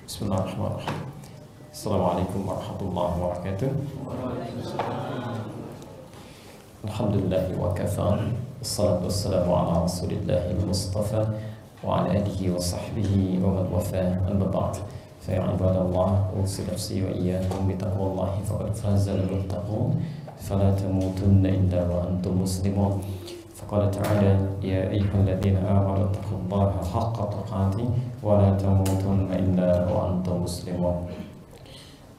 Bismillahirrahmanirrahim. Assalamualaikum warahmatullahi wabarakatuh. Alhamdulillahi wa kafa. Assalatu wassalamu ala rasulillahi al-mustafa wa ala alihi wa sahbihi wa man wafa. Amma ba'd. Fa ya ibadallah, usi nafsi wa iyyakum bi taqwallahi faqad faza al-muttaqun. Fala tamutunna illa wa antum muslimun. Faqala ta'ala ya ayyuhalladzina amanu taqullaha haqqa tuqatih wa la tamutunna illa wa antum muslimun.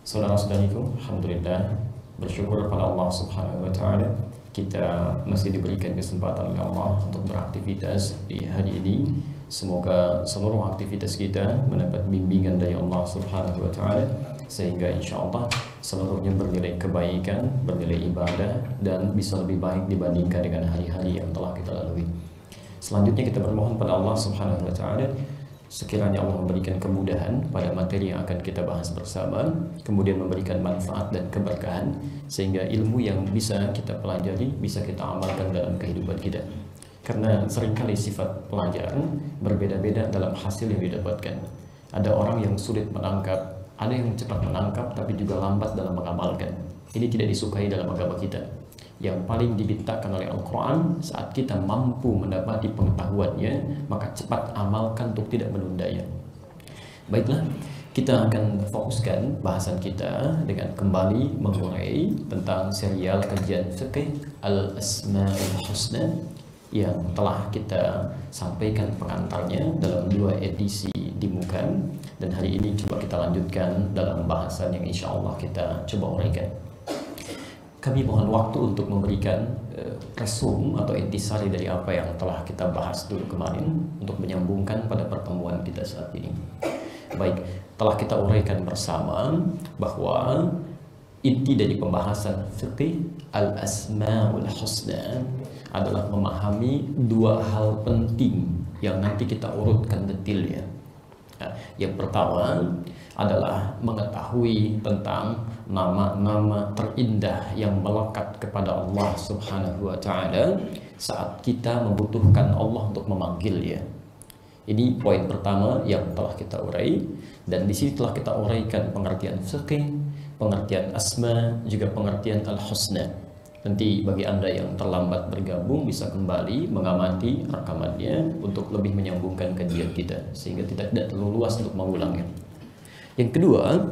Saudara-saudariku, alhamdulillah, bersyukur pada Allah Subhanahu wa taala kita masih diberikan kesempatan oleh Allah untuk beraktivitas di hari ini. Semoga seluruh aktivitas kita mendapat bimbingan dari Allah Subhanahu wa taala sehingga insyaallah seluruhnya bernilai kebaikan, bernilai ibadah, dan bisa lebih baik dibandingkan dengan hari-hari yang telah kita lalui. Selanjutnya kita bermohon pada Allah Subhanahu wa taala sekiranya Allah memberikan kemudahan pada materi yang akan kita bahas bersama, kemudian memberikan manfaat dan keberkahan sehingga ilmu yang bisa kita pelajari bisa kita amalkan dalam kehidupan kita. Karena seringkali sifat pelajaran berbeda-beda dalam hasil yang didapatkan. Ada orang yang sulit menangkap, ada yang cepat menangkap tapi juga lambat dalam mengamalkan. Ini tidak disukai dalam agama kita. Yang paling dibintakan oleh Al-Quran, saat kita mampu mendapati pengetahuannya, maka cepat amalkan untuk tidak menundanya. Baiklah, kita akan fokuskan bahasan kita dengan kembali mengurai tentang serial kajian fiqh Al-Asma'ul Husna yang telah kita sampaikan pengantarnya dalam 2 edisi di muka, dan hari ini coba kita lanjutkan dalam bahasan yang insya Allah kita coba uraikan. Kami mohon waktu untuk memberikan resum atau intisari dari apa yang telah kita bahas dulu kemarin untuk menyambungkan pada pertemuan kita saat ini. Baik, telah kita uraikan bersama bahwa inti dari pembahasan fiqh Al-Asma'ul Husna adalah memahami 2 hal penting yang nanti kita urutkan detailnya. Yang pertama adalah mengetahui tentang nama-nama terindah yang melekat kepada Allah Subhanahu wa taala saat kita membutuhkan Allah untuk memanggilnya. Ini poin pertama yang telah kita urai, dan di sini telah kita uraikan pengertian fiqh, pengertian asma, juga pengertian al-husna. Nanti bagi Anda yang terlambat bergabung bisa kembali mengamati rekamannya untuk lebih menyambungkan kajian kita sehingga tidak terlalu luas untuk mengulangnya. Yang kedua,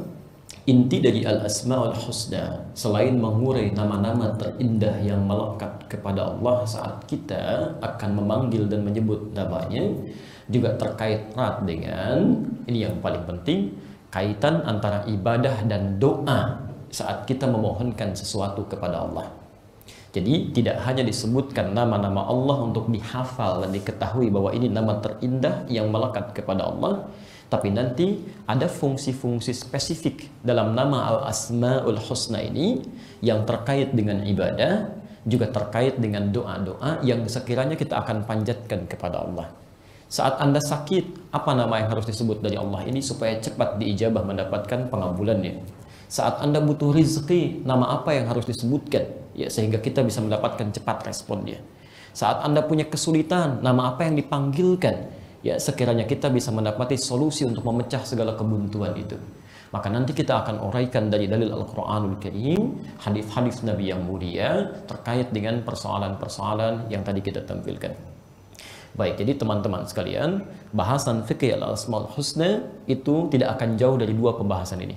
inti dari Al-Asma'ul Husna selain mengurai nama-nama terindah yang melekat kepada Allah saat kita akan memanggil dan menyebut namanya, juga terkait erat dengan, ini yang paling penting, kaitan antara ibadah dan doa saat kita memohonkan sesuatu kepada Allah. Jadi tidak hanya disebutkan nama-nama Allah untuk dihafal dan diketahui bahwa ini nama terindah yang melekat kepada Allah, tapi nanti ada fungsi-fungsi spesifik dalam nama Al-Asma'ul Husna ini yang terkait dengan ibadah, juga terkait dengan doa-doa yang sekiranya kita akan panjatkan kepada Allah. Saat Anda sakit, apa nama yang harus disebut dari Allah ini supaya cepat diijabah mendapatkan pengabulannya? Saat Anda butuh rezeki, nama apa yang harus disebutkan ya sehingga kita bisa mendapatkan cepat responnya? Saat Anda punya kesulitan, nama apa yang dipanggilkan ya sekiranya kita bisa mendapati solusi untuk memecah segala kebuntuan itu? Maka nanti kita akan uraikan dari dalil Al-Quranul Karim, hadis-hadis Nabi yang mulia terkait dengan persoalan-persoalan yang tadi kita tampilkan. Baik, jadi teman-teman sekalian, bahasan fikih Al-Asma'ul Husna itu tidak akan jauh dari 2 pembahasan ini.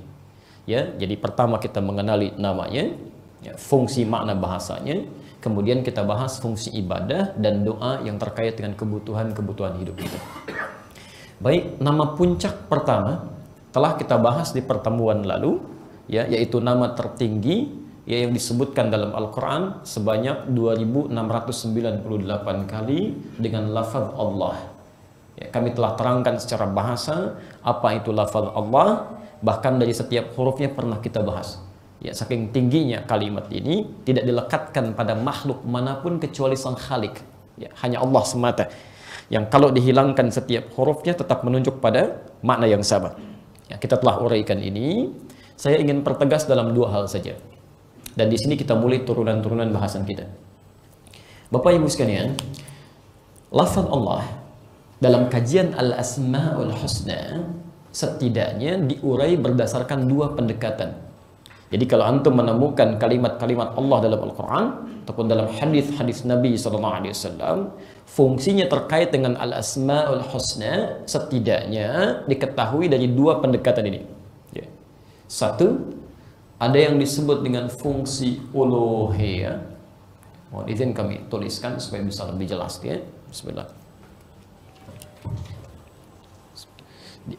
Ya, jadi pertama kita mengenali namanya, ya, fungsi makna bahasanya, kemudian kita bahas fungsi ibadah dan doa yang terkait dengan kebutuhan-kebutuhan hidup kita. Baik, nama puncak pertama telah kita bahas di pertemuan lalu, ya, yaitu nama tertinggi ya, yang disebutkan dalam Al-Quran sebanyak 2698 kali dengan lafaz Allah. Ya, kami telah terangkan secara bahasa apa itu lafaz Allah. Bahkan dari setiap hurufnya pernah kita bahas. Ya, saking tingginya kalimat ini tidak dilekatkan pada makhluk manapun kecuali Sang Khalik. Ya, hanya Allah semata. Yang kalau dihilangkan setiap hurufnya tetap menunjuk pada makna yang sama. Ya, kita telah uraikan ini. Saya ingin pertegas dalam 2 hal saja. Dan di sini kita mulai turunan-turunan bahasan kita. Bapak Ibu sekalian, lafaz Allah dalam kajian Al-Asma'ul Husna setidaknya diurai berdasarkan dua pendekatan. Jadi kalau antum menemukan kalimat-kalimat Allah dalam Al-Quran ataupun dalam hadis-hadis Nabi SAW, fungsinya terkait dengan Al-Asma'ul Husna, setidaknya diketahui dari dua pendekatan ini. Ya. Satu, ada yang disebut dengan fungsi uluhiyah. Mohon izin kami tuliskan supaya bisa lebih jelas ya. Bismillah.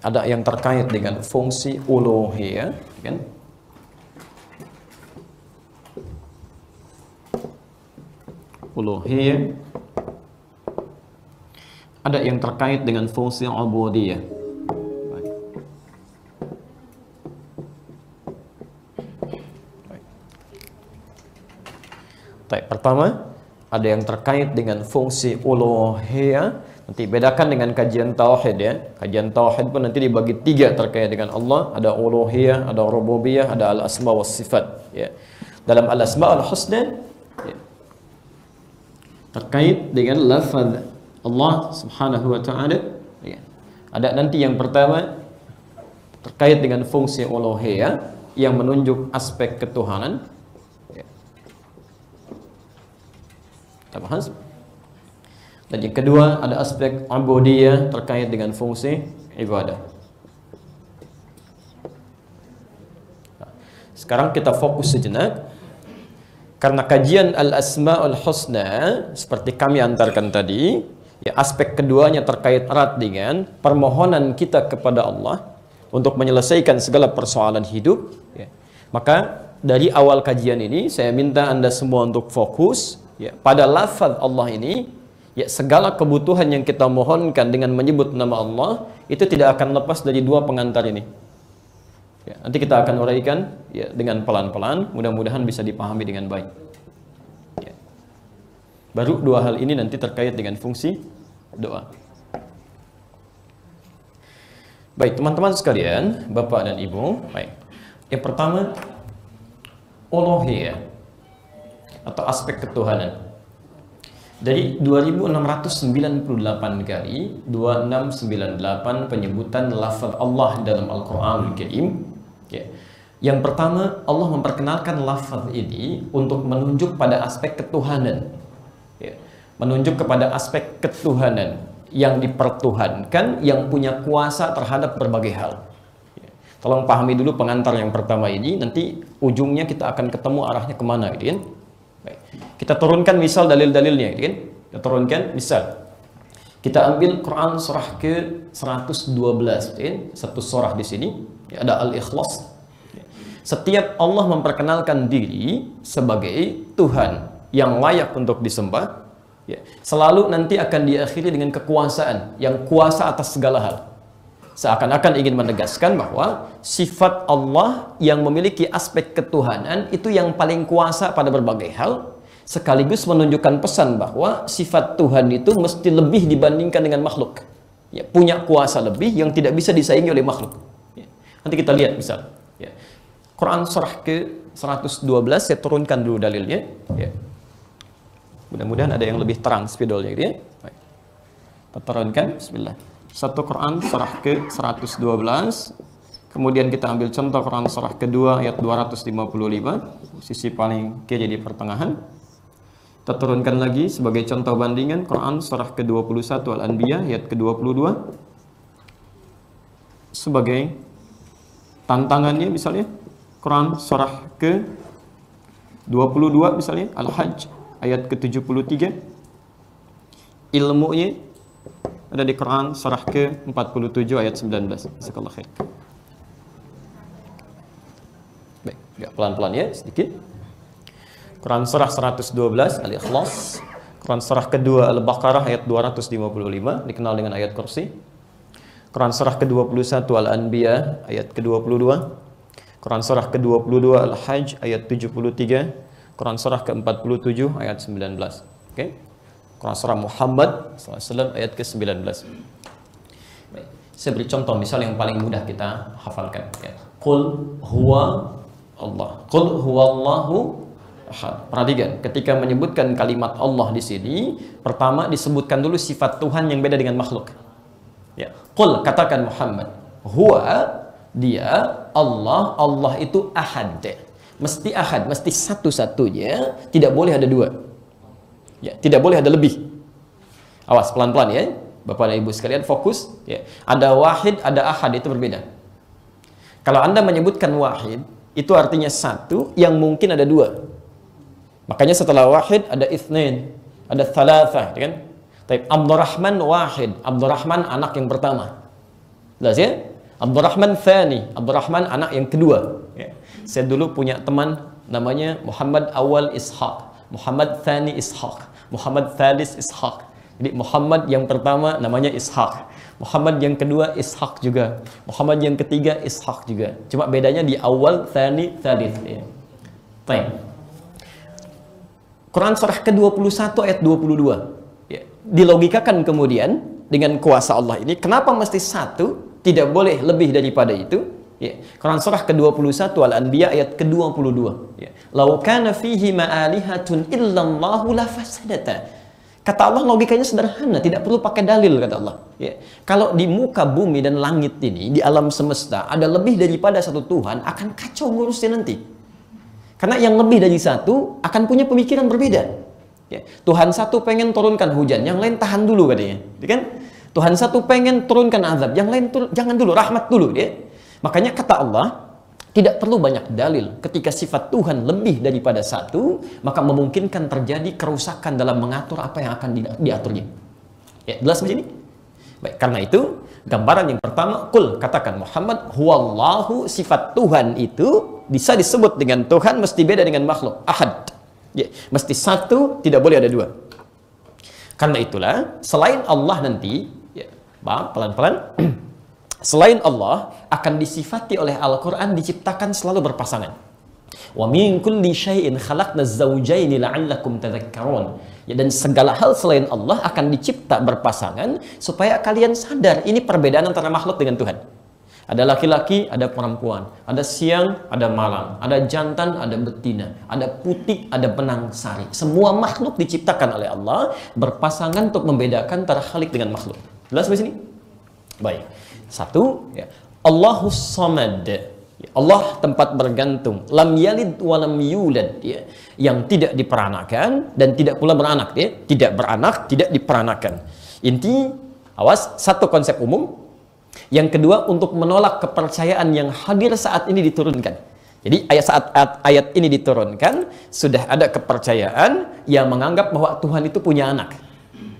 Ada yang terkait dengan fungsi uluhiyah, kan? Uluhiyah. Ada yang terkait dengan fungsi ubudiyah. Baik, pertama ada yang terkait dengan fungsi uluhiyah. Nanti bedakan dengan kajian tauhid ya. Kajian tauhid pun nanti dibagi tiga terkait dengan Allah. Ada uluhiyah, ada rububiyah, ada al-asma wa sifat ya. Dalam al-asma al-husna ya, terkait dengan lafaz Allah subhanahu wa ta'ala ya. Ada nanti yang pertama terkait dengan fungsi uluhiyah yang menunjuk aspek ketuhanan ya. Kita bahas. Dan yang kedua ada aspek ubudiyah terkait dengan fungsi ibadah. Sekarang kita fokus sejenak. Karena kajian al-asma'ul husna seperti kami antarkan tadi, ya, aspek keduanya terkait erat dengan permohonan kita kepada Allah untuk menyelesaikan segala persoalan hidup ya. Maka dari awal kajian ini saya minta Anda semua untuk fokus ya, pada lafaz Allah ini ya. Segala kebutuhan yang kita mohonkan dengan menyebut nama Allah itu tidak akan lepas dari dua pengantar ini ya. Nanti kita akan uraikan ya, dengan pelan-pelan, mudah-mudahan bisa dipahami dengan baik ya. Baru dua hal ini nanti terkait dengan fungsi doa. Baik teman-teman sekalian, Bapak dan Ibu. Baik. Yang pertama, uluhiyah atau aspek ketuhanan. Dari 2698 kali, 2698 penyebutan lafaz Allah dalam Al-Quranul Karim ya. Yang pertama, Allah memperkenalkan lafaz ini untuk menunjuk pada aspek ketuhanan ya. Menunjuk kepada aspek ketuhanan yang dipertuhankan, yang punya kuasa terhadap berbagai hal ya. Tolong pahami dulu pengantar yang pertama ini, nanti ujungnya kita akan ketemu arahnya kemana gitu kan. Baik. Kita turunkan misal dalil-dalilnya gitu kan. Kita turunkan misal. Kita ambil Quran surah ke-112 gitu kan. Satu surah di sini ya, ada Al-Ikhlas. Setiap Allah memperkenalkan diri sebagai Tuhan yang layak untuk disembah ya, selalu nanti akan diakhiri dengan kekuasaan yang kuasa atas segala hal. Seakan-akan ingin menegaskan bahwa sifat Allah yang memiliki aspek ketuhanan itu yang paling kuasa pada berbagai hal, sekaligus menunjukkan pesan bahwa sifat Tuhan itu mesti lebih dibandingkan dengan makhluk ya, punya kuasa lebih yang tidak bisa disaingi oleh makhluk ya. Nanti kita lihat misal ya. Quran surah ke-112 saya turunkan dulu dalilnya ya. Mudah-mudahan ada yang lebih terang spidolnya gitu ya. Baik. Kita turunkan, bismillah. Satu Quran surah ke-112. Kemudian kita ambil contoh Quran surah kedua ayat 255, sisi paling kiri di pertengahan. Kita turunkan lagi sebagai contoh bandingan Quran surah ke-21 Al-Anbiya ayat ke-22. Sebagai tantangannya misalnya Quran surah ke-22 misalnya Al-Hajj ayat ke-73. Ilmunya ada di Quran surah ke-47 ayat 19. Jazakallahu khair. Baik, agak pelan-pelan ya sedikit. Quran surah 112 Al-Ikhlas, Quran surah kedua Al-Baqarah ayat 255 dikenal dengan ayat kursi. Quran surah ke-21 Al-Anbiya ayat ke-22. Quran surah ke-22 Al-Hajj ayat 73. Quran surah ke-47 ayat 19. Oke. Quran surah Muhammad SAW ayat ke-19. Baik. Saya beri contoh misal yang paling mudah kita hafalkan ya. Qul huwa Allah. Qul huwallahu ahad. Perhatikan, ketika menyebutkan kalimat Allah di sini, pertama disebutkan dulu sifat Tuhan yang beda dengan makhluk. Ya. Qul, katakan Muhammad. Huwa, dia, Allah, Allah itu ahad. Mesti ahad, mesti satu-satunya, tidak boleh ada dua. Ya, tidak boleh ada lebih. Awas, pelan-pelan ya. Bapak dan Ibu sekalian, fokus. Ya. Ada wahid, ada ahad, itu berbeda. Kalau Anda menyebutkan wahid, itu artinya satu yang mungkin ada dua. Makanya setelah wahid ada itsnain, ada thalathah, kan? Tapi Abdurrahman wahid, Abdurrahman anak yang pertama. Jelas ya? Abdurrahman tsani, Abdurrahman anak yang kedua. Ya. Saya dulu punya teman namanya Muhammad Awal Ishaq, Muhammad Tsani Ishaq, Muhammad Thalis Ishaq. Jadi Muhammad yang pertama namanya Ishaq, Muhammad yang kedua Ishaq juga, Muhammad yang ketiga Ishaq juga. Cuma bedanya di awal, tsani, tsalits. Ya. Baik. Quran surah ke-21 ayat 22. Ya. Dilogikakan kemudian dengan kuasa Allah ini, kenapa mesti satu, tidak boleh lebih daripada itu? Ya. Quran surah ke-21 Al-Anbiya ayat ke-22. Ya. Lau kana fihi ma'alihatun illallahu la fasadata. Kata Allah logikanya sederhana, tidak perlu pakai dalil, kata Allah. Ya. Kalau di muka bumi dan langit ini, di alam semesta, ada lebih daripada satu Tuhan, akan kacau ngurusnya nanti. Karena yang lebih dari satu akan punya pemikiran berbeda. Ya. Tuhan satu pengen turunkan hujan, yang lain tahan dulu katanya. Ya kan? Tuhan satu pengen turunkan azab, yang lain jangan dulu, rahmat dulu. Ya. Makanya kata Allah, tidak perlu banyak dalil. Ketika sifat Tuhan lebih daripada satu, maka memungkinkan terjadi kerusakan dalam mengatur apa yang akan diaturnya. Ya, jelas begini? Baik, karena itu, gambaran yang pertama, kul, katakan Muhammad, huwallahu, sifat Tuhan itu bisa disebut dengan Tuhan, mesti beda dengan makhluk. Ahad. Ya, mesti satu, tidak boleh ada dua. Karena itulah, selain Allah nanti, ya, pelan-pelan, selain Allah akan disifati oleh Al-Quran diciptakan selalu berpasangan. Wa min kulli syai'in khalaqna az-zawjaini la'allakum tadhakkarun. Ya, dan segala hal selain Allah akan dicipta berpasangan supaya kalian sadar ini perbedaan antara makhluk dengan Tuhan. Ada laki-laki, ada perempuan, ada siang, ada malam, ada jantan, ada betina, ada putih, ada benang sari. Semua makhluk diciptakan oleh Allah berpasangan untuk membedakan antara khalik dengan makhluk. Jelas di sini? Baik. Satu, ya. Allahus Samad, ya. Allah tempat bergantung, lam yalid walam yulad, ya. Yang tidak diperanakan dan tidak pula beranak, ya. Tidak beranak, tidak diperanakan. Inti, awas, satu konsep umum. Yang kedua, untuk menolak kepercayaan yang hadir saat ini diturunkan. Jadi saat ayat ini diturunkan, sudah ada kepercayaan yang menganggap bahwa Tuhan itu punya anak.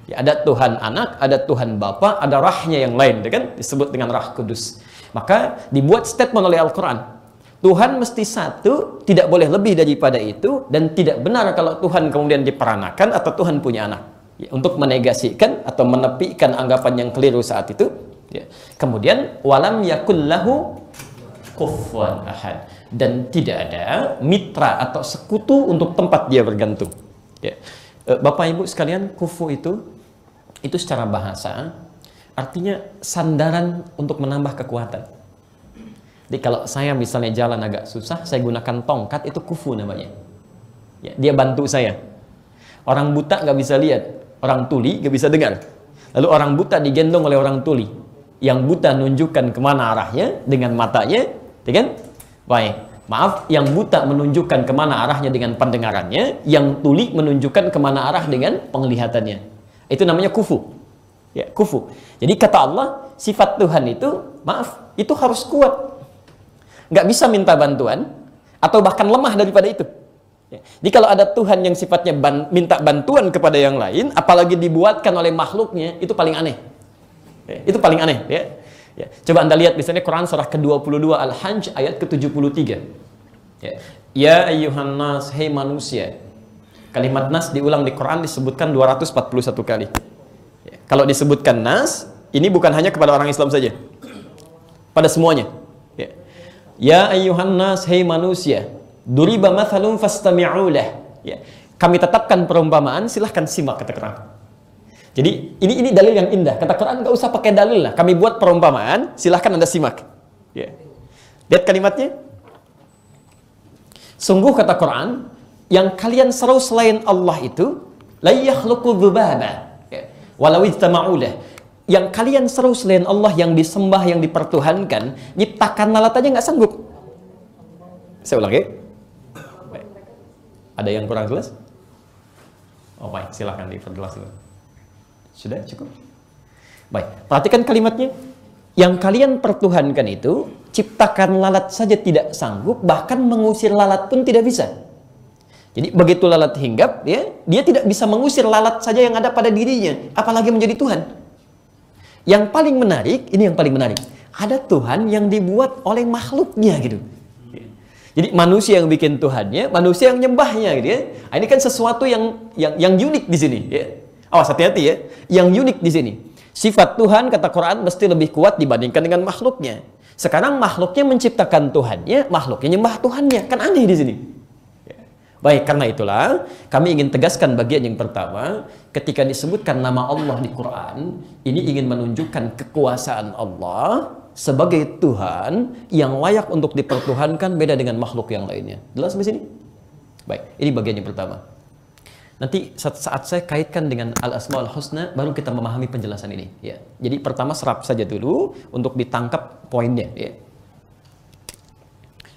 Ya, ada Tuhan anak, ada Tuhan Bapa, ada rahnya yang lain, kan? Disebut dengan Rah Kudus. Maka dibuat statement oleh Al-Quran. Tuhan mesti satu, tidak boleh lebih daripada itu, dan tidak benar kalau Tuhan kemudian diperanakan atau Tuhan punya anak. Ya, untuk menegasikan atau menepikan anggapan yang keliru saat itu. Ya. Kemudian walam yakullahu kufuwan ahad, dan tidak ada mitra atau sekutu untuk tempat dia bergantung. Ya. Bapak Ibu sekalian, kufu itu secara bahasa artinya sandaran untuk menambah kekuatan. Jadi kalau saya misalnya jalan agak susah, saya gunakan tongkat, itu kufu namanya. Ya, dia bantu saya. Orang buta nggak bisa lihat, orang tuli nggak bisa dengar. Lalu orang buta digendong oleh orang tuli. Yang buta nunjukkan kemana arahnya dengan matanya, ya kan? Baik. Maaf, yang buta menunjukkan kemana arahnya dengan pendengarannya, yang tuli menunjukkan kemana arah dengan penglihatannya. Itu namanya kufu. Ya, kufu. Jadi kata Allah, sifat Tuhan itu, maaf, itu harus kuat. Nggak bisa minta bantuan, atau bahkan lemah daripada itu. Ya. Jadi kalau ada Tuhan yang sifatnya minta bantuan kepada yang lain, apalagi dibuatkan oleh makhluknya, itu paling aneh. Ya, itu paling aneh. Ya. Ya. Coba Anda lihat misalnya Quran surah ke-22 Al-Hajj ayat ke-73. Ya ayyuhan nas, hei manusia. Kalimat nas diulang di Quran disebutkan 241 kali. Ya. Kalau disebutkan nas, ini bukan hanya kepada orang Islam saja. Pada semuanya. Ya ayyuhan nas, hei manusia. Duriba mathalun fastami'u lah. Ya. Kami tetapkan perumpamaan, silahkan simak, kata Quran. Jadi ini dalil yang indah. Kata Quran nggak usah pakai dalil lah. Kami buat perumpamaan, silahkan Anda simak. Ya. Lihat kalimatnya. Sungguh kata Quran, yang kalian seru selain Allah itu, la yakhluqu dzubaba. Walau ijtama'u lah. yang kalian seru selain Allah, yang disembah, yang dipertuhankan, nyiptakan lalat aja nggak sanggup. Saya ulang ya. Baik. Ada yang kurang jelas? Oh baik, silahkan diperjelas dulu. Sudah cukup? Baik, perhatikan kalimatnya. Yang kalian pertuhankan itu, ciptakan lalat saja tidak sanggup, bahkan mengusir lalat pun tidak bisa. Jadi begitu lalat hinggap, dia tidak bisa mengusir lalat saja yang ada pada dirinya, apalagi menjadi Tuhan. Yang paling menarik, ini yang paling menarik, ada Tuhan yang dibuat oleh makhluknya gitu. Jadi manusia yang bikin Tuhannya, manusia yang nyembahnya gitu ya. Ini kan sesuatu yang unik di sini. Ya. Awas hati-hati ya, yang unik di sini. Sifat Tuhan kata Quran mesti lebih kuat dibandingkan dengan makhluknya. Sekarang makhluknya menciptakan Tuhannya, makhluknya nyembah Tuhannya, kan aneh di sini. Baik, karena itulah kami ingin tegaskan bagian yang pertama, ketika disebutkan nama Allah di Quran, ini ingin menunjukkan kekuasaan Allah sebagai Tuhan yang layak untuk dipertuhankan, beda dengan makhluk yang lainnya. Jelas di sini? Baik, ini bagian yang pertama. Nanti saat saya kaitkan dengan Al-Asmaul Husna, baru kita memahami penjelasan ini. Ya. Jadi pertama serap saja dulu untuk ditangkap poinnya. Ya.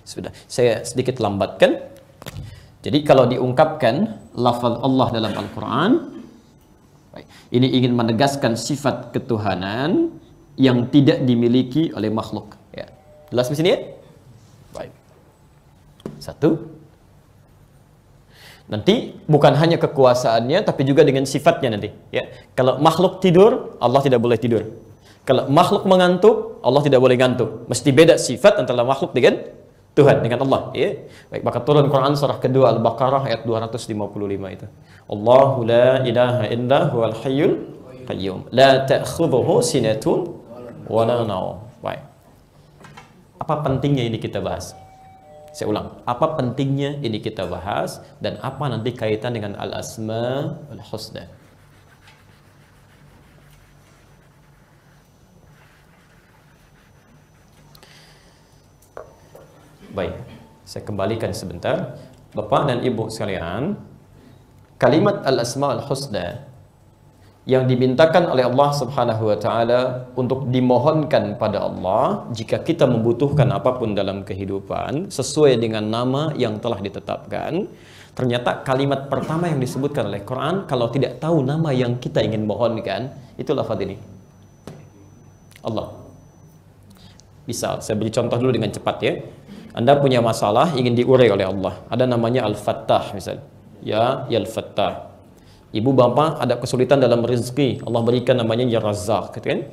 Sudah, saya sedikit lambatkan. Jadi kalau diungkapkan lafaz Allah dalam Al-Quran, ini ingin menegaskan sifat ketuhanan yang tidak dimiliki oleh makhluk. Ya. Jelas di sini ya? Baik. Satu. Nanti bukan hanya kekuasaannya, tapi juga dengan sifatnya nanti. Ya. Kalau makhluk tidur, Allah tidak boleh tidur. Kalau makhluk mengantuk, Allah tidak boleh ngantuk. Mesti beda sifat antara makhluk dengan Tuhan, dengan Allah. Ya. Baik, maka turun Quran surah kedua Al-Baqarah ayat 255 itu. Allahu la ilaha illa huwal hayyul qayyum. La ta'khudhuhu sinatun wa la nawm. Baik. Apa pentingnya ini kita bahas? Saya ulang, apa pentingnya ini kita bahas dan apa nanti kaitan dengan Al-Asmaul Husna? Baik, saya kembalikan sebentar. Bapak dan Ibu sekalian, kalimat Al-Asmaul Husna yang dimintakan oleh Allah Subhanahu wa taala untuk dimohonkan pada Allah jika kita membutuhkan apapun dalam kehidupan sesuai dengan nama yang telah ditetapkan. Ternyata kalimat pertama yang disebutkan oleh Quran, kalau tidak tahu nama yang kita ingin mohonkan, itu lafaz ini. Allah. Misal, saya beri contoh dulu dengan cepat ya. Anda punya masalah ingin diurai oleh Allah. Ada namanya Al-Fattah misal. Ya Al-Fattah. Ibu bapak ada kesulitan dalam rezeki, Allah berikan namanya Ya Razzaq, gitu kan?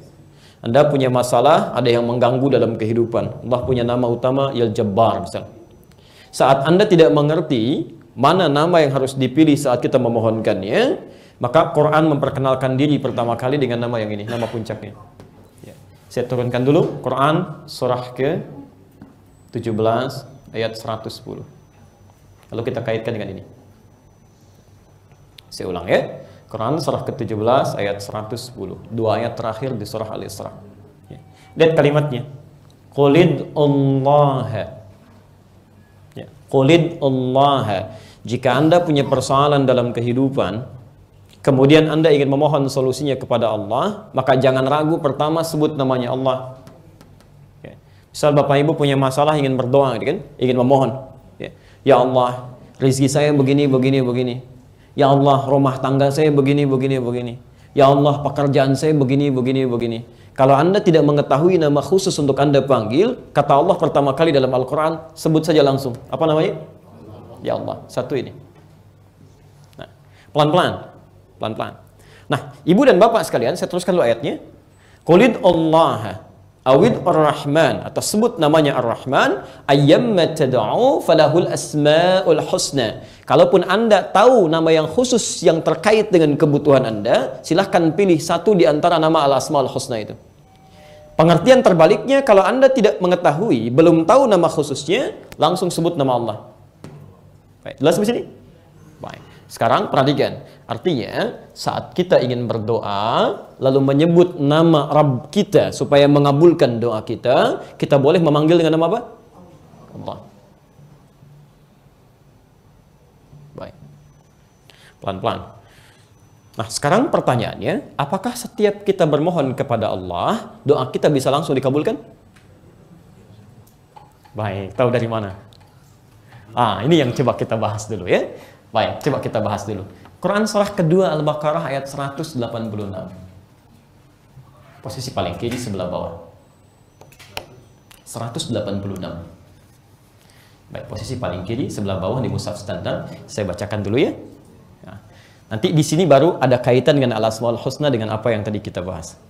Anda punya masalah, ada yang mengganggu dalam kehidupan, Allah punya nama utama Ya Jabbar misal. Saat Anda tidak mengerti mana nama yang harus dipilih saat kita memohonkannya, maka Quran memperkenalkan diri pertama kali dengan nama yang ini, nama puncaknya. Ya. Saya turunkan dulu Quran surah ke 17 ayat 110. Lalu kita kaitkan dengan ini. Saya ulang ya. Quran surah ke-17 ayat 110. Dua ayat terakhir di surah Al-Isra. Ya. Lihat kalimatnya. Qulid Allah. Ya. Qulid Allah. Jika Anda punya persoalan dalam kehidupan, kemudian Anda ingin memohon solusinya kepada Allah, maka jangan ragu, pertama sebut namanya Allah. Misal Bapak Ibu punya masalah ingin berdoa, kan? Ingin memohon. Ya Allah, rezeki saya begini, begini, begini. Ya Allah, rumah tangga saya begini, begini, begini. Ya Allah, pekerjaan saya begini, begini, begini. Kalau Anda tidak mengetahui nama khusus untuk Anda panggil, kata Allah pertama kali dalam Al-Quran, sebut saja langsung. Apa namanya? Ya Allah. Satu ini. Nah, pelan-pelan. Pelan-pelan. Nah, Ibu dan Bapak sekalian, saya teruskan dulu ayatnya. Qulid Allah. Awid Ar-Rahman, atau sebut namanya Ar-Rahman, ayyamma tad'u falahul asmaul husna. Kalaupun Anda tahu nama yang khusus yang terkait dengan kebutuhan Anda, silahkan pilih satu di antara nama Al-Asmaul Husna itu. Pengertian terbaliknya, kalau Anda tidak mengetahui, belum tahu nama khususnya, langsung sebut nama Allah. Baik, jelas di sini? Baik. Sekarang perhatikan, artinya saat kita ingin berdoa lalu menyebut nama Rabb kita supaya mengabulkan doa kita, kita boleh memanggil dengan nama apa? Allah. Baik. Pelan-pelan. Nah, sekarang pertanyaannya, apakah setiap kita bermohon kepada Allah, doa kita bisa langsung dikabulkan? Baik, tahu dari mana? Ini yang coba kita bahas dulu ya. Baik, coba kita bahas dulu. Quran surah kedua Al-Baqarah ayat 186. Posisi paling kiri sebelah bawah. 186. Baik, posisi paling kiri sebelah bawah di mushaf standar. Saya bacakan dulu ya. Nanti di sini baru ada kaitan dengan Al-Asmaul Husna dengan apa yang tadi kita bahas.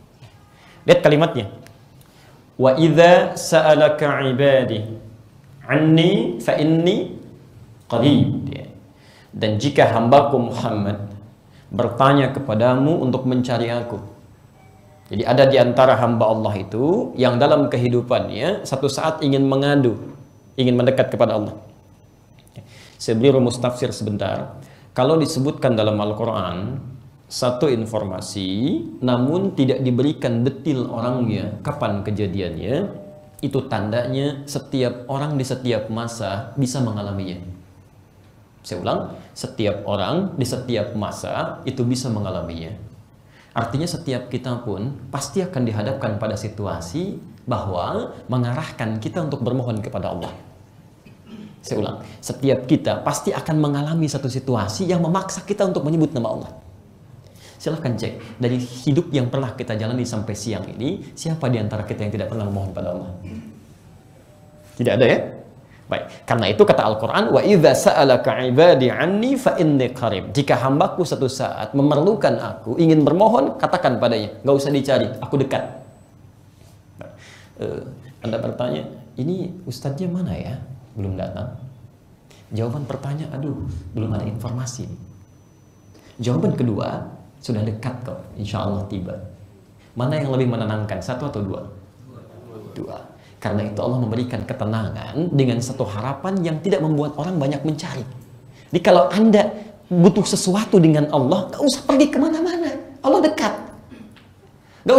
Lihat kalimatnya. Wa idza sa'alaka 'ibadi 'anni fa inni qarib. Dan jika hambaku Muhammad bertanya kepadamu untuk mencari aku. Jadi ada di antara hamba Allah itu yang dalam kehidupannya satu saat ingin mengadu, ingin mendekat kepada Allah. Saya beri rumus tafsir sebentar. Kalau disebutkan dalam Al-Quran satu informasi namun tidak diberikan detail orangnya, kapan kejadiannya, itu tandanya setiap orang di setiap masa bisa mengalaminya. Saya ulang, setiap orang di setiap masa itu bisa mengalaminya. Artinya setiap kita pun pasti akan dihadapkan pada situasi bahwa mengarahkan kita untuk bermohon kepada Allah. Saya ulang, setiap kita pasti akan mengalami satu situasi yang memaksa kita untuk menyebut nama Allah. Silahkan cek, dari hidup yang pernah kita jalani sampai siang ini, siapa di antara kita yang tidak pernah memohon pada Allah? Tidak ada ya? Baik, karena itu kata Al-Quran, wa idza sa'alaka 'ibadi 'anni fa inni qarib. Jika hambaku satu saat memerlukan aku, ingin bermohon, katakan padanya, nggak usah dicari, aku dekat. Anda bertanya, ini ustadznya mana ya? Belum datang. Jawaban pertanyaan, aduh, belum ada informasi. Jawaban kedua, sudah dekat kok, insya Allah tiba. Mana yang lebih menenangkan, satu atau dua? Dua. Karena itu Allah memberikan ketenangan dengan satu harapan yang tidak membuat orang banyak mencari. Jadi kalau Anda butuh sesuatu dengan Allah, gak usah pergi kemana-mana, Allah dekat. Gak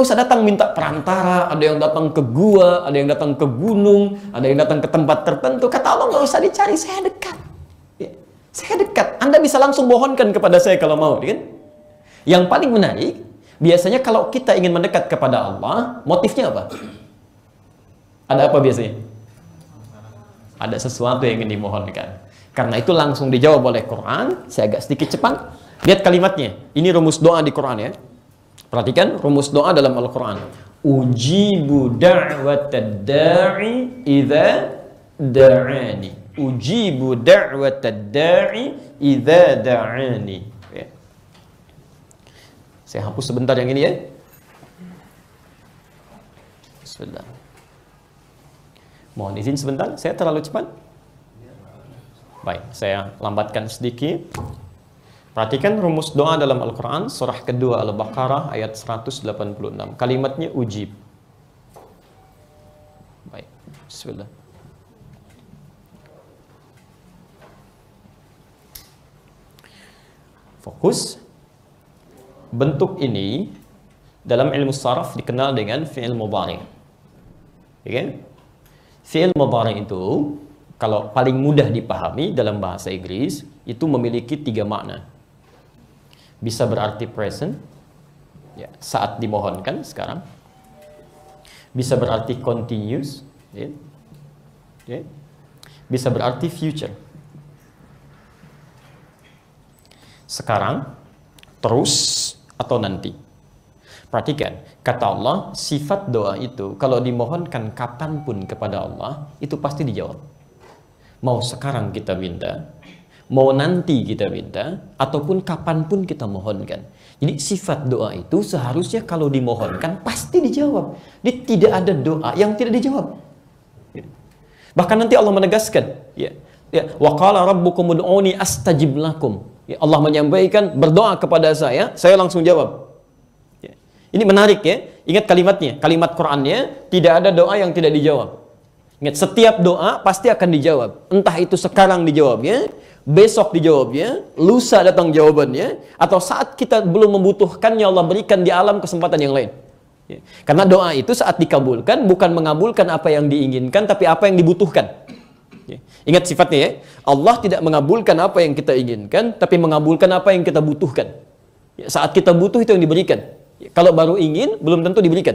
usah datang minta perantara, ada yang datang ke gua, ada yang datang ke gunung, ada yang datang ke tempat tertentu. Kata Allah, gak usah dicari, saya dekat. Ya, saya dekat. Anda bisa langsung mohonkan kepada saya kalau mau, kan? Yang paling menarik, biasanya kalau kita ingin mendekat kepada Allah, motifnya apa? Ada apa biasanya? Ada sesuatu yang ingin dimohonkan. Karena itu langsung dijawab oleh Quran. Saya agak sedikit cepat. Lihat kalimatnya. Ini rumus doa di Quran ya. Perhatikan rumus doa dalam Al-Quran. Ujibu da'watad da'i idza da'ani. Ujibu da'watad da'i idza da'ani. Ya. Saya hapus sebentar yang ini ya. Bismillah. Mohon izin sebentar, saya terlalu cepat. Baik, saya lambatkan sedikit. Perhatikan rumus doa dalam Al-Quran, surah kedua Al-Baqarah ayat 186. Kalimatnya ujib. Baik, bismillah. Fokus. Bentuk ini dalam ilmu saraf dikenal dengan fi'il mudhari'. Okay? Fi'il mudhari' itu kalau paling mudah dipahami dalam bahasa Inggris itu memiliki 3 makna. Bisa berarti present, ya, saat dimohonkan sekarang. Bisa berarti continuous, ya, ya. Bisa berarti future. Sekarang, terus, atau nanti. Perhatikan, kata Allah, sifat doa itu kalau dimohonkan kapanpun kepada Allah, itu pasti dijawab. Mau sekarang kita minta, mau nanti kita minta, ataupun kapanpun kita mohonkan. Jadi sifat doa itu seharusnya kalau dimohonkan pasti dijawab. Jadi tidak ada doa yang tidak dijawab. Bahkan nanti Allah menegaskan, ya, wa qala rabbukum ud'uni astajib lakum. Ya, Allah menyampaikan, berdoa kepada saya langsung jawab. Ya. Ini menarik ya. Ingat kalimatnya, kalimat Qur'annya, tidak ada doa yang tidak dijawab. Ingat, setiap doa pasti akan dijawab. Entah itu sekarang dijawabnya, besok dijawabnya, lusa datang jawabannya, atau saat kita belum membutuhkannya Allah berikan di alam kesempatan yang lain. Ya. Karena doa itu saat dikabulkan bukan mengabulkan apa yang diinginkan, tapi apa yang dibutuhkan. Ya. Ingat sifatnya ya, Allah tidak mengabulkan apa yang kita inginkan, tapi mengabulkan apa yang kita butuhkan. Ya, saat kita butuh itu yang diberikan. Ya, kalau baru ingin, belum tentu diberikan.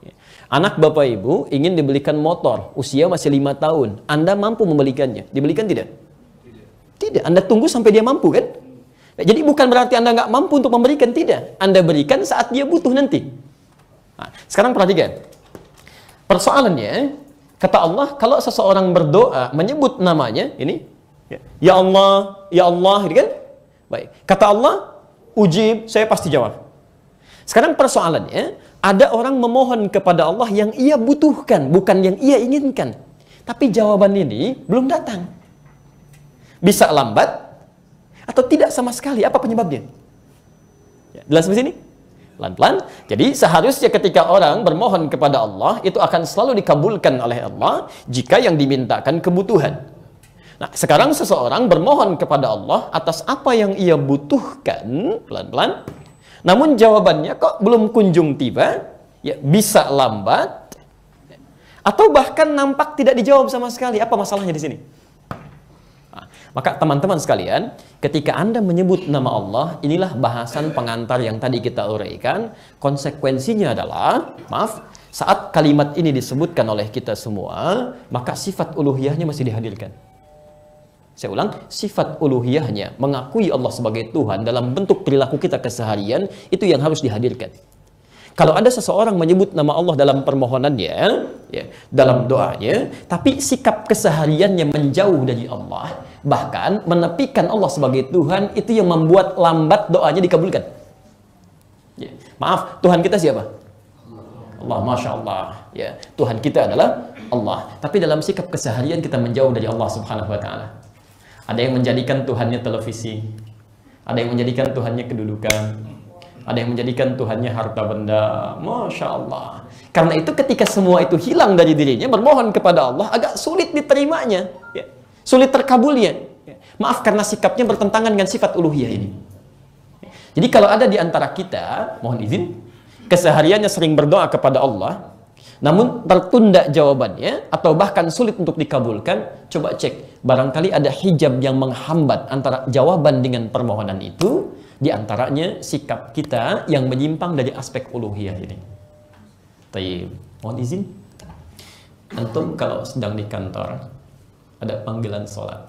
Ya. Anak bapak ibu ingin dibelikan motor, usia masih 5 tahun. Anda mampu membelikannya, dibelikan tidak? Tidak. Anda tunggu sampai dia mampu kan? Ya, jadi bukan berarti Anda nggak mampu untuk memberikan, tidak. Anda berikan saat dia butuh nanti. Nah, sekarang perhatikan. Persoalannya, kata Allah, kalau seseorang berdoa menyebut namanya, ini, ya Allah, gitu kan? Baik. Kata Allah, ujib, saya pasti jawab. Sekarang persoalannya, ada orang memohon kepada Allah yang ia butuhkan, bukan yang ia inginkan. Tapi jawaban ini belum datang. Bisa lambat atau tidak sama sekali. Apa penyebabnya? Ya, jelas di sini? Pelan-pelan. Jadi seharusnya ketika orang bermohon kepada Allah, itu akan selalu dikabulkan oleh Allah jika yang dimintakan kebutuhan. Nah, sekarang seseorang bermohon kepada Allah atas apa yang ia butuhkan, pelan-pelan. Namun jawabannya kok belum kunjung tiba, ya bisa lambat, atau bahkan nampak tidak dijawab sama sekali. Apa masalahnya di sini? Maka teman-teman sekalian, ketika Anda menyebut nama Allah, inilah bahasan pengantar yang tadi kita uraikan. Konsekuensinya adalah, saat kalimat ini disebutkan oleh kita semua, maka sifat uluhiyahnya masih dihadirkan. Saya ulang, sifat uluhiyahnya, mengakui Allah sebagai Tuhan dalam bentuk perilaku kita keseharian, itu yang harus dihadirkan. Kalau ada seseorang menyebut nama Allah dalam permohonannya, ya, dalam doanya, tapi sikap kesehariannya menjauh dari Allah, bahkan menepikan Allah sebagai Tuhan, itu yang membuat lambat doanya dikabulkan. Ya. Maaf, Tuhan kita siapa? Allah, Masya Allah. Ya, Tuhan kita adalah Allah. Tapi dalam sikap keseharian kita menjauh dari Allah Subhanahu Wa Taala. Ada yang menjadikan Tuhannya televisi, ada yang menjadikan Tuhannya kedudukan, ada yang menjadikan Tuhannya harta benda. Masya Allah. Karena itu ketika semua itu hilang dari dirinya, bermohon kepada Allah agak sulit diterimanya, ya. Sulit terkabulnya, ya. Maaf, karena sikapnya bertentangan dengan sifat uluhiyah ini. Jadi kalau ada di antara kita, mohon izin, kesehariannya sering berdoa kepada Allah, namun tertunda jawabannya atau bahkan sulit untuk dikabulkan, coba cek, barangkali ada hijab yang menghambat antara jawaban dengan permohonan itu. Di antaranya sikap kita yang menyimpang dari aspek uluhiyah ini. Tayyib, mohon izin. Antum kalau sedang di kantor ada panggilan sholat,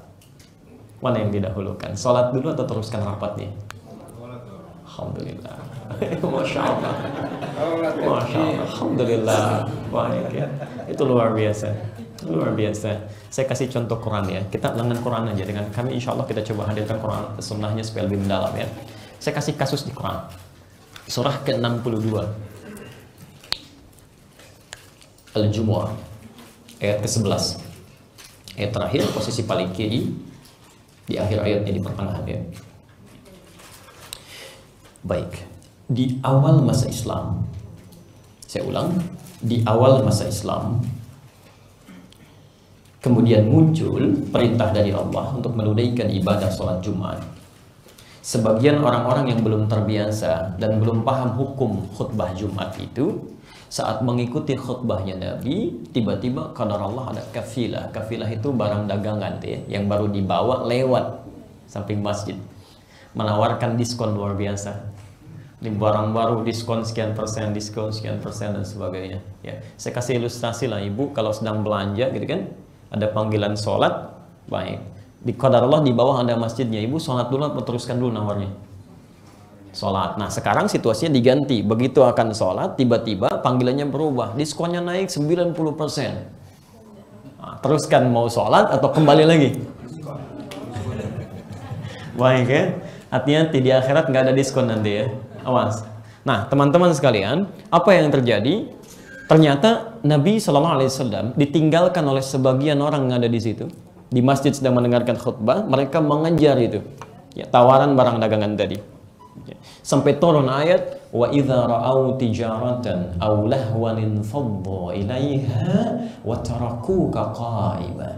mana yang didahulukan? Sholat dulu atau teruskan rapat nih? Alhamdulillah. Masya Allah. Masya Allah. Alhamdulillah. Baik ya. Itu luar biasa. Luar biasa. Saya kasih contoh Quran ya. Kita dengan Quran aja. Dengan kami insya Allah kita coba hadirkan Quran sunnahnya supaya lebih mendalam ya. Saya kasih kasus di Quran. Surah ke-62. Al-Jumu'ah. Ayat ke-11. Ayat terakhir, posisi paling kiri. Di akhir ayatnya, di pertengahan ya. Baik. Di awal masa Islam. Saya ulang. Di awal masa Islam. Kemudian muncul perintah dari Allah untuk menunaikan ibadah sholat Jumat. Sebagian orang-orang yang belum terbiasa dan belum paham hukum khutbah Jumat itu, saat mengikuti khutbahnya Nabi, tiba-tiba qadar Allah ada kafilah. Kafilah itu barang dagangan ya, yang baru dibawa lewat samping masjid, menawarkan diskon luar biasa. Ini barang baru diskon sekian persen dan sebagainya. Ya, saya kasih ilustrasi lah, ibu kalau sedang belanja gitu kan, ada panggilan sholat, baik. Di qadar Allah di bawah ada masjidnya, ibu sholat dulu atau teruskan dulu nawarnya? Sholat. Nah sekarang situasinya diganti, begitu akan sholat tiba-tiba panggilannya berubah, diskonnya naik 90%. Nah, teruskan mau sholat atau kembali lagi? Baik ya, hati-hati di akhirat nggak ada diskon nanti ya, awas. Nah teman-teman sekalian, apa yang terjadi? Ternyata Nabi SAW ditinggalkan oleh sebagian orang yang ada di situ. Di masjid sedang mendengarkan khutbah, mereka mengejar itu ya, tawaran barang dagangan tadi ya. Sampai turun ayat wa idza ra'au tijaratan aw lahwan faddu ilaiha wa tarakuka qa'iman.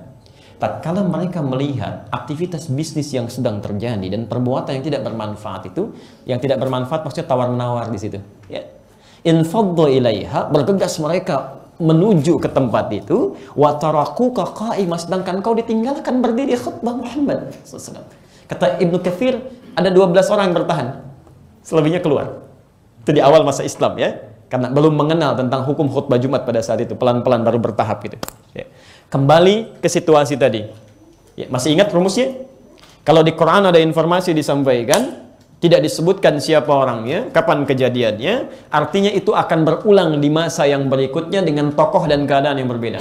Tatkala mereka melihat aktivitas bisnis yang sedang terjadi dan perbuatan yang tidak bermanfaat itu, yang tidak bermanfaat maksudnya tawar-menawar di situ ya, infaddu ilaiha, bergegas mereka menuju ke tempat itu, wa tarakuka qa'imah, sedangkan kau ditinggalkan berdiri khutbah Muhammad SAW. Kata Ibnu Katsir, ada 12 orang yang bertahan. Selebihnya keluar. Itu di awal masa Islam ya. Karena belum mengenal tentang hukum khutbah Jumat pada saat itu. Pelan-pelan baru bertahap gitu. Ya. Kembali ke situasi tadi. Ya, masih ingat rumusnya? Kalau di Quran ada informasi disampaikan, tidak disebutkan siapa orangnya, kapan kejadiannya, artinya itu akan berulang di masa yang berikutnya dengan tokoh dan keadaan yang berbeda.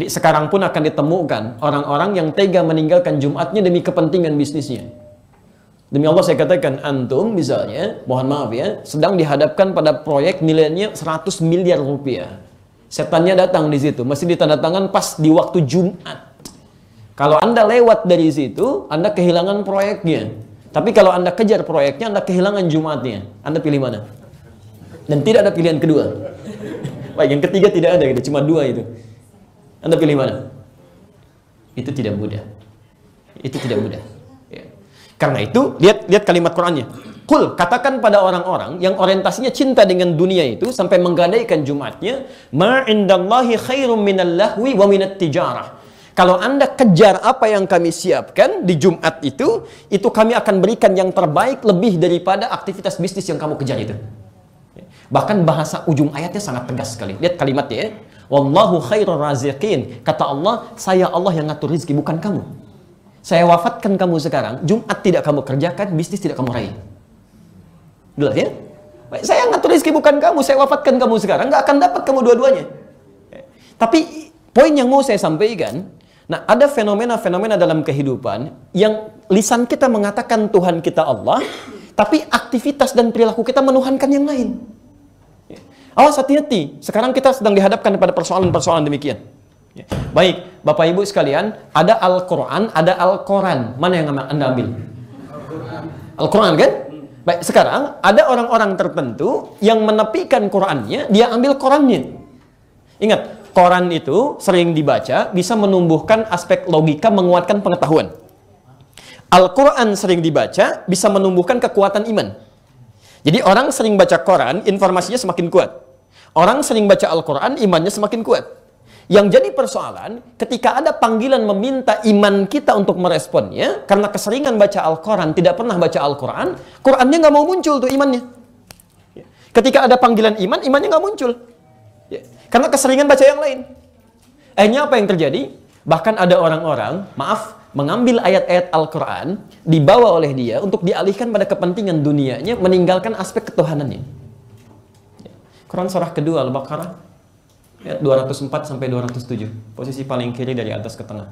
Sekarang pun akan ditemukan orang-orang yang tega meninggalkan Jumatnya demi kepentingan bisnisnya. Demi Allah saya katakan, antum misalnya, mohon maaf ya, sedang dihadapkan pada proyek nilainya 100 miliar rupiah. Setannya datang di situ, masih ditandatangan pas di waktu Jumat. Kalau Anda lewat dari situ, Anda kehilangan proyeknya. Tapi kalau Anda kejar proyeknya, Anda kehilangan Jumatnya. Anda pilih mana? Dan tidak ada pilihan kedua. Baik, yang ketiga tidak ada, gitu. Cuma dua itu. Anda pilih mana? Itu tidak mudah. Itu tidak mudah. Ya. Karena itu, lihat kalimat Qur'annya. Qul, katakan pada orang-orang yang orientasinya cinta dengan dunia itu sampai menggadaikan Jumatnya, ma indallahi khairum minal lahwi wa minat tijarah. Kalau Anda kejar apa yang kami siapkan di Jumat itu kami akan berikan yang terbaik lebih daripada aktivitas bisnis yang kamu kejar itu. Bahkan bahasa ujung ayatnya sangat tegas sekali. Lihat kalimatnya ya. Wallahu khairur raziqin. Kata Allah, saya Allah yang ngatur rezeki, bukan kamu. Saya wafatkan kamu sekarang, Jumat tidak kamu kerjakan, bisnis tidak kamu raih. Jelas ya? Baik, saya ngatur rezeki bukan kamu, saya wafatkan kamu sekarang, nggak akan dapat kamu dua-duanya. Tapi poin yang mau saya sampaikan, nah ada fenomena-fenomena dalam kehidupan yang lisan kita mengatakan Tuhan kita Allah, tapi aktivitas dan perilaku kita menuhankan yang lain. Awas hati-hati, sekarang kita sedang dihadapkan pada persoalan-persoalan demikian. Baik, Bapak Ibu sekalian, ada Al-Quran, ada Al-Quran. Mana yang Anda ambil? Al-Quran kan? Baik, sekarang ada orang-orang tertentu yang menepikan Qurannya, dia ambil Qurannya. Ingat, Quran itu sering dibaca, bisa menumbuhkan aspek logika, menguatkan pengetahuan. Al-Quran sering dibaca, bisa menumbuhkan kekuatan iman. Jadi orang sering baca Quran, informasinya semakin kuat. Orang sering baca Al-Quran, imannya semakin kuat. Yang jadi persoalan, ketika ada panggilan meminta iman kita untuk meresponnya, karena keseringan baca Al-Quran, tidak pernah baca Al-Quran, Qurannya nggak mau muncul tuh imannya. Ketika ada panggilan iman, imannya nggak muncul. Karena keseringan baca yang lain. Akhirnya apa yang terjadi? Bahkan ada orang-orang, mengambil ayat-ayat Al-Quran, dibawa oleh dia untuk dialihkan pada kepentingan dunianya, meninggalkan aspek ketuhanannya. Quran surah kedua Al-Baqarah, ayat 204 sampai 207, posisi paling kiri dari atas ke tengah.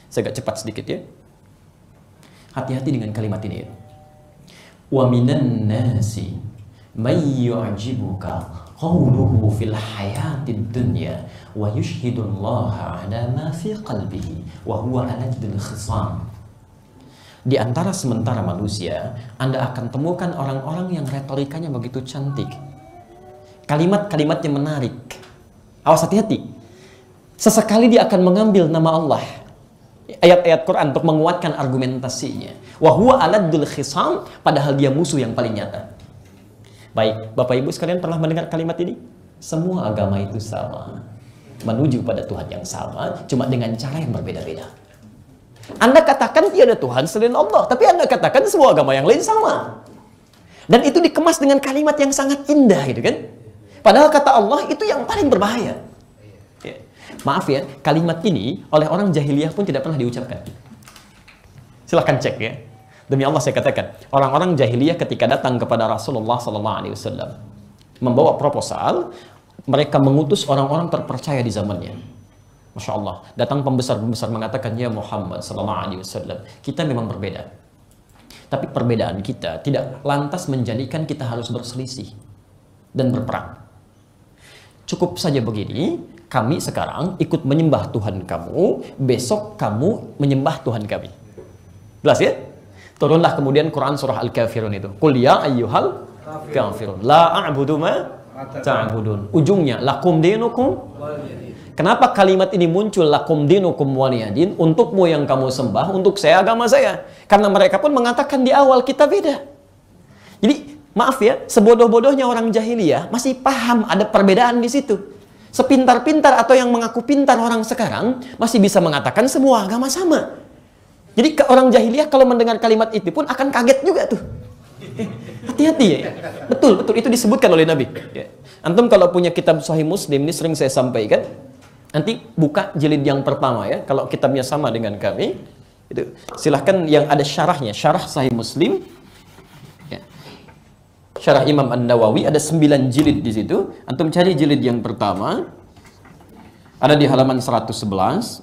Saya agak cepat sedikit ya. Hati-hati dengan kalimat ini ya. Wa minan nasi may yu'jibuka qawluhu fil hayatid dunya wa yushhidullaha ala ma fi qalbihi wa huwa aladul khisam. Di antara sementara manusia, Anda akan temukan orang-orang yang retorikanya begitu cantik. Kalimat-kalimatnya menarik. Awas hati-hati. Sesekali dia akan mengambil nama Allah, ayat-ayat Quran untuk menguatkan argumentasinya. Wa huwa aladul khisam, padahal dia musuh yang paling nyata. Baik, Bapak Ibu sekalian pernah mendengar kalimat ini? Semua agama itu sama, menuju pada Tuhan yang sama, cuma dengan cara yang berbeda-beda. Anda katakan tiada Tuhan selain Allah, tapi Anda katakan semua agama yang lain sama. Dan itu dikemas dengan kalimat yang sangat indah gitu kan? Padahal kata Allah itu yang paling berbahaya. Ya. Maaf ya, kalimat ini oleh orang jahiliyah pun tidak pernah diucapkan. Silahkan cek ya. Demi Allah saya katakan, orang-orang jahiliyah ketika datang kepada Rasulullah SAW membawa proposal, mereka mengutus orang-orang terpercaya di zamannya. Masya Allah, datang pembesar-pembesar mengatakan, ya Muhammad SAW, kita memang berbeda. Tapi perbedaan kita tidak lantas menjadikan kita harus berselisih dan berperang. Cukup saja begini, kami sekarang ikut menyembah Tuhan kamu, besok kamu menyembah Tuhan kami. Jelas ya? Turunlah kemudian Quran surah Al-Kafirun itu. Qul ya ayyuhal kafirun, la a'budu ma ta'budun. Ujungnya, lakum dinukum. Kenapa kalimat ini muncul, lakum dinukum waliyadin, untukmu yang kamu sembah, untuk saya agama saya? Karena mereka pun mengatakan di awal kita beda. Jadi maaf ya, sebodoh-bodohnya orang jahiliyah masih paham ada perbedaan di situ. Sepintar-pintar atau yang mengaku pintar orang sekarang masih bisa mengatakan semua agama sama. Jadi orang jahiliyah kalau mendengar kalimat itu pun akan kaget juga tuh. Hati-hati ya. Betul, betul itu disebutkan oleh Nabi. Ya. Antum kalau punya kitab Sahih Muslim ini sering saya sampaikan. Nanti buka jilid yang pertama ya. Kalau kitabnya sama dengan kami, itu silahkan yang ada syarahnya, syarah Sahih Muslim. Ya. Syarah Imam An-Nawawi ada 9 jilid di situ. Antum cari jilid yang pertama. Ada di halaman 111.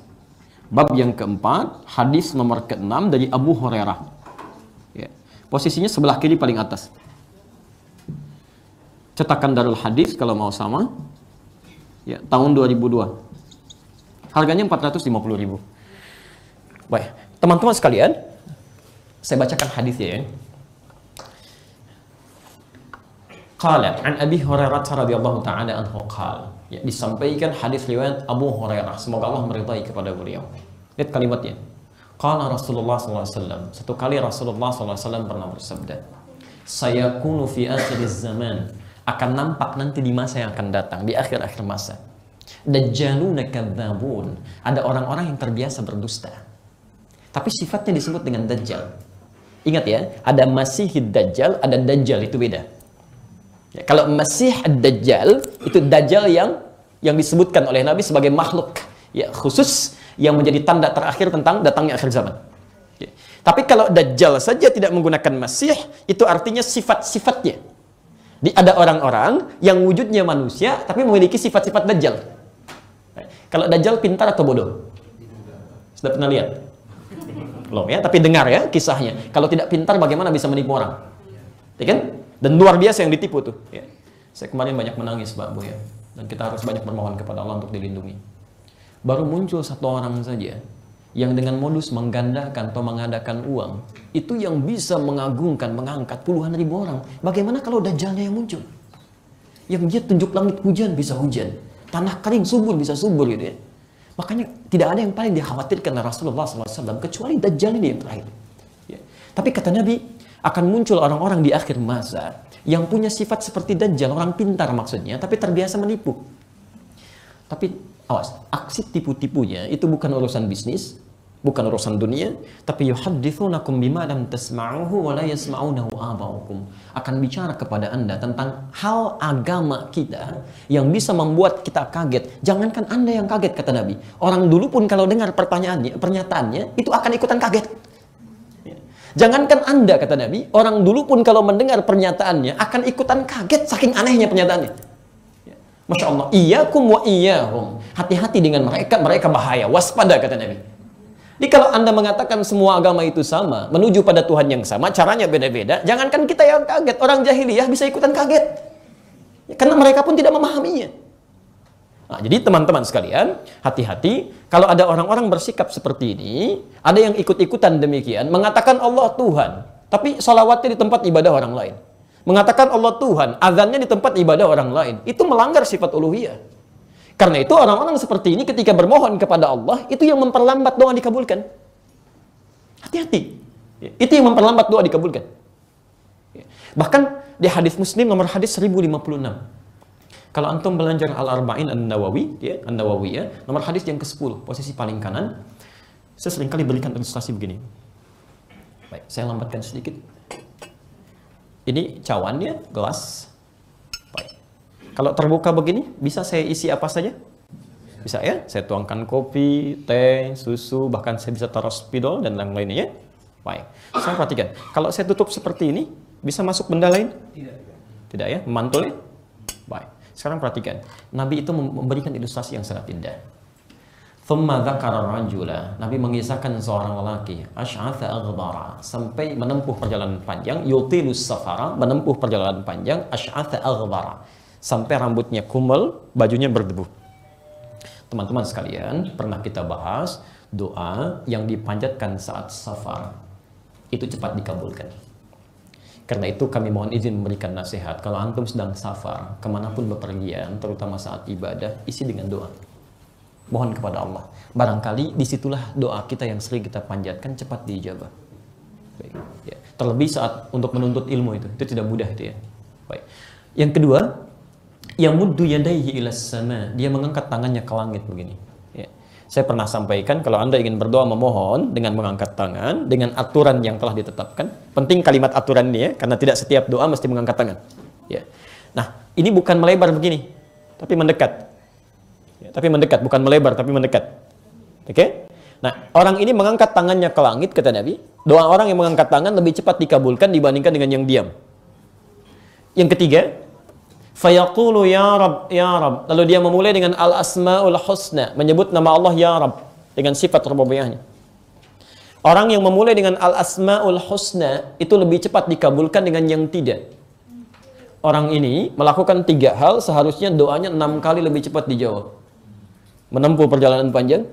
Bab yang keempat, hadis nomor ke-6 dari Abu Hurairah. Ya. Posisinya sebelah kiri paling atas. Cetakan Darul Hadis kalau mau sama. Ya, tahun 2002. Harganya 450.000. Baik, teman-teman sekalian, saya bacakan hadisnya ya. Qala an Abi Hurairah radhiyallahu ta'ala anhu qala. Ya, disampaikan hadis riwayat Abu Hurairah, semoga Allah meridai kepada beliau. Lihat kalimatnya. Qala Rasulullah sallallahu alaihi wasallam. Satu kali Rasulullah sallallahu alaihi wasallam pernah bersabda, "Sayakunu fi akhiriz zaman." Akan nampak nanti di masa yang akan datang, di akhir-akhir masa. Dajjaluna kadzabun. Ada orang-orang yang terbiasa berdusta. Tapi sifatnya disebut dengan dajjal. Ingat ya, ada Masihid Dajjal, ada Dajjal, itu beda. Ya, kalau Masih Dajjal, itu Dajjal yang disebutkan oleh Nabi sebagai makhluk ya khusus yang menjadi tanda terakhir tentang datangnya akhir zaman. Ya. Tapi kalau Dajjal saja tidak menggunakan Masih, itu artinya sifat-sifatnya. Ada orang-orang yang wujudnya manusia tapi memiliki sifat-sifat Dajjal. Kalau Dajjal pintar atau bodoh? Sudah pernah lihat? Belum ya, tapi dengar ya kisahnya. Kalau tidak pintar bagaimana bisa menipu orang? Ya kan? Dan luar biasa yang ditipu tuh. Ya. Saya kemarin banyak menangis Pak Bu ya. Dan kita harus banyak bermohon kepada Allah untuk dilindungi. Baru muncul satu orang saja yang dengan modus menggandakan atau mengadakan uang, itu yang bisa mengagungkan, mengangkat puluhan ribu orang. Bagaimana kalau Dajjalnya yang muncul? Yang dia tunjuk langit hujan bisa hujan, tanah kering subur bisa subur gitu ya. Makanya tidak ada yang paling dikhawatirkan oleh Rasulullah SAW kecuali Dajjal ini yang terakhir. Ya. Tapi kata Nabi, akan muncul orang-orang di akhir masa yang punya sifat seperti Dajjal, orang pintar maksudnya, tapi terbiasa menipu. Tapi awas, aksi tipu-tipunya itu bukan urusan bisnis, bukan urusan dunia, tapi yuhadditsunakum bima lam tasma'uhu wa la yasma'unahu aba'ukum. Akan bicara kepada Anda tentang hal agama kita yang bisa membuat kita kaget. Jangankan Anda yang kaget, kata Nabi. Orang dulu pun kalau dengar pernyataannya itu akan ikutan kaget. Jangankan Anda, kata Nabi, orang dulu pun kalau mendengar pernyataannya akan ikutan kaget saking anehnya pernyataannya. Masya Allah, iyyakum wa iyyahum. Hati-hati dengan mereka, mereka bahaya. Waspada, kata Nabi. Jadi kalau Anda mengatakan semua agama itu sama, menuju pada Tuhan yang sama, caranya beda-beda, jangankan kita yang kaget, orang jahiliyah bisa ikutan kaget. Karena mereka pun tidak memahaminya. Nah, jadi teman-teman sekalian, hati-hati kalau ada orang-orang bersikap seperti ini, ada yang ikut-ikutan demikian, mengatakan Allah Tuhan, tapi salawatnya di tempat ibadah orang lain. Mengatakan Allah Tuhan, azannya di tempat ibadah orang lain. Itu melanggar sifat uluhiyah. Karena itu orang-orang seperti ini ketika bermohon kepada Allah, itu yang memperlambat doa dikabulkan. Hati-hati. Itu yang memperlambat doa dikabulkan. Bahkan di hadis Muslim nomor hadis 1056. Kalau antum belajar Al-Arba'in An-Nawawi, ya, An-Nawawiyah, nomor hadis yang ke-10, posisi paling kanan, saya seringkali berikan ilustrasi begini. Baik, saya lambatkan sedikit. Ini cawannya, gelas. Baik. Kalau terbuka begini, bisa saya isi apa saja? Bisa ya, saya tuangkan kopi, teh, susu, bahkan saya bisa taruh spidol dan lain-lainnya. Baik, saya perhatikan. Kalau saya tutup seperti ini, bisa masuk benda lain? Tidak. Tidak ya, mantul ya? Baik. Sekarang perhatikan, Nabi itu memberikan ilustrasi yang sangat indah. Thumma dzakara rajula, Nabi mengisahkan seorang lelaki, asy'atha aghdara, sampai menempuh perjalanan panjang, yutilus safara, menempuh perjalanan panjang, asy'atha aghdara, sampai rambutnya kumel, bajunya berdebu. Teman-teman sekalian, pernah kita bahas doa yang dipanjatkan saat safar itu cepat dikabulkan. Karena itu kami mohon izin memberikan nasihat. Kalau antum sedang safar, kemanapun bepergian, terutama saat ibadah, isi dengan doa. Mohon kepada Allah. Barangkali disitulah doa kita yang sering kita panjatkan cepat diijabah. Baik. Ya. Terlebih saat untuk menuntut ilmu itu tidak mudah itu ya. Baik. Yang kedua, yamuddu yadayhi ilas sama, dia mengangkat tangannya ke langit begini. Ya. Saya pernah sampaikan kalau Anda ingin berdoa memohon dengan mengangkat tangan dengan aturan yang telah ditetapkan. Penting kalimat aturan ini ya, karena tidak setiap doa mesti mengangkat tangan. Ya. Nah, ini bukan melebar begini, tapi mendekat. Ya, tapi mendekat, bukan melebar tapi mendekat. Oke? Nah, orang ini mengangkat tangannya ke langit, kata Nabi. Doa orang yang mengangkat tangan lebih cepat dikabulkan dibandingkan dengan yang diam. Yang ketiga, fayaqulu ya Rabb, ya Rabb. Lalu dia memulai dengan al-asmaul husna, menyebut nama Allah ya Rabb dengan sifat rububiyahnya. Orang yang memulai dengan al-asmaul husna itu lebih cepat dikabulkan dengan yang tidak. Orang ini melakukan 3 hal, seharusnya doanya 6 kali lebih cepat dijawab. Menempuh perjalanan panjang,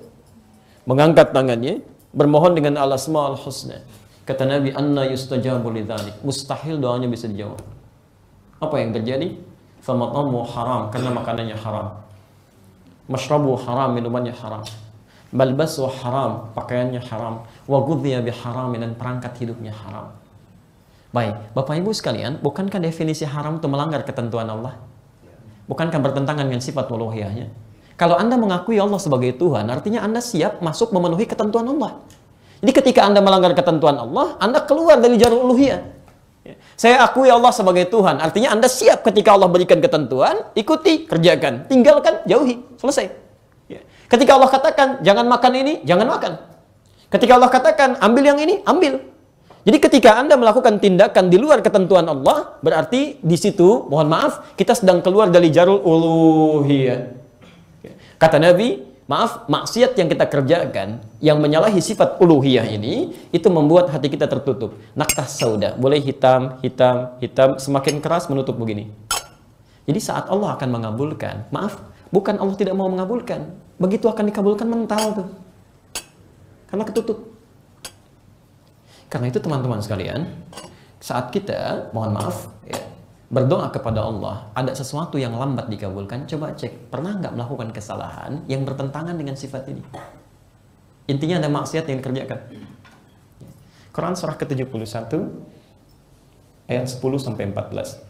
mengangkat tangannya, bermohon dengan al-asmaul husna. Kata Nabi, anna yustajabu lidzalik. Mustahil doanya bisa dijawab. Apa yang terjadi? Famatamu haram, karena makanannya haram. Mashrabu haram, minumannya haram. Balbasu haram, pakaiannya haram. Wa ghudhiya biharamin, dan perangkat hidupnya haram. Baik, Bapak Ibu sekalian, bukankah definisi haram itu melanggar ketentuan Allah? Bukankah bertentangan dengan sifat uluhiyahnya? Kalau Anda mengakui Allah sebagai Tuhan, artinya Anda siap masuk memenuhi ketentuan Allah. Jadi ketika Anda melanggar ketentuan Allah, Anda keluar dari jalur uluhiyah. Saya akui Allah sebagai Tuhan, artinya Anda siap ketika Allah berikan ketentuan, ikuti, kerjakan, tinggalkan, jauhi, selesai. Ketika Allah katakan, jangan makan ini, jangan makan. Ketika Allah katakan, ambil yang ini, ambil. Jadi ketika Anda melakukan tindakan di luar ketentuan Allah, berarti di situ, mohon maaf, kita sedang keluar dari jalur uluhiyah. Kata Nabi, maaf, maksiat yang kita kerjakan yang menyalahi sifat uluhiyah ini, itu membuat hati kita tertutup. Naktah sauda, boleh hitam, hitam, hitam, semakin keras menutup begini. Jadi saat Allah akan mengabulkan, maaf, bukan Allah tidak mau mengabulkan, begitu akan dikabulkan mental tuh. Karena ketutup. Karena itu teman-teman sekalian, saat kita, mohon maaf, ya, berdoa kepada Allah, ada sesuatu yang lambat dikabulkan, coba cek, pernah nggak melakukan kesalahan yang bertentangan dengan sifat ini? Intinya ada maksiat yang dikerjakan. Quran surah ke-71 ayat 10 sampai 14.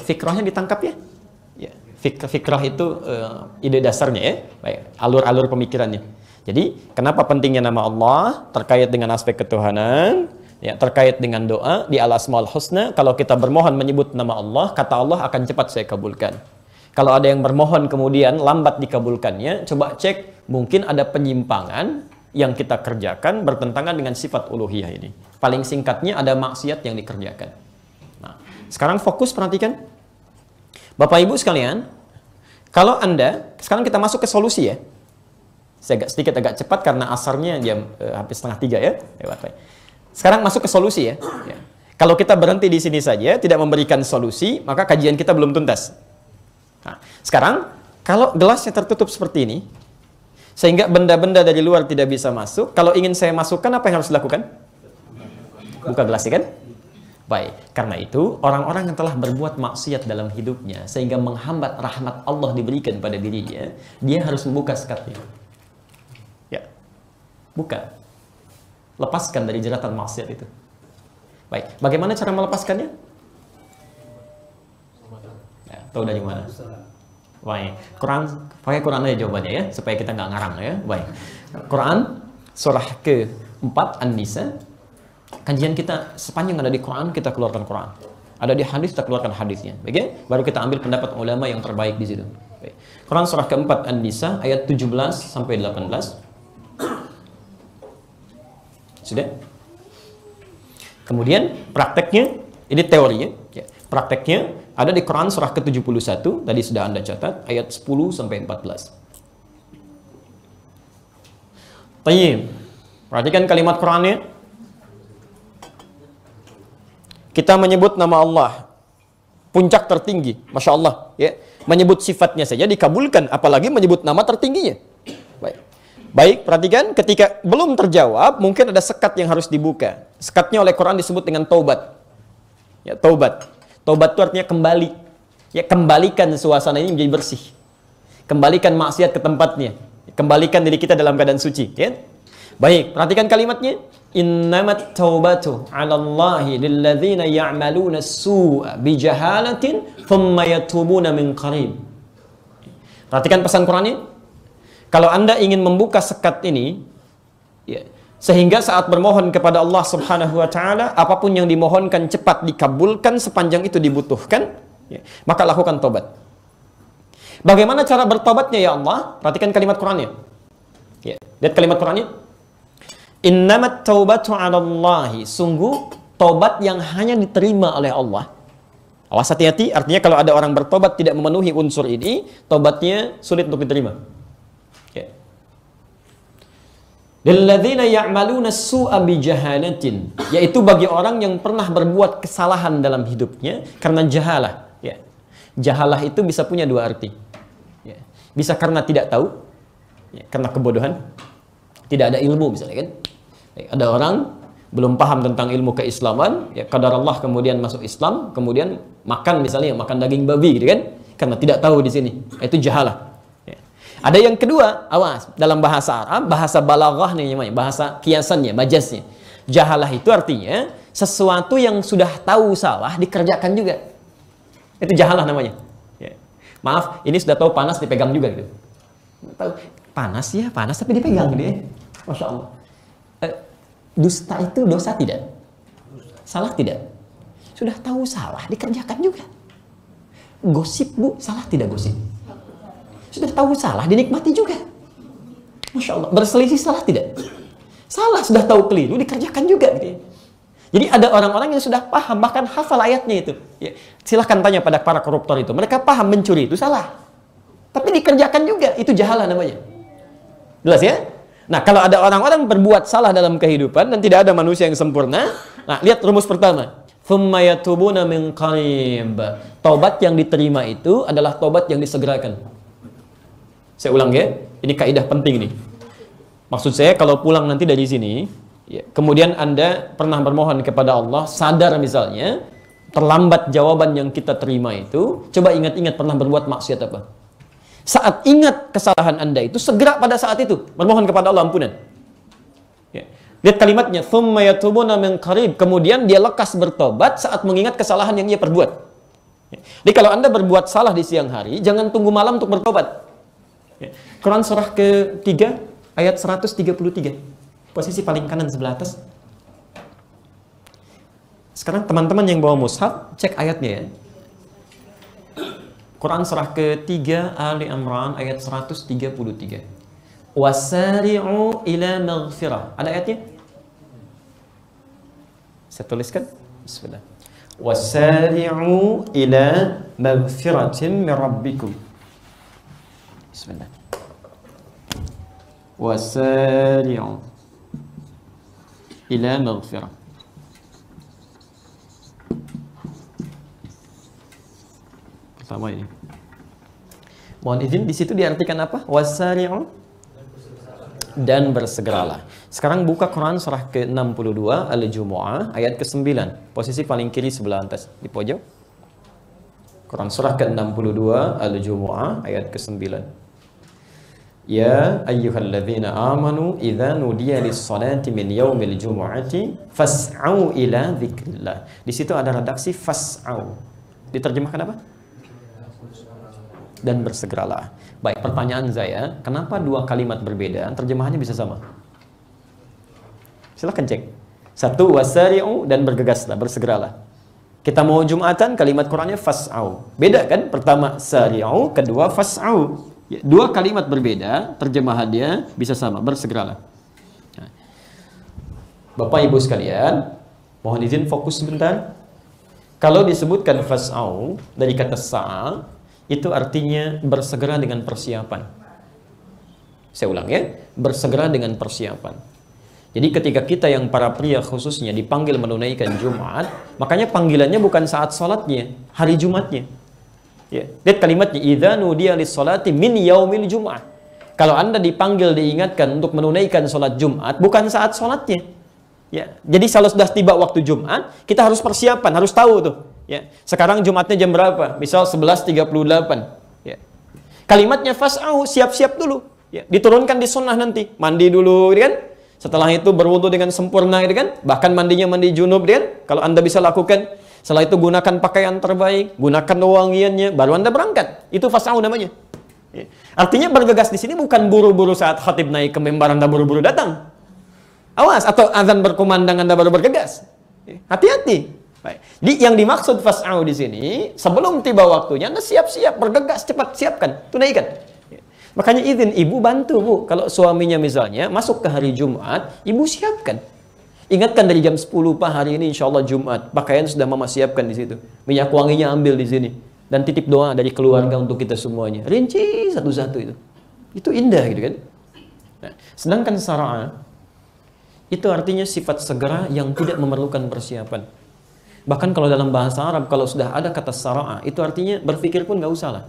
Fikrahnya ditangkap ya? Ya. Fikrah itu ide dasarnya ya, baik, alur-alur pemikirannya. Jadi, kenapa pentingnya nama Allah terkait dengan aspek ketuhanan, ya, terkait dengan doa di al-asmaul husna. Kalau kita bermohon menyebut nama Allah, kata Allah akan cepat saya kabulkan. Kalau ada yang bermohon kemudian lambat dikabulkannya, coba cek, mungkin ada penyimpangan yang kita kerjakan bertentangan dengan sifat uluhiyah ini. Paling singkatnya ada maksiat yang dikerjakan. Nah, sekarang fokus perhatikan. Bapak Ibu sekalian, kalau Anda, sekarang kita masuk ke solusi ya. Saya sedikit agak cepat karena asarnya jam hampir 2:30 ya. Sekarang masuk ke solusi ya. Kalau kita berhenti di sini saja, tidak memberikan solusi, maka kajian kita belum tuntas. Nah, sekarang, kalau gelasnya tertutup seperti ini, sehingga benda-benda dari luar tidak bisa masuk, kalau ingin saya masukkan, apa yang harus dilakukan? Buka gelasnya kan? Baik, karena itu, orang-orang yang telah berbuat maksiat dalam hidupnya, sehingga menghambat rahmat Allah diberikan pada dirinya, dia harus membuka sekatnya. Buka. Lepaskan dari jeratan maksiat itu. Baik, bagaimana cara melepaskannya? Ya, tahu dari mana? Baik, Quran, pakai Quran aja jawabannya ya, supaya kita nggak ngarang ya. Baik, Quran surah ke-4 An-Nisa. Kajian kita sepanjang ada di Quran, kita keluarkan Quran. Ada di hadis, kita keluarkan hadisnya. Baik ya? Baru kita ambil pendapat ulama yang terbaik di situ. Baik. Quran surah ke-4 An-Nisa ayat 17 sampai 18. Sudah? Kemudian prakteknya, ini teorinya, ya. Prakteknya ada di Quran surah ke-71, tadi sudah Anda catat, ayat 10 sampai 14. Tayyib. Perhatikan kalimat Qurannya. Kita menyebut nama Allah, puncak tertinggi, Masya Allah, ya. Menyebut sifatnya saja dikabulkan, apalagi menyebut nama tertingginya. Baik. Baik, perhatikan, ketika belum terjawab, mungkin ada sekat yang harus dibuka. Sekatnya oleh Quran disebut dengan taubat. Ya, taubat. Taubat itu artinya kembali. Ya, kembalikan suasana ini menjadi bersih. Kembalikan maksiat ke tempatnya. Kembalikan diri kita dalam keadaan suci. Ya. Baik, perhatikan kalimatnya. Innamat taubatu 'ala Allahi lilladzina ya'maluna as-su'a bijahalatin thumma yatubuna min qarib. Perhatikan pesan Qur'annya. Kalau Anda ingin membuka sekat ini, ya, sehingga saat bermohon kepada Allah Subhanahu wa taala, apapun yang dimohonkan cepat dikabulkan sepanjang itu dibutuhkan, ya, maka lakukan tobat. Bagaimana cara bertobatnya ya Allah? Perhatikan kalimat Qur'annya. Ya, lihat kalimat Qur'annya. Innamat taubatu 'ala Allahi, sungguh tobat yang hanya diterima oleh Allah. Awas, hati-hati, artinya kalau ada orang bertobat tidak memenuhi unsur ini, tobatnya sulit untuk diterima. Ya. Lilladzina ya'maluna as-su'a bijahalatin, yaitu bagi orang yang pernah berbuat kesalahan dalam hidupnya karena jahalah. Ya. Jahalah itu bisa punya dua arti. Ya. Bisa karena tidak tahu, ya, karena kebodohan, tidak ada ilmu misalnya kan. Ya, ada orang belum paham tentang ilmu keislaman, ya kadar Allah kemudian masuk Islam, kemudian makan misalnya makan daging babi gitu kan, karena tidak tahu di sini. Itu jahalah. Ya. Ada yang kedua, awas, dalam bahasa Arab, bahasa balaghah nih namanya, bahasa kiasannya, majaznya. Jahalah itu artinya sesuatu yang sudah tahu salah dikerjakan juga. Itu jahalah namanya. Ya. Maaf, ini sudah tahu panas dipegang juga gitu. Tahu panas ya, panas tapi dipegang gitu ya. Masya Allah. Dusta itu dosa tidak? Salah tidak? Sudah tahu salah dikerjakan juga. Gosip bu, salah tidak gosip? Sudah tahu salah dinikmati juga. Masya Allah. Berselisih salah tidak? Salah, sudah tahu keliru dikerjakan juga gitu ya. Jadi ada orang-orang yang sudah paham, bahkan hafal ayatnya itu. Ya, silahkan tanya pada para koruptor itu. Mereka paham mencuri itu salah. Tapi dikerjakan juga, itu jahalah namanya. Jelas ya? Nah, kalau ada orang-orang berbuat salah dalam kehidupan dan tidak ada manusia yang sempurna, nah, lihat rumus pertama. Tsumma yatubuna min qarib. Taubat yang diterima itu adalah taubat yang disegerakan. Saya ulang ya, ini kaidah penting nih. Maksud saya kalau pulang nanti dari sini, ya, kemudian Anda pernah bermohon kepada Allah, sadar misalnya, terlambat jawaban yang kita terima itu, coba ingat-ingat pernah berbuat maksiat apa. Saat ingat kesalahan Anda itu, segera pada saat itu bermohon kepada Allah ampunan. Ya. Lihat kalimatnya, tsumma yatubuna min qarib. Kemudian dia lekas bertobat saat mengingat kesalahan yang ia perbuat. Ya. Jadi kalau Anda berbuat salah di siang hari, jangan tunggu malam untuk bertobat. Ya. Quran surah ke-3 ayat 133. Posisi paling kanan sebelah atas. Sekarang teman-teman yang bawa mushaf, cek ayatnya ya. Quran surah ke-3 Ali Imran ayat 133. Wasari'u ila maghfirah. Ada ayatnya? Saya tuliskan. Bismillah. Wasari'u ila maghfiratin min rabbikum. Bismillah. Wasari'u ila maghfirah. Pertama ini. Mohon izin, di situ diartikan apa? Wasari'u dan bersegeralah. Sekarang buka Quran surah ke-62 Al-Jumu'ah ayat ke-9. Posisi paling kiri sebelah atas di pojok. Quran surah ke-62 Al-Jumu'ah ayat ke-9. Ya ayyuhalladzina amanu idza nudiya lis-salati min yaumil jumu'ati fas'au ila dzikrillah. Di situ ada redaksi fas'au. Diterjemahkan apa? Dan bersegeralah. Baik, pertanyaan saya, kenapa dua kalimat berbeda, terjemahannya bisa sama? Silahkan cek. Satu, wasari'u dan bergegaslah, bersegeralah. Kita mau Jumatan, kalimat Qurannya fas'au. Beda kan? Pertama sari'u, kedua fas'au. Ya, dua kalimat berbeda, terjemahannya bisa sama, bersegeralah. Nah, Bapak Ibu sekalian, mohon izin fokus sebentar. Kalau disebutkan fas'au dari kata sa'a, itu artinya bersegera dengan persiapan. Saya ulang ya, bersegera dengan persiapan. Jadi ketika kita yang para pria khususnya dipanggil menunaikan Jumat, makanya panggilannya bukan saat sholatnya, hari Jumatnya. Ya, lihat kalimatnya, idza nudiya lis-sholati min yaumil jum'ah. Kalau Anda dipanggil diingatkan untuk menunaikan sholat Jumat, bukan saat sholatnya. Ya, jadi kalau sudah tiba waktu Jumat, kita harus persiapan, harus tahu tuh. Ya, sekarang Jumatnya jam berapa? Misal 11.38. Ya. Kalimatnya fas'au, siap-siap dulu. Ya, diturunkan di sunnah nanti, mandi dulu, kan? Setelah itu berwudu dengan sempurna, gitu kan? Bahkan mandinya mandi junub, kan? Kalau Anda bisa lakukan. Setelah itu gunakan pakaian terbaik, gunakan wewangiannya, baru Anda berangkat. Itu fas'au namanya. Artinya bergegas di sini bukan buru-buru saat khatib naik ke mimbar Anda buru-buru datang. Awas, atau azan berkumandang Anda baru bergegas. Hati-hati. Jadi yang dimaksud fas'au di sini, sebelum tiba waktunya Anda siap-siap, bergegas, cepat siapkan, tunaikan. Makanya izin ibu bantu, Bu. Kalau suaminya misalnya masuk ke hari Jumat, ibu siapkan. Ingatkan dari jam 10 Pak, hari ini insya Allah Jumat. Pakaian sudah mama siapkan di situ. Minyak wanginya ambil di sini. Dan titip doa dari keluarga untuk kita semuanya. Rinci satu-satu itu. Itu indah gitu kan. Nah, sedangkan sara'a itu artinya sifat segera yang tidak memerlukan persiapan. Bahkan kalau dalam bahasa Arab, kalau sudah ada kata sara'a, itu artinya berpikir pun nggak usah lah.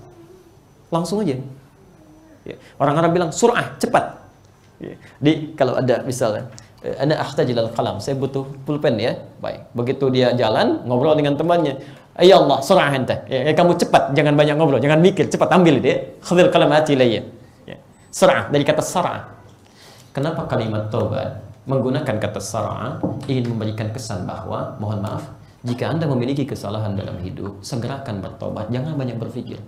Langsung aja. Ya. Orang Arab bilang sur'ah, cepat. Ya. Kalau ada misalnya, ana ahtajil al-qalam, saya butuh pulpen ya. Baik. Begitu dia jalan, ngobrol dengan temannya. Ya Allah, sur'ah anta. Ya, kamu cepat, jangan banyak ngobrol, jangan mikir, cepat ambil dia. Khudhil qalam ati ilayya. Ya. Sur'ah dari kata sar'ah. Kenapa kalimat taubat menggunakan kata sar'ah ingin memberikan kesan bahwa, mohon maaf, jika Anda memiliki kesalahan dalam hidup, segerakan bertobat, jangan banyak berpikir.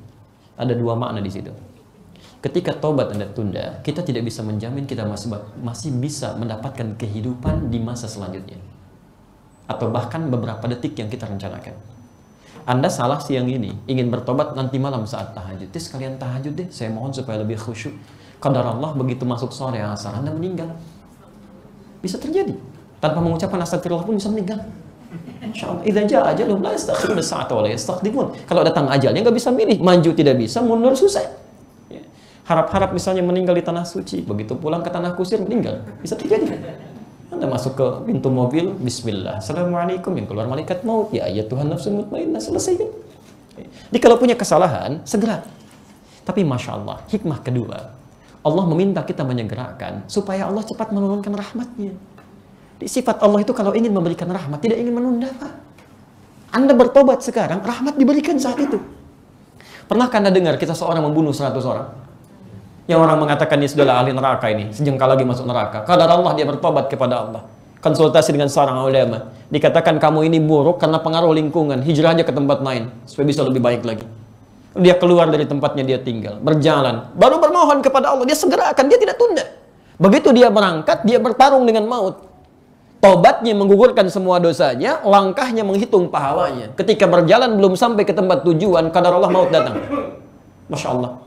Ada dua makna di situ. Ketika tobat Anda tunda, kita tidak bisa menjamin kita masih bisa mendapatkan kehidupan di masa selanjutnya. Atau bahkan beberapa detik yang kita rencanakan. Anda salah siang ini, ingin bertobat nanti malam saat tahajud. Sekalian tahajud deh, saya mohon supaya lebih khusyuk. Qadar Allah begitu masuk sore asar, Anda meninggal. Bisa terjadi. Tanpa mengucapkan astagfirullah pun bisa meninggal. Insyaallah. Idza jaa ajaluhum la yastakhiruna sa'atan wa la yastaqdimun. Kalau datang ajalnya nggak bisa milih, maju tidak bisa, mundur susah. Harap-harap misalnya meninggal di tanah suci, begitu pulang ke tanah kusir meninggal, bisa terjadi. Anda masuk ke pintu mobil, bismillah, assalamualaikum, yang keluar malaikat maut, ya ayat Tuhan nafsu mutmainnah, selesai kan? Jadi kalau punya kesalahan, segera. Tapi Masya Allah, hikmah kedua, Allah meminta kita menyegerakan supaya Allah cepat menurunkan rahmatnya. Di sifat Allah itu kalau ingin memberikan rahmat, tidak ingin menunda, Pak. Anda bertobat sekarang, rahmat diberikan saat itu. Pernahkah Anda dengar kita seorang membunuh 100 orang? Yang orang mengatakan dia sudahlah ahli neraka ini, sejengkal lagi masuk neraka. Qadar Allah dia bertobat kepada Allah. Konsultasi dengan seorang ulama, dikatakan kamu ini buruk karena pengaruh lingkungan, hijrah aja ke tempat lain supaya bisa lebih baik lagi. Dia keluar dari tempatnya dia tinggal, berjalan, baru bermohon kepada Allah, dia segerakan, dia tidak tunda. Begitu dia berangkat, dia bertarung dengan maut. Tobatnya menggugurkan semua dosanya, langkahnya menghitung pahalanya. Ketika berjalan belum sampai ke tempat tujuan, qadar Allah maut datang. Masya Allah.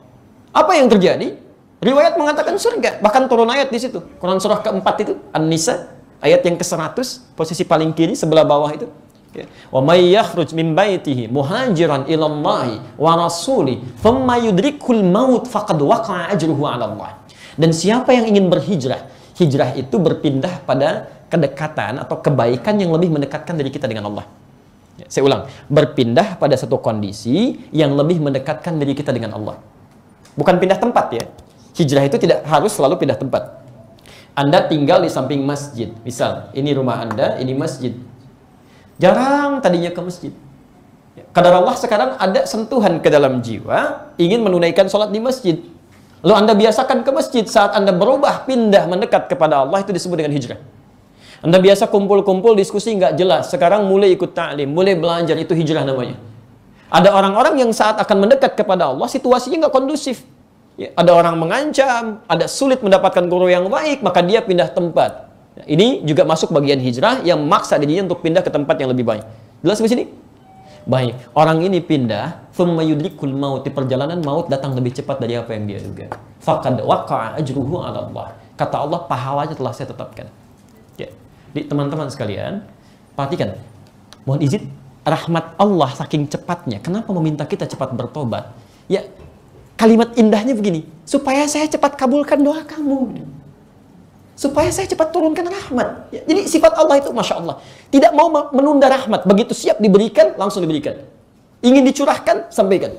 Apa yang terjadi? Riwayat mengatakan surga, bahkan turun ayat di situ. Quran surah keempat itu, An-Nisa, ayat yang ke-100, posisi paling kiri sebelah bawah itu. Wa may yakhruj min baitihi muhajiran ila Allahi wa rasuli thumma yudrikul maut faqad waqa'a ajruhu 'ala Allah. Dan siapa yang ingin berhijrah, hijrah itu berpindah pada kedekatan atau kebaikan yang lebih mendekatkan dari kita dengan Allah. Saya ulang, berpindah pada satu kondisi yang lebih mendekatkan diri kita dengan Allah. Bukan pindah tempat ya. Hijrah itu tidak harus selalu pindah tempat. Anda tinggal di samping masjid. Misal, ini rumah Anda, ini masjid. Jarang tadinya ke masjid. Qadar Allah sekarang ada sentuhan ke dalam jiwa, ingin menunaikan sholat di masjid. Lalu Anda biasakan ke masjid, saat Anda berubah, pindah, mendekat kepada Allah, itu disebut dengan hijrah. Anda biasa kumpul-kumpul, diskusi nggak jelas. Sekarang mulai ikut ta'lim, mulai belajar, itu hijrah namanya. Ada orang-orang yang saat akan mendekat kepada Allah, situasinya nggak kondusif. Ya, ada orang mengancam, ada sulit mendapatkan guru yang baik, maka dia pindah tempat. Ya, ini juga masuk bagian hijrah yang maksa dirinya untuk pindah ke tempat yang lebih baik. Jelas di sini? Baik, orang ini pindah, thumma yudrikul maut, di perjalanan maut datang lebih cepat dari apa yang dia duga. Faqad waqa'a ajruhu 'ala Allah. Kata Allah, pahalanya telah saya tetapkan. Ya. Jadi teman-teman sekalian, perhatikan. Mohon izin, rahmat Allah saking cepatnya. Kenapa meminta kita cepat bertobat? Ya, kalimat indahnya begini, supaya saya cepat kabulkan doa kamu. Supaya saya cepat turunkan rahmat. Ya, jadi sifat Allah itu Masya Allah. Tidak mau menunda rahmat. Begitu siap diberikan, langsung diberikan. Ingin dicurahkan, sampaikan.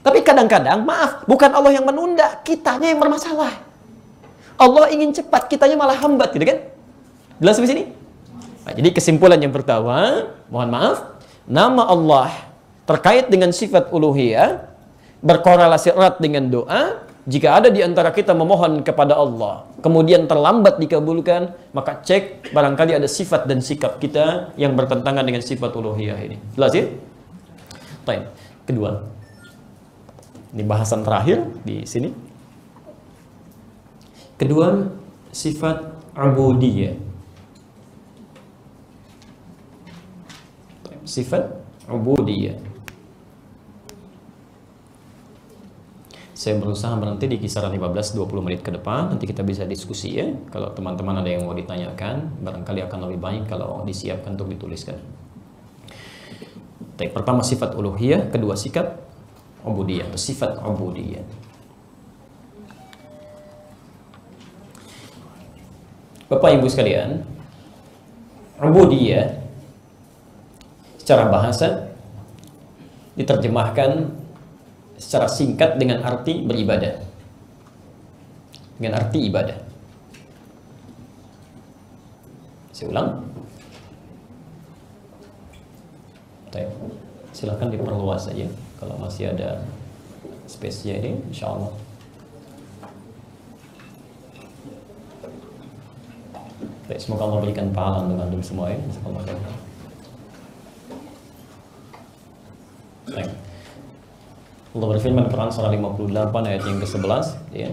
Tapi kadang-kadang, maaf, bukan Allah yang menunda, kitanya yang bermasalah. Allah ingin cepat, kitanya malah hambat, gitu kan? Jelas di sini? Nah, jadi kesimpulan yang pertama, mohon maaf, nama Allah terkait dengan sifat uluhiyah, berkorelasi erat dengan doa, Jika ada di antara kita memohon kepada Allah, kemudian terlambat dikabulkan, maka cek barangkali ada sifat dan sikap kita yang bertentangan dengan sifat uluhiyah ini. Jelas ya? Baik. Kedua. Ini bahasan terakhir di sini. Kedua, sifat ubudiyah. Sifat ubudiyah. Saya berusaha berhenti di kisaran 15-20 menit ke depan. Nanti kita bisa diskusi ya. Kalau teman-teman ada yang mau ditanyakan, barangkali akan lebih baik kalau disiapkan untuk dituliskan. Pertama sifat uluhiyah, kedua sikap ubudiyah atau sifat ubudiyah. Bapak Ibu sekalian, ubudiyah secara bahasa diterjemahkan secara singkat dengan arti beribadah. Dengan arti ibadah. Saya ulang. Silakan diperluas saja kalau masih ada space-nya ini, insyaallah. Semoga Allah berikan pahala untuk antum semua ya. Allah berfirman Quran surah 58 ayat yang ke-11 ya.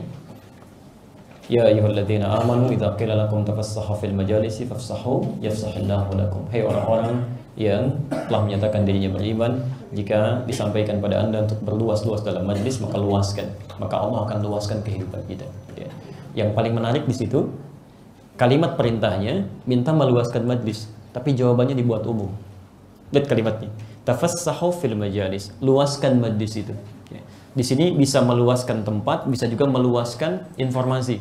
Ya ayyuhalladzina amanu idza qila lakum tafassahu fil majalisi fafsahu yafsahillahu lakum. Hai orang-orang yang telah menyatakan dirinya beriman, jika disampaikan pada Anda untuk berluas-luas dalam majlis, maka luaskan. Maka Allah akan luaskan kehidupan kita ya. Yang paling menarik di situ kalimat perintahnya minta meluaskan majlis, tapi jawabannya dibuat umum. Lihat kalimatnya. Tafassahu fil majalis, luaskan majlis itu. Di sini bisa meluaskan tempat, bisa juga meluaskan informasi.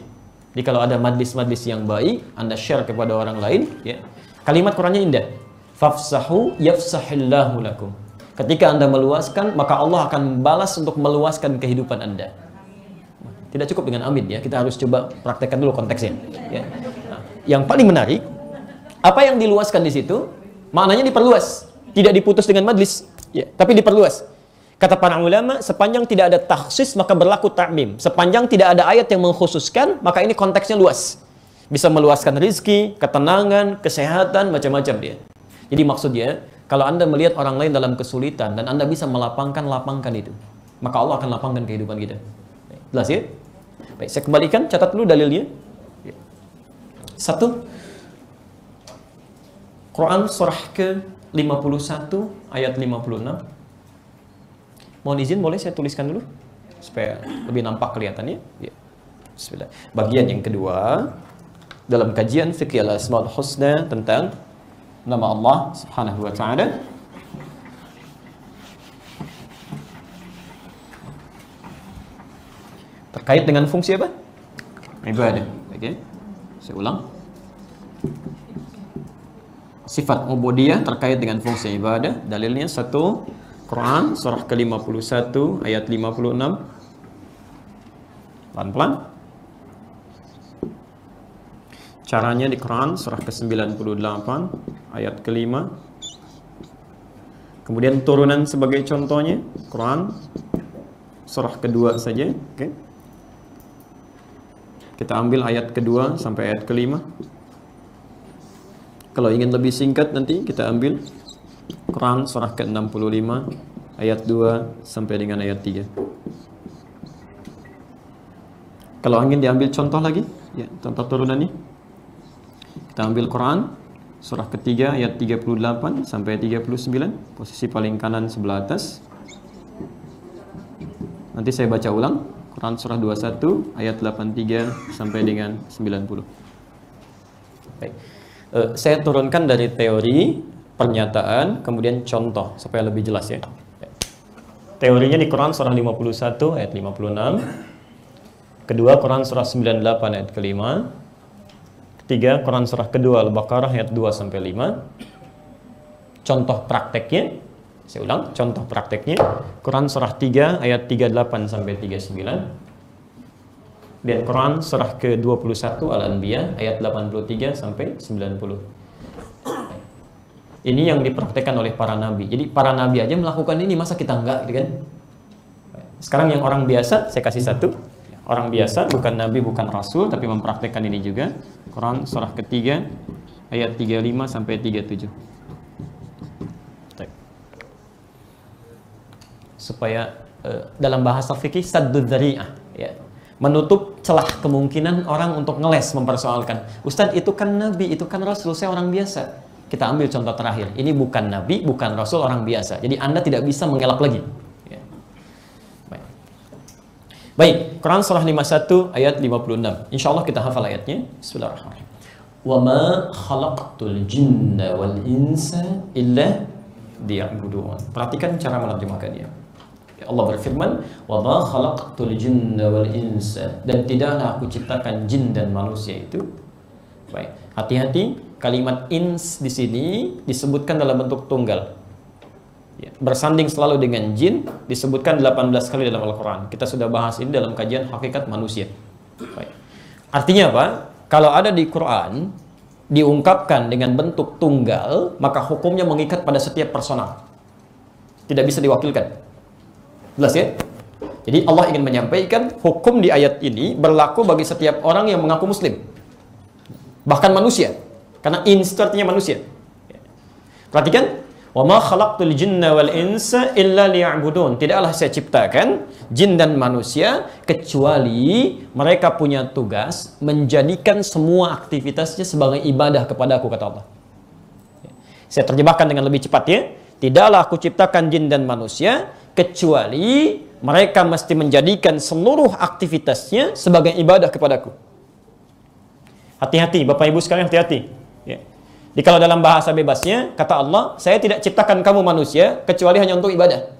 Jadi kalau ada majlis-majlis yang baik, Anda share kepada orang lain, ya. Kalimat Qurannya indah. Fafsahu yafsahillahu lakum. Ketika Anda meluaskan, maka Allah akan balas untuk meluaskan kehidupan Anda. Tidak cukup dengan amin ya, kita harus coba praktekkan dulu konteksnya. Ya. Nah, yang paling menarik, apa yang diluaskan di situ, maknanya diperluas. Tidak diputus dengan majlis, ya, tapi diperluas. Kata para ulama, sepanjang tidak ada takhsis maka berlaku ta'mim. Sepanjang tidak ada ayat yang mengkhususkan, maka ini konteksnya luas. Bisa meluaskan rizki, ketenangan, kesehatan, macam-macam dia. Jadi maksudnya, kalau Anda melihat orang lain dalam kesulitan dan Anda bisa lapangkan itu, maka Allah akan lapangkan kehidupan kita. Jelas ya? Baik, saya kembalikan, catat dulu dalilnya. 1. Quran surah ke-51 ayat 56. Mohon izin, boleh saya tuliskan dulu supaya lebih nampak kelihatannya. Ya. Bismillah. Bagian yang kedua dalam kajian fikih al-asmaul husna tentang nama Allah Subhanahu wa taala. Terkait dengan fungsi apa? Ibadah. Oke. Saya ulang. Sifat ubudiyah terkait dengan fungsi ibadah. Dalilnya 1 Quran surah ke-51 ayat 56. Pelan-pelan. Caranya di Quran surah ke-98 ayat ke-5. Kemudian turunan sebagai contohnya Quran surah kedua saja, oke. Kita ambil ayat kedua sampai ayat ke-5. Kalau ingin lebih singkat nanti kita ambil Quran surah ke-65 ayat 2 sampai dengan ayat 3. Kalau ingin diambil contoh lagi, ya, contoh turunannya. Kita ambil Quran surah ketiga ayat 38 sampai 39, posisi paling kanan sebelah atas. Nanti saya baca ulang. Quran surah 21 ayat 83 sampai dengan 90. Baik. Saya turunkan dari teori, pernyataan, kemudian contoh supaya lebih jelas ya. Teorinya di Quran surah 51 ayat 56. Kedua Quran surah 98 ayat ke-5. Ketiga Quran surah kedua Al-Baqarah ayat 2 sampai 5. Contoh prakteknya, saya ulang, contoh prakteknya Quran surah 3 ayat 38 sampai 39. Dan Quran surah ke-21 Al-Anbiya ayat 83 sampai 90. Ini yang dipraktekkan oleh para nabi. Jadi para nabi aja melakukan ini, masa kita enggak gitu kan? Sekarang yang orang biasa saya kasih satu. orang biasa, bukan nabi, bukan rasul, tapi mempraktekkan ini juga. Quran surah ketiga ayat 35 sampai 37. Supaya dalam bahasa fikih saddud dzari'ah, ya, menutup celah kemungkinan orang untuk ngeles mempersoalkan, Ustadz itu kan nabi, itu kan rasul, saya orang biasa. Kita ambil contoh terakhir, ini bukan nabi, bukan rasul, orang biasa, jadi Anda tidak bisa mengelak lagi, ya. Baik, Quran surah 51 ayat 56. Insya Allah kita hafal ayatnya. Bismillahirrahmanirrahim. Wa ma khalaqtul jinna wal insa illa liya'budun. Perhatikan cara menerjemahkannya. Allah berfirman, "Wa ma khalaqtul jinna wal insa," dan tidaklah aku ciptakan jin dan manusia itu. Baik, hati-hati, kalimat ins di sini disebutkan dalam bentuk tunggal. Ya, bersanding selalu dengan jin disebutkan 18 kali dalam Al-Quran. Kita sudah bahas ini dalam kajian hakikat manusia. Baik. Artinya apa? Kalau ada di Quran diungkapkan dengan bentuk tunggal, maka hukumnya mengikat pada setiap personal. Tidak bisa diwakilkan. Jelas ya? Jadi Allah ingin menyampaikan hukum di ayat ini berlaku bagi setiap orang yang mengaku muslim. Bahkan manusia. Karena ins itu artinya manusia. Perhatikan, wa ma khalaqtul jinna wal insa illa liya'budun. Tidaklah saya ciptakan jin dan manusia kecuali mereka punya tugas menjadikan semua aktivitasnya sebagai ibadah kepada aku, kata Allah. Saya terjemahkan dengan lebih cepat ya. Tidaklah aku ciptakan jin dan manusia kecuali mereka mesti menjadikan seluruh aktivitasnya sebagai ibadah kepadaku. Hati-hati Bapak Ibu sekalian, hati-hati ya. Jadi kalau dalam bahasa bebasnya kata Allah, saya tidak ciptakan kamu manusia kecuali hanya untuk ibadah.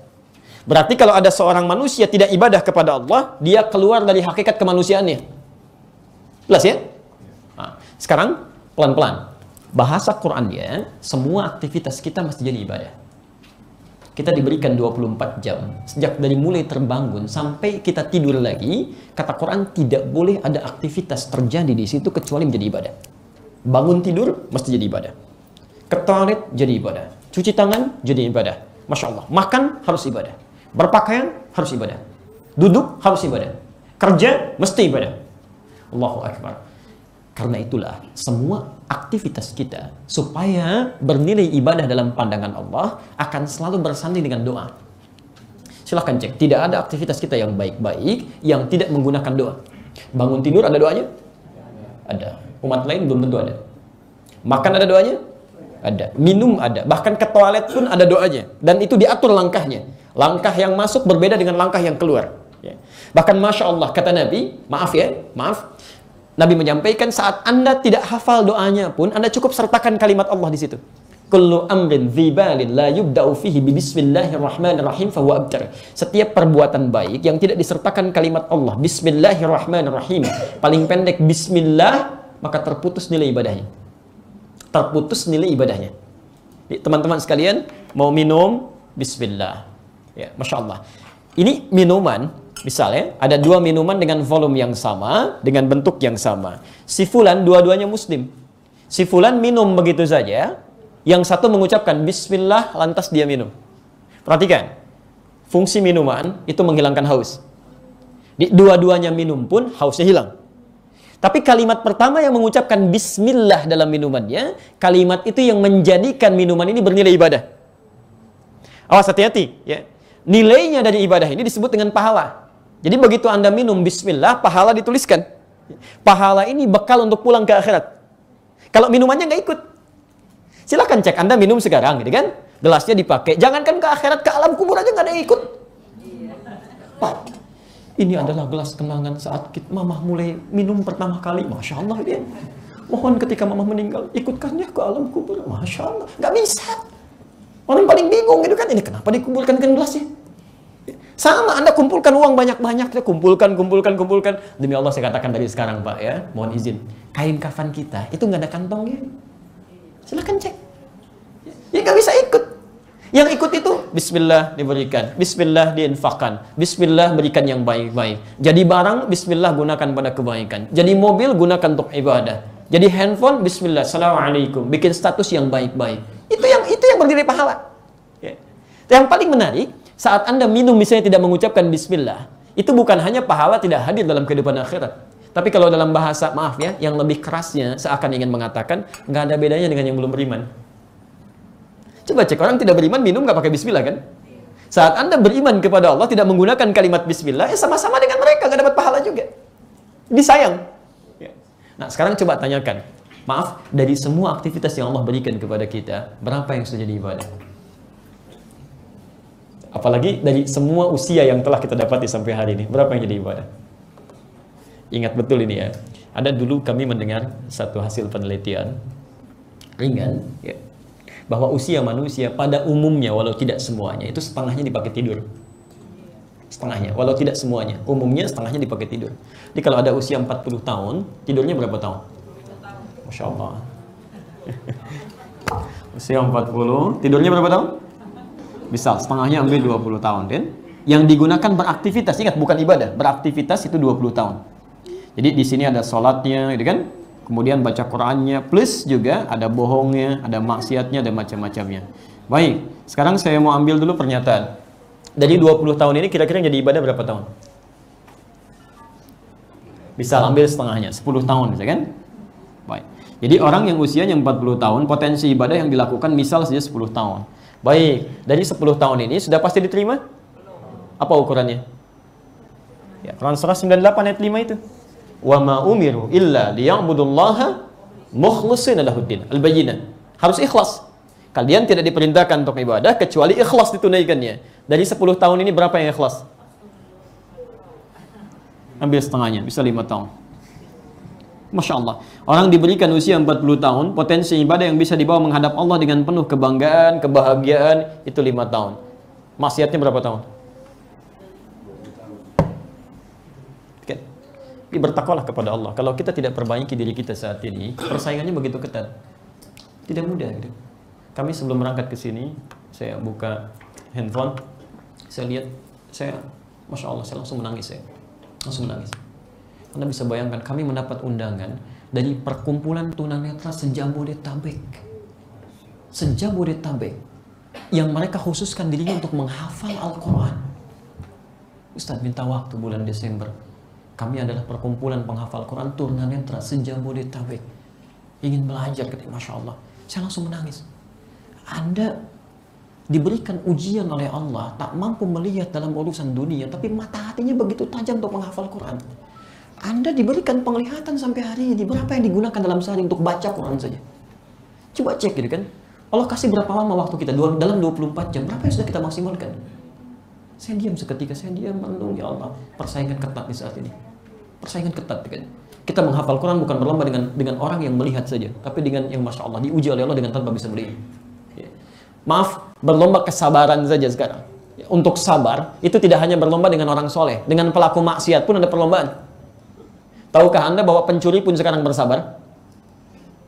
Berarti kalau ada seorang manusia tidak ibadah kepada Allah, dia keluar dari hakikat kemanusiaannya. Jelas ya? Nah, sekarang pelan-pelan. Bahasa Qurannya, semua aktivitas kita mesti jadi ibadah. Kita diberikan 24 jam. Sejak dari mulai terbangun sampai kita tidur lagi, kata Quran tidak boleh ada aktivitas terjadi di situ kecuali menjadi ibadah. Bangun tidur mesti jadi ibadah. Ke toilet jadi ibadah. Cuci tangan jadi ibadah. Masya Allah. Makan harus ibadah. Berpakaian harus ibadah. Duduk harus ibadah. Kerja mesti ibadah. Allahu Akbar. Karena itulah semua aktivitas kita supaya bernilai ibadah dalam pandangan Allah akan selalu bersanding dengan doa. Silahkan cek, tidak ada aktivitas kita yang baik-baik yang tidak menggunakan doa. Bangun tidur ada doanya? Ada. Umat lain belum tentu ada. Makan ada doanya? Ada. Minum ada. Bahkan ke toilet pun ada doanya. Dan itu diatur langkahnya. Langkah yang masuk berbeda dengan langkah yang keluar. Bahkan Masya Allah, kata Nabi, maaf, Nabi menyampaikan saat Anda tidak hafal doanya pun, Anda cukup sertakan kalimat Allah di situ. Kullu amrin dzibalin la yubda'u fihi bismillahirrahmanirrahim fahuwa abtar. Setiap perbuatan baik yang tidak disertakan kalimat Allah, bismillahirrahmanirrahim, paling pendek bismillah, maka terputus nilai ibadahnya. Terputus nilai ibadahnya. Teman-teman sekalian, mau minum, bismillah. Ya, Masya Allah. Ini minuman, misalnya ada dua minuman dengan volume yang sama, dengan bentuk yang sama. Si fulan dua-duanya muslim. Si fulan minum begitu saja, yang satu mengucapkan bismillah lantas dia minum. Perhatikan, fungsi minuman itu menghilangkan haus. Dua-duanya minum pun hausnya hilang. Tapi kalimat pertama yang mengucapkan bismillah dalam minumannya, kalimat itu yang menjadikan minuman ini bernilai ibadah. Awas, hati-hati ya. Nilainya dari ibadah ini disebut dengan pahala. Jadi begitu Anda minum bismillah, pahala dituliskan. Pahala ini bekal untuk pulang ke akhirat. Kalau minumannya nggak ikut, silahkan cek. Anda minum sekarang, gitu kan? Gelasnya dipakai. Jangankan ke akhirat, ke alam kubur aja nggak ada yang ikut. Pak, ini adalah gelas kenangan saat mamah mulai minum pertama kali. Masya Allah dia. Mohon ketika mamah meninggal, ikutkannya ke alam kubur. Masya Allah. Nggak bisa. Orang paling bingung gitu kan, ini kenapa dikumpulkan ke gelasnya? Sama, Anda kumpulkan uang banyak-banyak, kumpulkan. Demi Allah saya katakan dari sekarang Pak ya, mohon izin, kain kafan kita itu nggak ada kantongnya. Silahkan cek. Ya nggak bisa ikut. Yang ikut itu bismillah diberikan, bismillah diinfakkan, bismillah berikan yang baik-baik. Jadi barang, bismillah gunakan pada kebaikan. Jadi mobil, gunakan untuk ibadah. Jadi handphone, bismillah, assalamualaikum, bikin status yang baik-baik. Itu yang bernilai pahala. Ya. Yang paling menarik, saat Anda minum misalnya tidak mengucapkan bismillah, Itu bukan hanya pahala tidak hadir dalam kehidupan akhirat. Tapi kalau dalam bahasa, maaf ya, yang lebih kerasnya seakan ingin mengatakan nggak ada bedanya dengan yang belum beriman. Coba cek, orang tidak beriman minum nggak pakai bismillah kan? Saat Anda beriman kepada Allah tidak menggunakan kalimat bismillah, ya sama-sama dengan mereka, nggak dapat pahala juga. Disayang. Nah sekarang coba tanyakan, maaf, dari semua aktivitas yang Allah berikan kepada kita, berapa yang sudah jadi ibadah? Apalagi dari semua usia yang telah kita dapati sampai hari ini, berapa yang jadi ibadah? Ingat betul ini ya. Ada dulu kami mendengar satu hasil penelitian ringan ya, bahwa usia manusia pada umumnya, walau tidak semuanya, itu setengahnya dipakai tidur. Setengahnya, walau tidak semuanya, umumnya setengahnya dipakai tidur. Jadi kalau ada usia 40 tahun, tidurnya berapa tahun? Masya Allah. Usia 40, tidurnya berapa tahun? Bisa, setengahnya ambil 20 tahun kan? Yang digunakan beraktivitas, ingat bukan ibadah, beraktivitas itu 20 tahun. Jadi di sini ada sholatnya, gitu kan? Kemudian baca Qur'annya, plus juga ada bohongnya, ada maksiatnya, ada macam-macamnya. Baik, sekarang saya mau ambil dulu pernyataan. Dari 20 tahun ini kira-kira jadi ibadah berapa tahun? Bisa ambil setengahnya, 10 tahun, bisa kan? Baik. Jadi orang yang usianya 40 tahun, potensi ibadah yang dilakukan misal saja 10 tahun. Baik, dari 10 tahun ini sudah pasti diterima? Apa ukurannya? Ya, Quran surah 98 ayat 5 itu. Wa ma umiru illa liya'budullaha mukhlishina lahuddin. Al-Bayyinah. Harus ikhlas. Kalian tidak diperintahkan untuk ibadah kecuali ikhlas ditunaikannya. Dari 10 tahun ini berapa yang ikhlas? Ambil setengahnya, bisa 5 tahun. Masya Allah. Orang diberikan usia 40 tahun, potensi ibadah yang bisa dibawa menghadap Allah dengan penuh kebanggaan, kebahagiaan, itu 5 tahun. Maksiatnya berapa tahun? Bertakwalah kepada Allah. Kalau kita tidak perbaiki diri kita saat ini, persaingannya begitu ketat. Tidak mudah gitu. Kami sebelum berangkat ke sini, saya buka handphone, saya lihat, Masya Allah, saya langsung menangis ya. Langsung menangis. Anda bisa bayangkan, kami mendapat undangan dari perkumpulan tunanetra se-Jabodetabek. Se-Jabodetabek. Yang mereka khususkan dirinya untuk menghafal Al-Quran. Ustaz minta waktu bulan Desember. Kami adalah perkumpulan penghafal Quran tunanetra se-Jabodetabek. Ingin belajar, Masya Allah. Saya langsung menangis. Anda diberikan ujian oleh Allah, tak mampu melihat dalam urusan dunia, tapi mata hatinya begitu tajam untuk menghafal Quran. Anda diberikan penglihatan sampai hari ini, berapa yang digunakan dalam sehari untuk baca Quran saja? Coba cek gitu kan. Allah kasih berapa lama waktu kita? Dalam 24 jam, berapa yang sudah kita maksimalkan? Saya diam seketika, saya diam merenung, ya Allah, persaingan ketat di saat ini. Persaingan ketat kan. Kita menghafal Quran bukan berlomba dengan orang yang melihat saja, tapi dengan yang Masya Allah diuji oleh Allah dengan tanpa bisa melihat. Ya. Maaf, berlomba kesabaran saja sekarang. Ya, untuk sabar itu tidak hanya berlomba dengan orang soleh, dengan pelaku maksiat pun ada perlombaan. Tahukah Anda bahwa pencuri pun sekarang bersabar?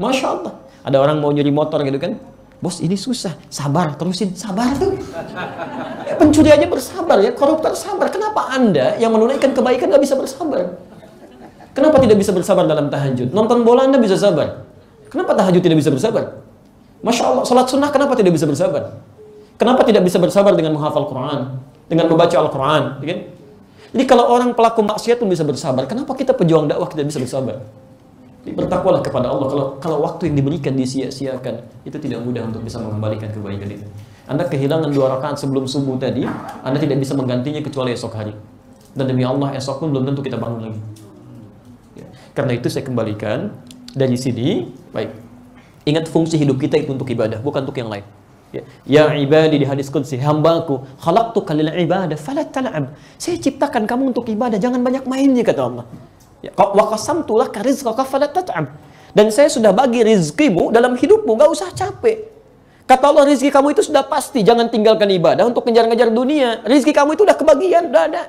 Masya Allah. Ada orang mau nyuri motor gitu kan, bos ini susah, sabar, terusin, sabar tuh. Ya, pencuri aja bersabar ya, koruptor sabar. Kenapa Anda yang menunaikan kebaikan gak bisa bersabar? Kenapa tidak bisa bersabar dalam tahajud? Nonton bola Anda bisa sabar. Kenapa tahajud tidak bisa bersabar? Masya Allah, salat sunnah kenapa tidak bisa bersabar? Kenapa tidak bisa bersabar dengan menghafal Quran? Dengan membaca Al-Quran? Ya kan? Jadi kalau orang pelaku maksiat pun bisa bersabar, kenapa kita pejuang dakwah tidak bisa bersabar? Jadi bertakwalah kepada Allah. Kalau waktu yang diberikan disia-siakan, itu tidak mudah untuk bisa mengembalikan kebaikan itu. Anda kehilangan 2 rakaat sebelum subuh tadi, Anda tidak bisa menggantinya kecuali esok hari. Dan demi Allah, esok pun belum tentu kita bangun lagi. Ya. Karena itu saya kembalikan dari sini, baik. Ingat fungsi hidup kita itu untuk ibadah, bukan untuk yang lain. Ya ibadi, di hadis qudsi, hambaku, khalaqtuka lil ibadah fala tal'ab. Saya ciptakan kamu untuk ibadah, jangan banyak mainnya, kata Allah. Wa qasamtu laka rizqaka fala tat'ab. Dan saya sudah bagi rizkimu dalam hidupmu, gak usah capek. Kata Allah, rizki kamu itu sudah pasti, jangan tinggalkan ibadah untuk ngejar-ngejar dunia. Rizki kamu itu udah kebagian, udah ada.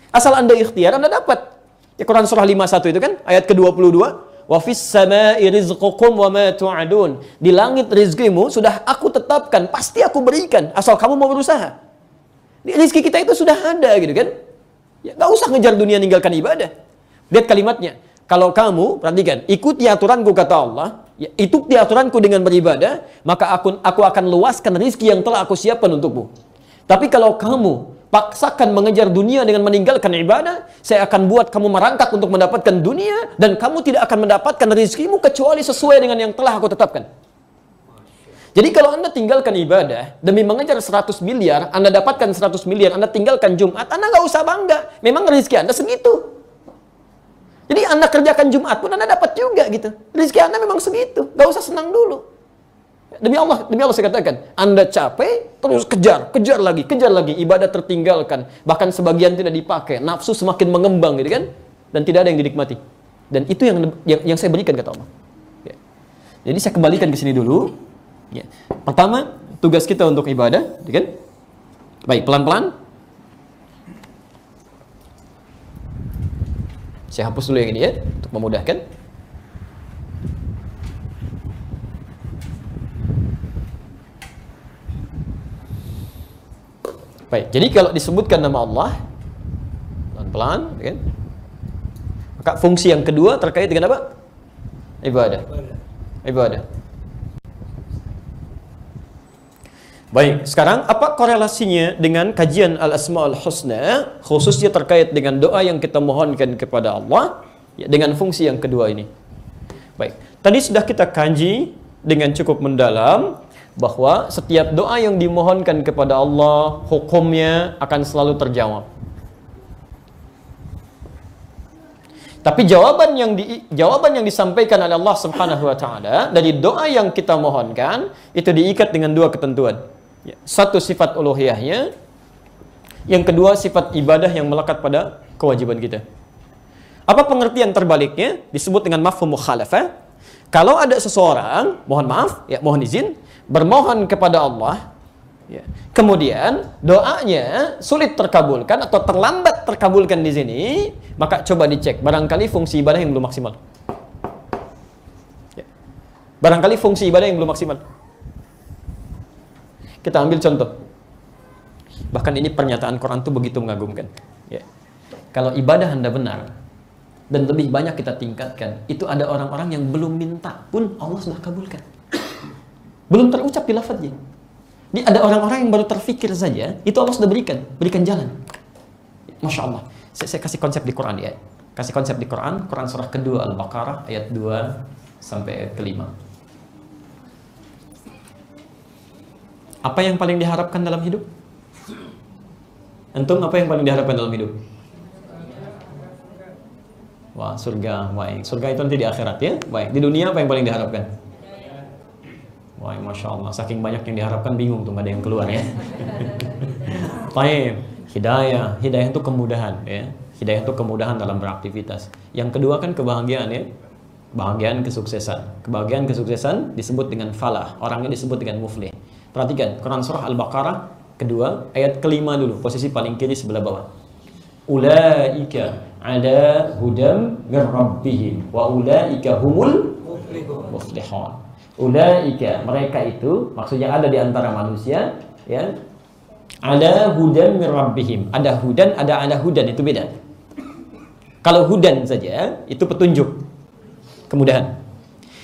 Asal Anda ikhtiar, Anda dapat. Ya, Quran surah 51 itu kan, ayat ke-22. Wa fis samai rizqukum wa ma tu'adun. Di langit rizkimu sudah aku tetapkan, pasti aku berikan, asal kamu mau berusaha. Rizki kita itu sudah ada gitu kan. Ya, gak usah ngejar dunia, ninggalkan ibadah. Lihat kalimatnya. Kalau kamu, perhatikan, ikuti aturanku, kata Allah, ya, ikuti aturanku dengan beribadah, maka aku akan luaskan rizki yang telah aku siapkan untukmu. Tapi kalau kamu paksakan mengejar dunia dengan meninggalkan ibadah, saya akan buat kamu merangkak untuk mendapatkan dunia, dan kamu tidak akan mendapatkan rezekimu kecuali sesuai dengan yang telah aku tetapkan. Jadi kalau Anda tinggalkan ibadah demi mengejar 100 miliar, Anda dapatkan 100 miliar, Anda tinggalkan Jumat, Anda nggak usah bangga. Memang rezeki Anda segitu. Jadi Anda kerjakan Jumat pun Anda dapat juga gitu. Rezeki Anda memang segitu. Nggak usah senang dulu. Demi Allah saya katakan, Anda capek, terus kejar lagi, ibadah tertinggalkan, bahkan sebagian tidak dipakai, nafsu semakin mengembang gitu kan, dan tidak ada yang dinikmati. Dan itu yang saya berikan, kata Allah. Ya. Jadi saya kembalikan ke sini dulu. Ya. Pertama, tugas kita untuk ibadah, gitu kan? Baik, pelan-pelan. Saya hapus dulu yang ini ya, untuk memudahkan. Baik, jadi kalau disebutkan nama Allah, pelan-pelan, gitu kan? Maka fungsi yang kedua terkait dengan apa? Ibadah. Baik, sekarang apa korelasinya dengan kajian Al-Asma'ul Husna, khususnya terkait dengan doa yang kita mohonkan kepada Allah, ya, dengan fungsi yang kedua ini. Baik, tadi sudah kita kaji dengan cukup mendalam, bahwa setiap doa yang dimohonkan kepada Allah, hukumnya akan selalu terjawab. Tapi jawaban yang disampaikan oleh Allah Subhanahu wa taala dari doa yang kita mohonkan itu diikat dengan dua ketentuan. Ya, satu sifat uluhiyahnya, yang kedua sifat ibadah yang melekat pada kewajiban kita. Apa pengertian terbaliknya? Disebut dengan mafhum mukhalafah. Kalau ada seseorang, mohon izin, bermohon kepada Allah, ya, kemudian doanya sulit terkabulkan atau terlambat terkabulkan di sini, maka coba dicek, barangkali fungsi ibadah yang belum maksimal. Ya. Barangkali fungsi ibadah yang belum maksimal. Kita ambil contoh. Bahkan ini pernyataan Quran itu begitu mengagumkan. Ya. Kalau ibadah Anda benar dan lebih banyak kita tingkatkan, itu ada orang-orang yang belum minta pun Allah sudah kabulkan. Belum terucap di lafadznya. Ini ada orang-orang yang baru terfikir saja, itu Allah sudah berikan jalan. Masya Allah. Saya kasih konsep di Quran ya. Kasih konsep di Quran surah kedua Al-Baqarah ayat 2 sampai ayat ke-5. Apa yang paling diharapkan dalam hidup? Antum, apa yang paling diharapkan dalam hidup? Wah, surga. Baik. Surga itu nanti di akhirat ya. Baik. Di dunia apa yang paling diharapkan? Wah, Masya Allah. Saking banyak yang diharapkan bingung tuh, nggak ada yang keluar ya. Baik. Hidayah itu kemudahan ya. Hidayah itu kemudahan dalam beraktivitas. Yang kedua kan kebahagiaan ya. Kebahagiaan kesuksesan. Kebahagiaan kesuksesan disebut dengan falah. Orangnya disebut dengan muflih. Perhatikan, Quran surah Al-Baqarah kedua, ayat ke-5 dulu, posisi paling kiri sebelah bawah. Ulaika ala hudam min rabbihim wa ulaika humul muflihun. Ulaika, mereka itu, maksudnya ada di antara manusia, ya. Ada hudan min rabbihim. Ada hudan, ada ala hudan, itu beda. Kalau hudan saja, itu petunjuk, kemudahan.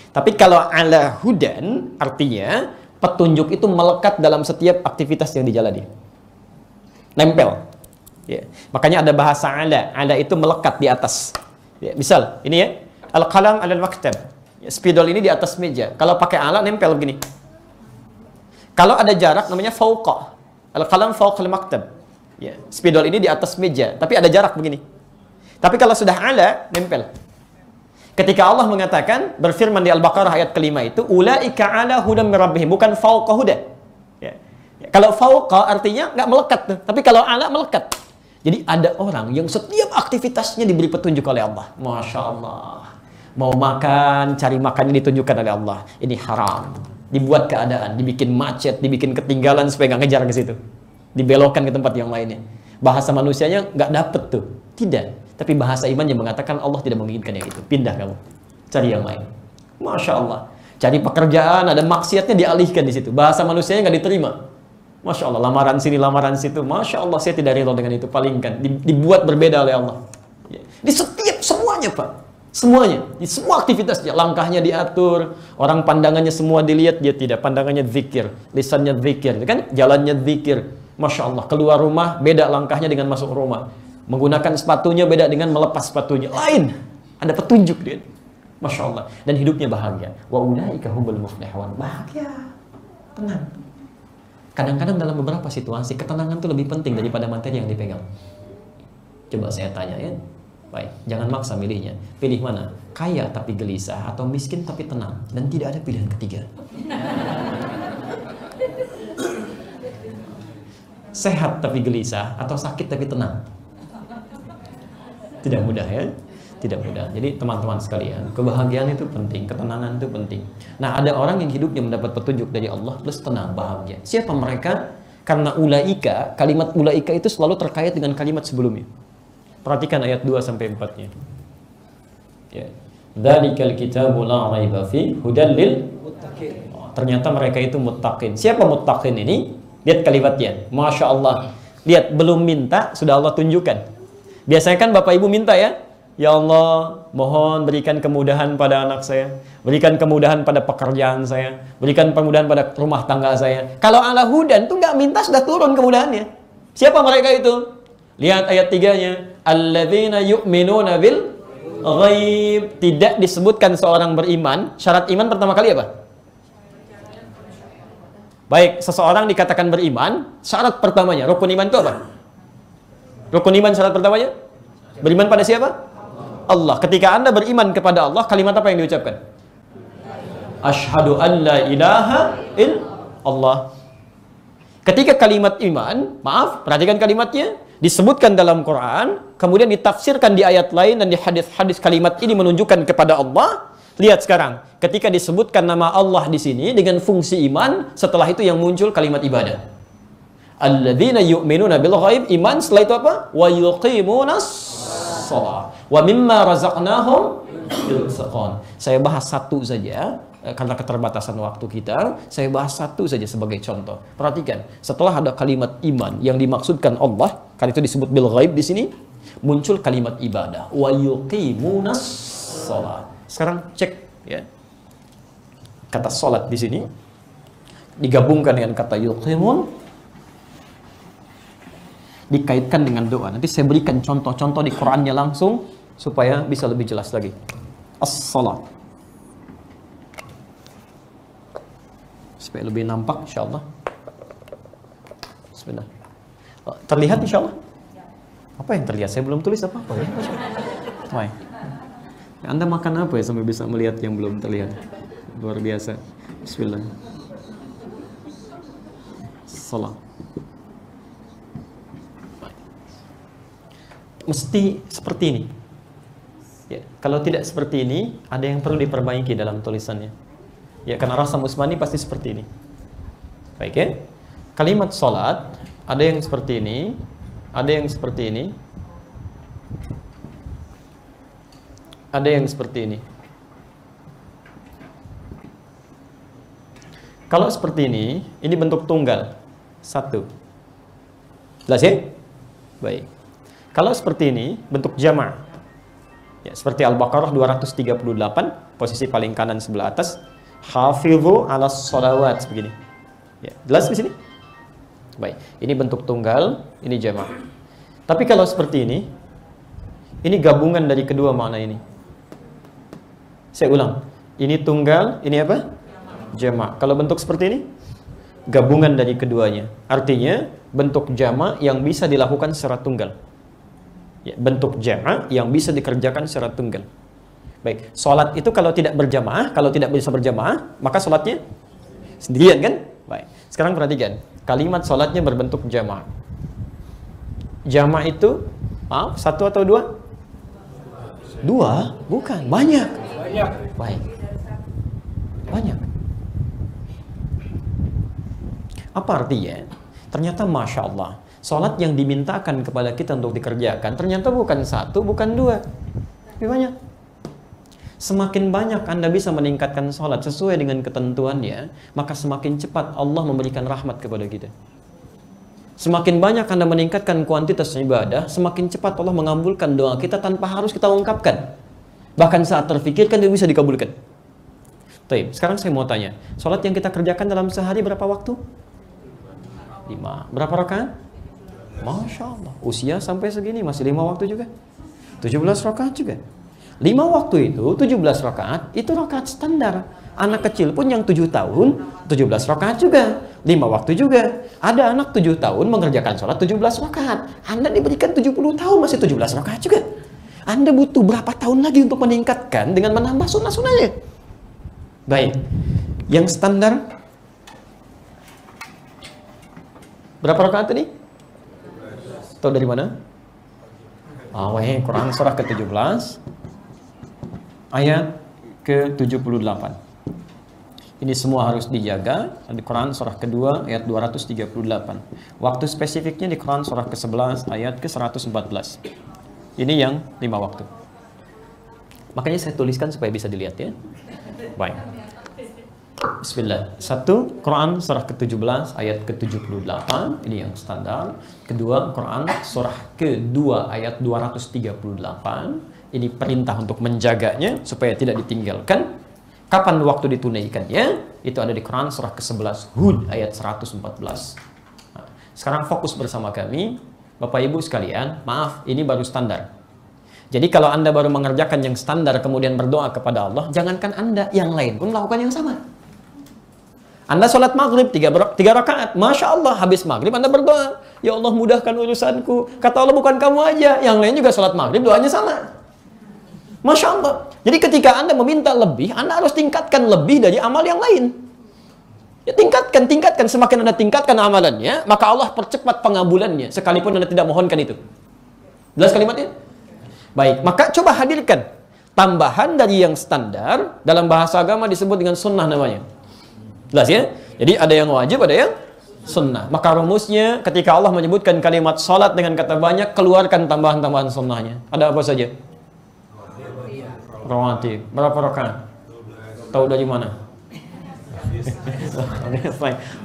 Tapi kalau ala hudan, artinya petunjuk itu melekat dalam setiap aktivitas yang dijalani. Nempel. Ya. Makanya ada bahasa ala. Ala itu melekat di atas. Ya. Misal, ini ya. Al-qalam alal maktab. Ya, spidol ini di atas meja. Kalau pakai ala, nempel begini. Kalau ada jarak, namanya fauqa. Al-qalam fauqal maktab. Ya. Spidol ini di atas meja. Tapi ada jarak begini. Tapi kalau sudah ala, nempel. Ketika Allah mengatakan, berfirman di Al-Baqarah ayat ke-5 itu, ulaika ala hudam min rabbihim, bukan fauqa huda. Ya. Kalau fauqa artinya nggak melekat tuh, tapi kalau ala melekat. Jadi ada orang yang setiap aktivitasnya diberi petunjuk oleh Allah. Masya Allah. Mau makan, cari makannya ditunjukkan oleh Allah. Ini haram. Dibuat keadaan, dibikin macet, dibikin ketinggalan supaya nggak ngejar ke situ. Dibelokkan ke tempat yang lainnya. Bahasa manusianya nggak dapet tuh. Tidak. Tapi bahasa iman yang mengatakan Allah tidak menginginkan yang itu. Pindah kamu. Cari yang lain. Masya Allah. Cari pekerjaan, ada maksiatnya dialihkan di situ. Bahasa manusianya nggak diterima. Masya Allah. Lamaran sini, lamaran situ. Masya Allah, saya tidak rela dengan itu. Palingkan. Dibuat berbeda oleh Allah. Di setiap, semuanya Pak. Semuanya. Di semua aktivitasnya. Langkahnya diatur. Orang pandangannya semua dilihat. Dia tidak. Pandangannya zikir. Lisannya zikir. Kan? Jalannya zikir. Masya Allah, keluar rumah beda langkahnya dengan masuk rumah. Menggunakan sepatunya beda dengan melepas sepatunya. Lain. Ada petunjuk dia. Masya Allah. Dan hidupnya bahagia. Wa ulaika humul muflihun. Bahagia. Tenang. Kadang-kadang dalam beberapa situasi, ketenangan itu lebih penting daripada materi yang dipegang. Coba saya tanya ya. Baik, jangan maksa milihnya. Pilih mana? Kaya tapi gelisah atau miskin tapi tenang. Dan tidak ada pilihan ketiga. Sehat tapi gelisah atau sakit tapi tenang. Tidak mudah ya. Tidak mudah. Jadi teman-teman sekalian, kebahagiaan itu penting, ketenangan itu penting. Nah, ada orang yang hidupnya mendapat petunjuk dari Allah plus tenang, bahagia. Siapa mereka? Karena ulaika, kalimat ulaika itu selalu terkait dengan kalimat sebelumnya. Perhatikan ayat 2 sampai 4-nya. Ya. Dzalikal kitabu la raiba fi hudal lil muttaqin. Ternyata mereka itu muttaqin. Siapa muttaqin ini? Lihat kalimatnya. Masya Allah. Lihat, belum minta sudah Allah tunjukkan. Biasanya kan Bapak Ibu minta ya, ya Allah, mohon berikan kemudahan pada anak saya, berikan kemudahan pada pekerjaan saya, berikan kemudahan pada rumah tangga saya. Kalau ala hudan tuh nggak minta sudah turun kemudahannya. Siapa mereka itu? Lihat ayat 3-nya. Alladzina yu'minuna bil ghaib. Tidak disebutkan seorang beriman. Syarat iman pertama kali apa? Baik, seseorang dikatakan beriman, syarat pertamanya, rukun iman itu apa? Rukun iman syarat pertamanya? Beriman pada siapa? Allah. Ketika Anda beriman kepada Allah, kalimat apa yang diucapkan? Asyhadu an la ilaha illallah. Ketika kalimat iman, maaf, perhatikan kalimatnya, disebutkan dalam Quran, kemudian ditafsirkan di ayat lain dan di hadis-hadis kalimat ini menunjukkan kepada Allah. Lihat sekarang, ketika disebutkan nama Allah di sini dengan fungsi iman, setelah itu yang muncul kalimat ibadah. Alladzina yu'minuna bil ghaib, iman, setelah itu apa? Wa yuqimunas shalah wa mimma razaqnahum yunfiqun. Saya bahas satu saja karena keterbatasan waktu kita. Saya bahas satu saja sebagai contoh. Perhatikan, setelah ada kalimat iman yang dimaksudkan Allah, kan itu disebut bil ghaib di sini, muncul kalimat ibadah. Wa yuqimunas shalah. Sekarang cek ya. Kata salat di sini digabungkan dengan kata yuqimun, dikaitkan dengan doa. Nanti saya berikan contoh-contoh di Qur'annya langsung supaya bisa lebih jelas lagi. As-salat. Supaya lebih nampak insyaallah. Bismillah. Terlihat insyaallah? Apa yang terlihat? Saya belum tulis apa-apa ya. Baik. Anda makan apa ya sampai bisa melihat yang belum terlihat? Luar biasa. Bismillah. Salat. Mesti seperti ini. Ya, kalau tidak seperti ini, ada yang perlu diperbaiki dalam tulisannya. Ya, karena Rasam Usmani pasti seperti ini. Baik ya. Kalimat salat ada yang seperti ini, ada yang seperti ini, ada yang seperti ini. Kalau seperti ini bentuk tunggal. Satu. Jelas ya? Baik. Kalau seperti ini, bentuk jama'. Ya, seperti Al-Baqarah 238, posisi paling kanan sebelah atas. Hafidhu 'alas shalawat, begini. Ya, jelas di sini? Baik. Ini bentuk tunggal, ini jama'. Tapi kalau seperti ini gabungan dari kedua makna ini. Saya ulang. Ini tunggal, ini apa? Jama'. Kalau bentuk seperti ini, gabungan dari keduanya. Artinya, bentuk jama' yang bisa dilakukan secara tunggal. Ya, bentuk jama' yang bisa dikerjakan secara tunggal. Baik, sholat itu kalau tidak berjamaah, kalau tidak bisa berjamaah, maka sholatnya sendirian kan? Baik, sekarang perhatikan. Kalimat sholatnya berbentuk jama'. Jama' itu, maaf, satu atau dua? Dua? Bukan, banyak. Baik. Banyak. Apa artinya? Ternyata Masya Allah, sholat yang dimintakan kepada kita untuk dikerjakan ternyata bukan satu, bukan dua, lebih banyak. Semakin banyak Anda bisa meningkatkan sholat sesuai dengan ketentuannya, maka semakin cepat Allah memberikan rahmat kepada kita. Semakin banyak Anda meningkatkan kuantitas ibadah, semakin cepat Allah mengabulkan doa kita tanpa harus kita ungkapkan. Bahkan saat terfikirkan dia bisa dikabulkan. Baik, sekarang saya mau tanya, sholat yang kita kerjakan dalam sehari berapa waktu? 5. Berapa rakaat? Masya Allah. Usia sampai segini masih 5 waktu juga. 17 rakaat juga. 5 waktu itu, 17 rakaat, itu rakaat standar. Anak kecil pun yang 7 tahun, 17 rakaat juga. 5 waktu juga. Ada anak 7 tahun mengerjakan sholat 17 rakaat. Anda diberikan 70 tahun masih 17 rakaat juga. Anda butuh berapa tahun lagi untuk meningkatkan dengan menambah sunnah-sunnahnya? Baik. Yang standar berapa rakaat tadi? Tahu dari mana? Quran surah ke-17 ayat ke-78. Ini semua harus dijaga. Di Quran surah kedua ayat 238. Waktu spesifiknya di Quran surah ke-11 ayat ke-114. Ini yang 5 waktu. Makanya saya tuliskan supaya bisa dilihat ya. Baik. Bismillah. 1. Quran surah ke-17 ayat ke-78. Ini yang standar. Kedua, Quran surah kedua ayat 238. Ini perintah untuk menjaganya supaya tidak ditinggalkan. Kapan waktu ditunaikannya? Itu ada di Quran surah ke-11 Hud ayat 114. Nah, sekarang fokus bersama kami, Bapak Ibu sekalian. Maaf, ini baru standar. Jadi kalau Anda baru mengerjakan yang standar kemudian berdoa kepada Allah, jangankan Anda, yang lain pun melakukan yang sama. Anda sholat maghrib 3 rakaat, Masya Allah, habis maghrib Anda berdoa, ya Allah mudahkan urusanku. Kata Allah, bukan kamu aja, yang lain juga sholat maghrib doanya sama. Masya Allah. Jadi ketika Anda meminta lebih, Anda harus tingkatkan lebih dari amal yang lain. Ya tingkatkan. Semakin Anda tingkatkan amalannya, maka Allah percepat pengabulannya, sekalipun Anda tidak mohonkan itu. Jelas kalimatnya? Baik, maka coba hadirkan tambahan dari yang standar, dalam bahasa agama disebut dengan sunnah namanya. Jelas ya? Jadi ada yang wajib, ada yang sunnah. Maka rumusnya ketika Allah menyebutkan kalimat salat dengan kata banyak, keluarkan tambahan-tambahan sunnahnya. Ada apa saja? Rawatib. Berapa rakaat? Tahu dari mana?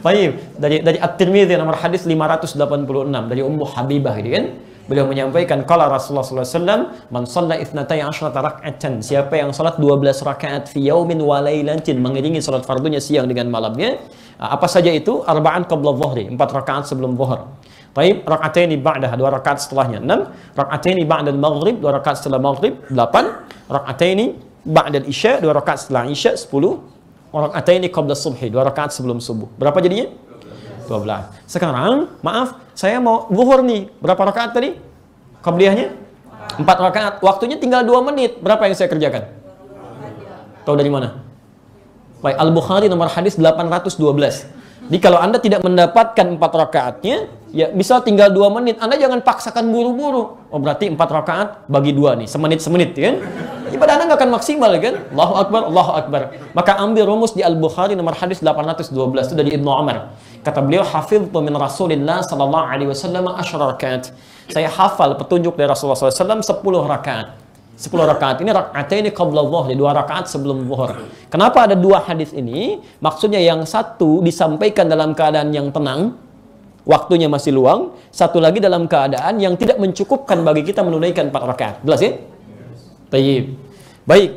Baik. Dari At-Tirmidzi nomor hadis 586 dari Ummu Habibah gitu kan. Beliau menyampaikan qala Rasulullah sallallahu alaihi wasallam, "Man shalla 12 raka'atan." Siapa yang salat 12 rakaat fi yaumin wa lailatin, mengiringi salat fardunya siang dengan malamnya. Apa saja itu? Arba'an qabla dhuhri, 4 rakaat sebelum zuhur. Baik, raka'ataini ba'daha, 2 rakaat setelahnya 6, raka'ataini ba'dal maghrib, 2 rakaat setelah maghrib 8, raka'ataini ba'dal isya, 2 rakaat setelah isya 10, raka'ataini qabla subhi, 2 rakaat sebelum subuh. Berapa jadinya? 12. Sekarang, maaf, saya mau zuhur nih. Berapa rakaat tadi? Qabliyahnya? 4 rakaat. Waktunya tinggal 2 menit. Berapa yang saya kerjakan? Tahu dari mana? Baik, Al-Bukhari nomor hadis 812. Jadi kalau Anda tidak mendapatkan 4 rakaatnya, ya bisa tinggal 2 menit. Anda jangan paksakan buru-buru. Oh berarti 4 rakaat bagi 2 nih, semenit-semenit kan? Ibadah Anda nggak akan maksimal kan? Allahu Akbar, Allahu Akbar. Maka ambil rumus di Al-Bukhari nomor hadis 812 itu dari Ibnu Umar. Kata beliau, hafidhtu min Rasulillah sallallahu alaihi wasallam 10 rakaat. Saya hafal petunjuk dari Rasulullah SAW 10 rakaat. 10 rakaat ini raka'ataini qabla dhuhri, 2 rakaat sebelum zuhur. Kenapa ada 2 hadis ini? Maksudnya yang satu disampaikan dalam keadaan yang tenang, waktunya masih luang, satu lagi dalam keadaan yang tidak mencukupkan bagi kita menunaikan 4 rakaat. Jelas ya? Baik. Baik.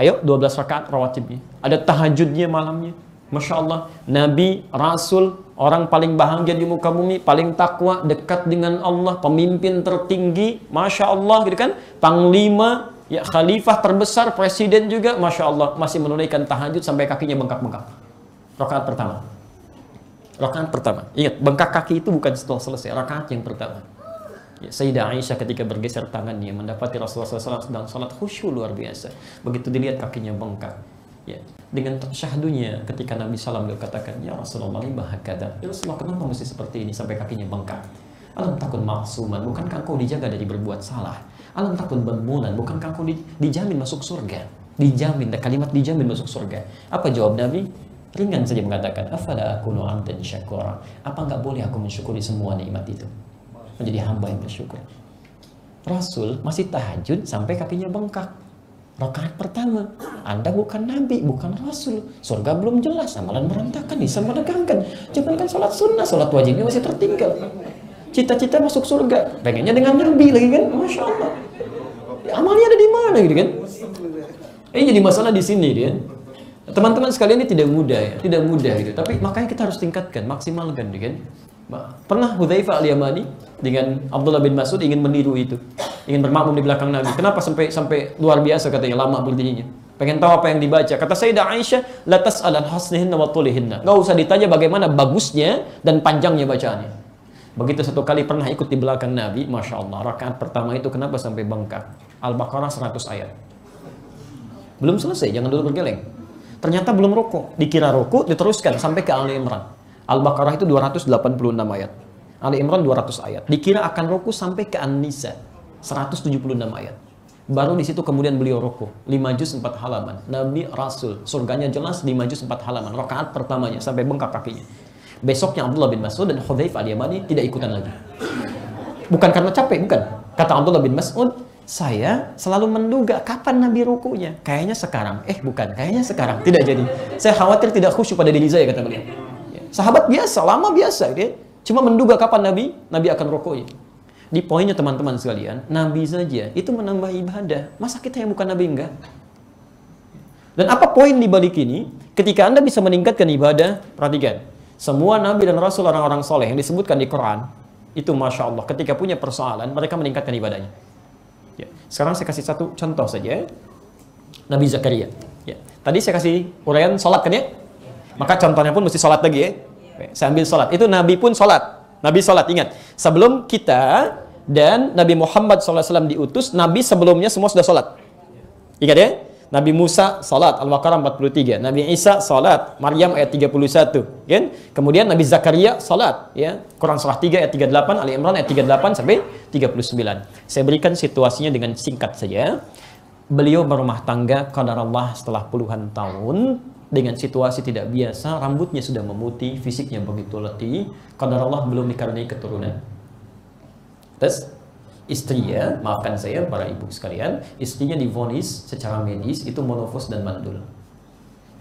Ayo 12 rakaat rawatibnya. Ada tahajudnya malamnya. Masya Allah, Nabi, Rasul, orang paling bahagia di muka bumi, paling takwa, dekat dengan Allah, pemimpin tertinggi, Masya Allah, gitu kan, panglima, ya khalifah terbesar, presiden juga, Masya Allah, masih menunaikan tahajud sampai kakinya bengkak-bengkak. Rakaat pertama. Rakaat pertama. Ingat, bengkak kaki itu bukan setelah selesai, rakaat yang pertama. Ya, Sayyidah Aisyah ketika bergeser tangannya mendapati Rasulullah SAW sedang salat khusyuk luar biasa. Begitu dilihat kakinya bengkak. Ya, dengan syahdunya ketika Nabi SAW katakan, ya Rasulullah lima hakada, ya Rasulullah kenapa mesti seperti ini sampai kakinya bengkak? Alam takun maksuman, bukankah engkau dijaga dari berbuat salah? Alam takun bermulan, bukankah engkau dijamin masuk surga? Dijamin, kalimat dijamin masuk surga. Apa jawab Nabi? Ringan saja mengatakan, afala akunu amdan syakura. Apa enggak boleh aku mensyukuri semua nikmat itu? Menjadi hamba yang bersyukur. Rasul masih tahajud sampai kakinya bengkak. Rakaat pertama, Anda bukan Nabi, bukan Rasul, surga belum jelas, amalan berantakan, bisa menegangkan. Jangankan sholat sunnah, sholat wajibnya masih tertinggal. Cita-cita masuk surga, pengennya dengan Nabi lagi kan, Masya Allah. Amalnya ada di mana gitu kan? Ini jadi masalah di sini dia. Teman-teman sekalian, ini tidak mudah ya, tidak mudah gitu. Tapi makanya kita harus tingkatkan, maksimalkan, kan? Pernah Hudzaifah Al-Yamani dengan Abdullah bin Mas'ud ingin meniru itu, ingin bermakmum di belakang Nabi. Kenapa sampai luar biasa katanya, lama berdirinya. Pengen tahu apa yang dibaca. Kata Sayyidah Aisyah, la tas'alan hasnihinna wa tulihinna. Enggak usah ditanya bagaimana bagusnya dan panjangnya bacaannya. Begitu satu kali pernah ikut di belakang Nabi, Masya Allah, rakaat pertama itu kenapa sampai bengkak? Al-Baqarah 100 ayat. Belum selesai, jangan dulu bergeleng. Ternyata belum rukuk, dikira rukuk, diteruskan sampai ke Ali Imran. Al-Baqarah itu 286 ayat. Ali Imran 200 ayat. Dikira akan rukuk sampai ke An-Nisa 176 ayat. Baru di situ kemudian beliau rukuk 5 juz 4 halaman. Nabi Rasul, surganya jelas 5 juz 4 halaman. Rakaat pertamanya sampai bengkak kakinya. Besoknya Abdullah bin Mas'ud dan Hudzaifah Al-Yamani tidak ikutan lagi. Bukan karena capek, bukan. Kata Abdullah bin Mas'ud, saya selalu menduga kapan Nabi rukunya. Kayaknya sekarang. Bukan. Kayaknya sekarang. Tidak jadi. Saya khawatir tidak khusyuk pada diri saya, kata beliau. Ya. Sahabat biasa, lama biasa. Gitu. Cuma menduga kapan Nabi akan rukunya. Di poinnya teman-teman sekalian, Nabi saja itu menambah ibadah. Masa kita yang bukan Nabi enggak? Dan apa poin di balik ini? Ketika Anda bisa meningkatkan ibadah, perhatikan. Semua Nabi dan Rasul orang-orang soleh yang disebutkan di Quran, itu Masya Allah, ketika punya persoalan, mereka meningkatkan ibadahnya. Ya. Sekarang saya kasih satu contoh saja. Nabi Zakaria. Ya. Tadi saya kasih uraian sholat kan ya? Maka contohnya pun mesti sholat lagi ya. Saya ambil sholat. Itu Nabi pun sholat. Nabi sholat, ingat. Sebelum kita dan Nabi Muhammad SAW diutus, Nabi sebelumnya semua sudah sholat. Ingat ya? Nabi Musa sholat, Al-Baqarah 43. Nabi Isa sholat, Maryam ayat 31. Kan? Kemudian Nabi Zakaria sholat. Ya? Quran surah 3 ayat 38, Ali Imran ayat 38 sampai 39. Saya berikan situasinya dengan singkat saja. Beliau berumah tangga, qadarullah, setelah puluhan tahun. Dengan situasi tidak biasa, rambutnya sudah memutih, fisiknya begitu letih. Qadarullah belum dikaruniai keturunan. Terus istrinya, maafkan saya para ibu sekalian, istrinya divonis secara medis itu monofos dan mandul.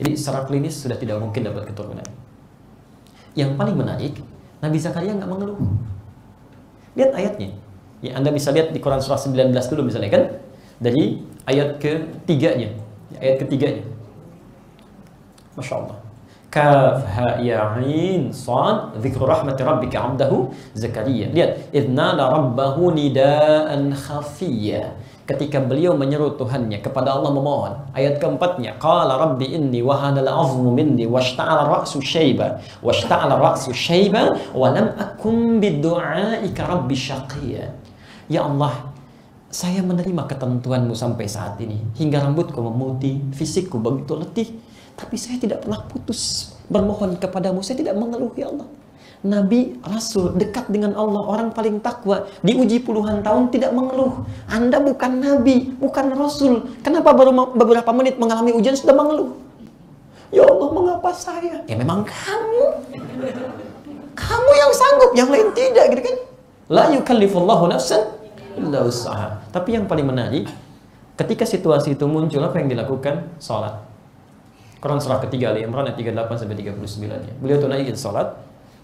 Jadi secara klinis sudah tidak mungkin dapat keturunan. Yang paling menarik, Nabi Zakaria nggak mengeluh. Lihat ayatnya. Ya, Anda bisa lihat di Quran surah 19 dulu misalnya kan, dari ayat ketiganya, ayat ketiganya. Masya Allah. Kaf ha ya ain sad dzikru rahmati rabbika 'abdahu Zakaria. Lihat, idnala rabbahu nidaan khafiyya. Ketika beliau menyeru Tuhannya, kepada Allah memohon. Ayat keempatnya, qala rabbi inni wahanal 'azmu minni washta'ala ra'su syaiba wa lam akum bidu'aika rabbi syaqiyya. Ya Allah, saya menerima ketentuanmu sampai saat ini, hingga rambutku memutih, fisikku begitu letih, tapi saya tidak pernah putus bermohon kepadamu. Saya tidak mengeluh, ya Allah. Nabi, Rasul, dekat dengan Allah, orang paling takwa, diuji puluhan tahun tidak mengeluh. Anda bukan Nabi, bukan Rasul. Kenapa baru beberapa menit mengalami ujian sudah mengeluh? Ya Allah, mengapa saya? Ya memang kamu. Kamu yang sanggup, yang lain tidak, gitu kan? La yukallifullahu nafsan illa wus'aha. Tapi yang paling menarik, ketika situasi itu muncul, apa yang dilakukan? Salat. Quran surah ketiga Ali Imran ayat 38 sampai 39. Beliau tunaikan salat,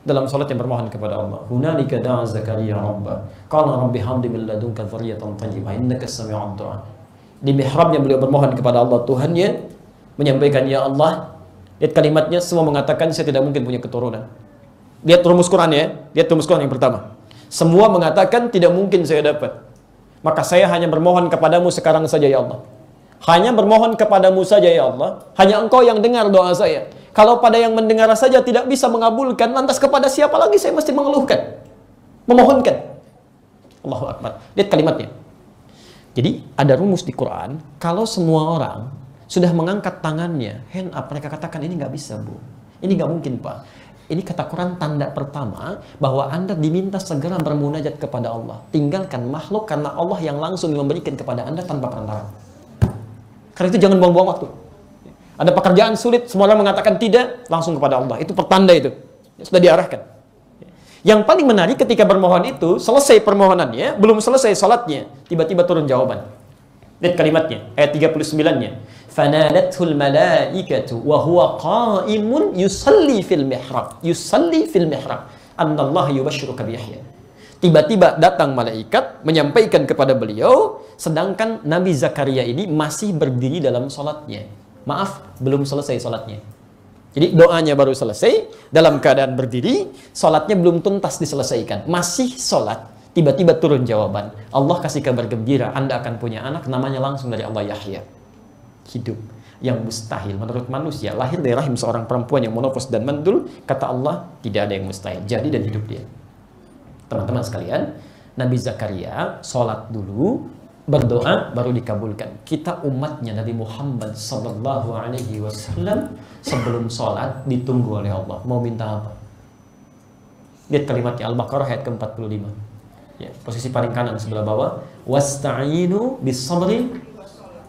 dalam salat yang bermohon kepada Allah. Hunalika da'a Zakaria rabbah, qala rabbi habli min ladunka dzurriyyatan thayyibah innaka sami'ud du'a. Di mihrabnya beliau bermohon kepada Allah, Tuhannya menyampaikan, ya Allah. Lihat kalimatnya, semua mengatakan saya tidak mungkin punya keturunan. Lihat rumus Quran ya, lihat rumus Quran yang pertama. Semua mengatakan tidak mungkin saya dapat. Maka saya hanya bermohon kepadamu sekarang saja, ya Allah. Hanya bermohon kepadamu saja, ya Allah. Hanya Engkau yang dengar doa saya. Kalau pada yang mendengar saja tidak bisa mengabulkan, lantas kepada siapa lagi saya mesti mengeluhkan, memohonkan? Allahu Akbar. Lihat kalimatnya. Jadi ada rumus di Quran, kalau semua orang sudah mengangkat tangannya, hand up, mereka katakan ini nggak bisa, Bu. Ini nggak mungkin, Pak. Ini kata Quran tanda pertama bahwa Anda diminta segera bermunajat kepada Allah. Tinggalkan makhluk, karena Allah yang langsung memberikan kepada Anda tanpa perantara. Karena itu jangan buang-buang waktu. Ada pekerjaan sulit, semua orang mengatakan tidak, langsung kepada Allah. Itu pertanda itu. Sudah diarahkan. Yang paling menarik ketika bermohon itu, selesai permohonannya, belum selesai salatnya, tiba-tiba turun jawaban. Lihat kalimatnya, ayat 39-nya. Fanadathul malaikatu wa huwa qa'imun yusalli fil mihrab. Yusalli fil mihrab. Annallaha yubashshiruka bi Yahya. Tiba-tiba datang malaikat menyampaikan kepada beliau, sedangkan Nabi Zakaria ini masih berdiri dalam sholatnya. maaf, belum selesai sholatnya. Jadi doanya baru selesai, dalam keadaan berdiri, sholatnya belum tuntas diselesaikan. Masih sholat, tiba-tiba turun jawaban. Allah kasih kabar gembira, Anda akan punya anak, namanya langsung dari Allah Yahya. Hidup. Yang mustahil menurut manusia, lahir dari rahim seorang perempuan yang monofos dan mandul, kata Allah, tidak ada yang mustahil. Jadi dan hidup dia. Teman-teman sekalian, Nabi Zakaria sholat dulu, berdoa baru dikabulkan. Kita umatnya Nabi Muhammad sallallahu alaihi wasallam sebelum sholat ditunggu oleh Allah. Mau minta apa? Lihat kalimatnya Al-Baqarah ayat ke-45. Ya, posisi paling kanan sebelah bawah. Wasta'inu bis-sabri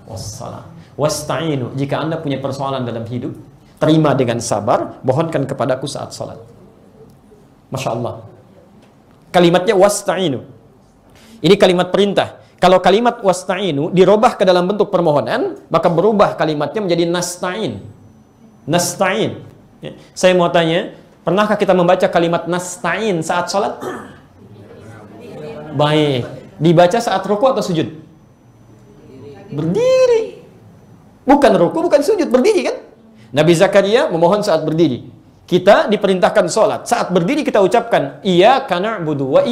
was-salah. Wasta'inu, jika Anda punya persoalan dalam hidup, terima dengan sabar, mohonkan kepadaku saat sholat. Masya Allah. Kalimatnya wasta'inu. Ini kalimat perintah. Kalau kalimat wasta'inu dirubah ke dalam bentuk permohonan, maka berubah kalimatnya menjadi nasta'in. Nasta'in. Ya. Saya mau tanya, pernahkah kita membaca kalimat nasta'in saat sholat? Baik. Dibaca saat ruku atau sujud? Berdiri. Bukan ruku, bukan sujud, berdiri kan? Nabi Zakaria memohon saat berdiri. Kita diperintahkan sholat. Saat berdiri kita ucapkan, Iyyaka na'budu wa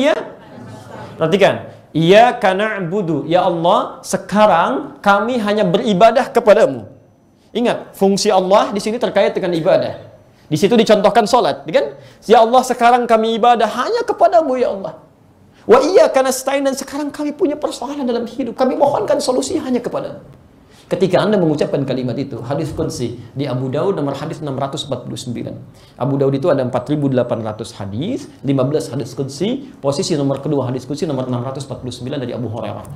perhatikan. Iyyaka na'budu. Ya Allah, sekarang kami hanya beribadah kepadamu. Ingat, fungsi Allah di sini terkait dengan ibadah. Di situ dicontohkan sholat, kan? Ya Allah, sekarang kami ibadah hanya kepadamu, ya Allah. Wa iyyaka nasta'in, dan sekarang kami punya persoalan dalam hidup. Kami mohonkan solusi hanya kepadamu. Ketika Anda mengucapkan kalimat itu, hadis qudsi di Abu Daud nomor hadis 649. Abu Daud itu ada 4.800 hadis, 15 hadis qudsi, posisi nomor kedua hadis qudsi nomor 649 dari Abu Hurairah.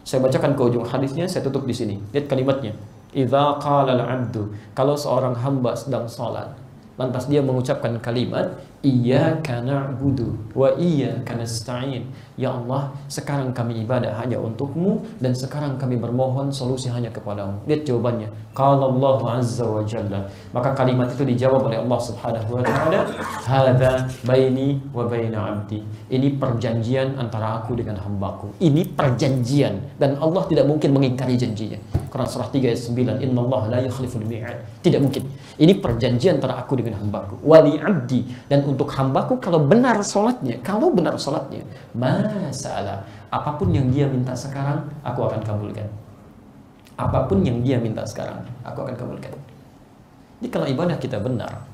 Saya bacakan ke ujung hadisnya, saya tutup di sini. Lihat kalimatnya. Idza qala al-'abdu, kalau seorang hamba sedang salat, lantas dia mengucapkan kalimat Iyyaka na'budu wa iyyaka nasta'in. Ya Allah, sekarang kami ibadah hanya untukmu dan sekarang kami bermohon solusi hanya kepadamu. Lihat jawabannya. Qala Allah azza wa jalla. Maka kalimat itu dijawab oleh Allah Subhanahu wa taala, hadza baini wa baina 'abdi. Ini perjanjian antara aku dengan hambaku. Ini perjanjian dan Allah tidak mungkin mengingkari janjinya. Quran surah 3 ayat 9, innallaha la yukhliful mi'ad. Tidak mungkin. Ini perjanjian antara aku dengan hambaku. Wali 'abdi, dan untuk hambaku kalau benar sholatnya, masalah, apapun yang dia minta sekarang, aku akan kabulkan. Apapun yang dia minta sekarang, aku akan kabulkan. Jadi kalau ibadah kita benar,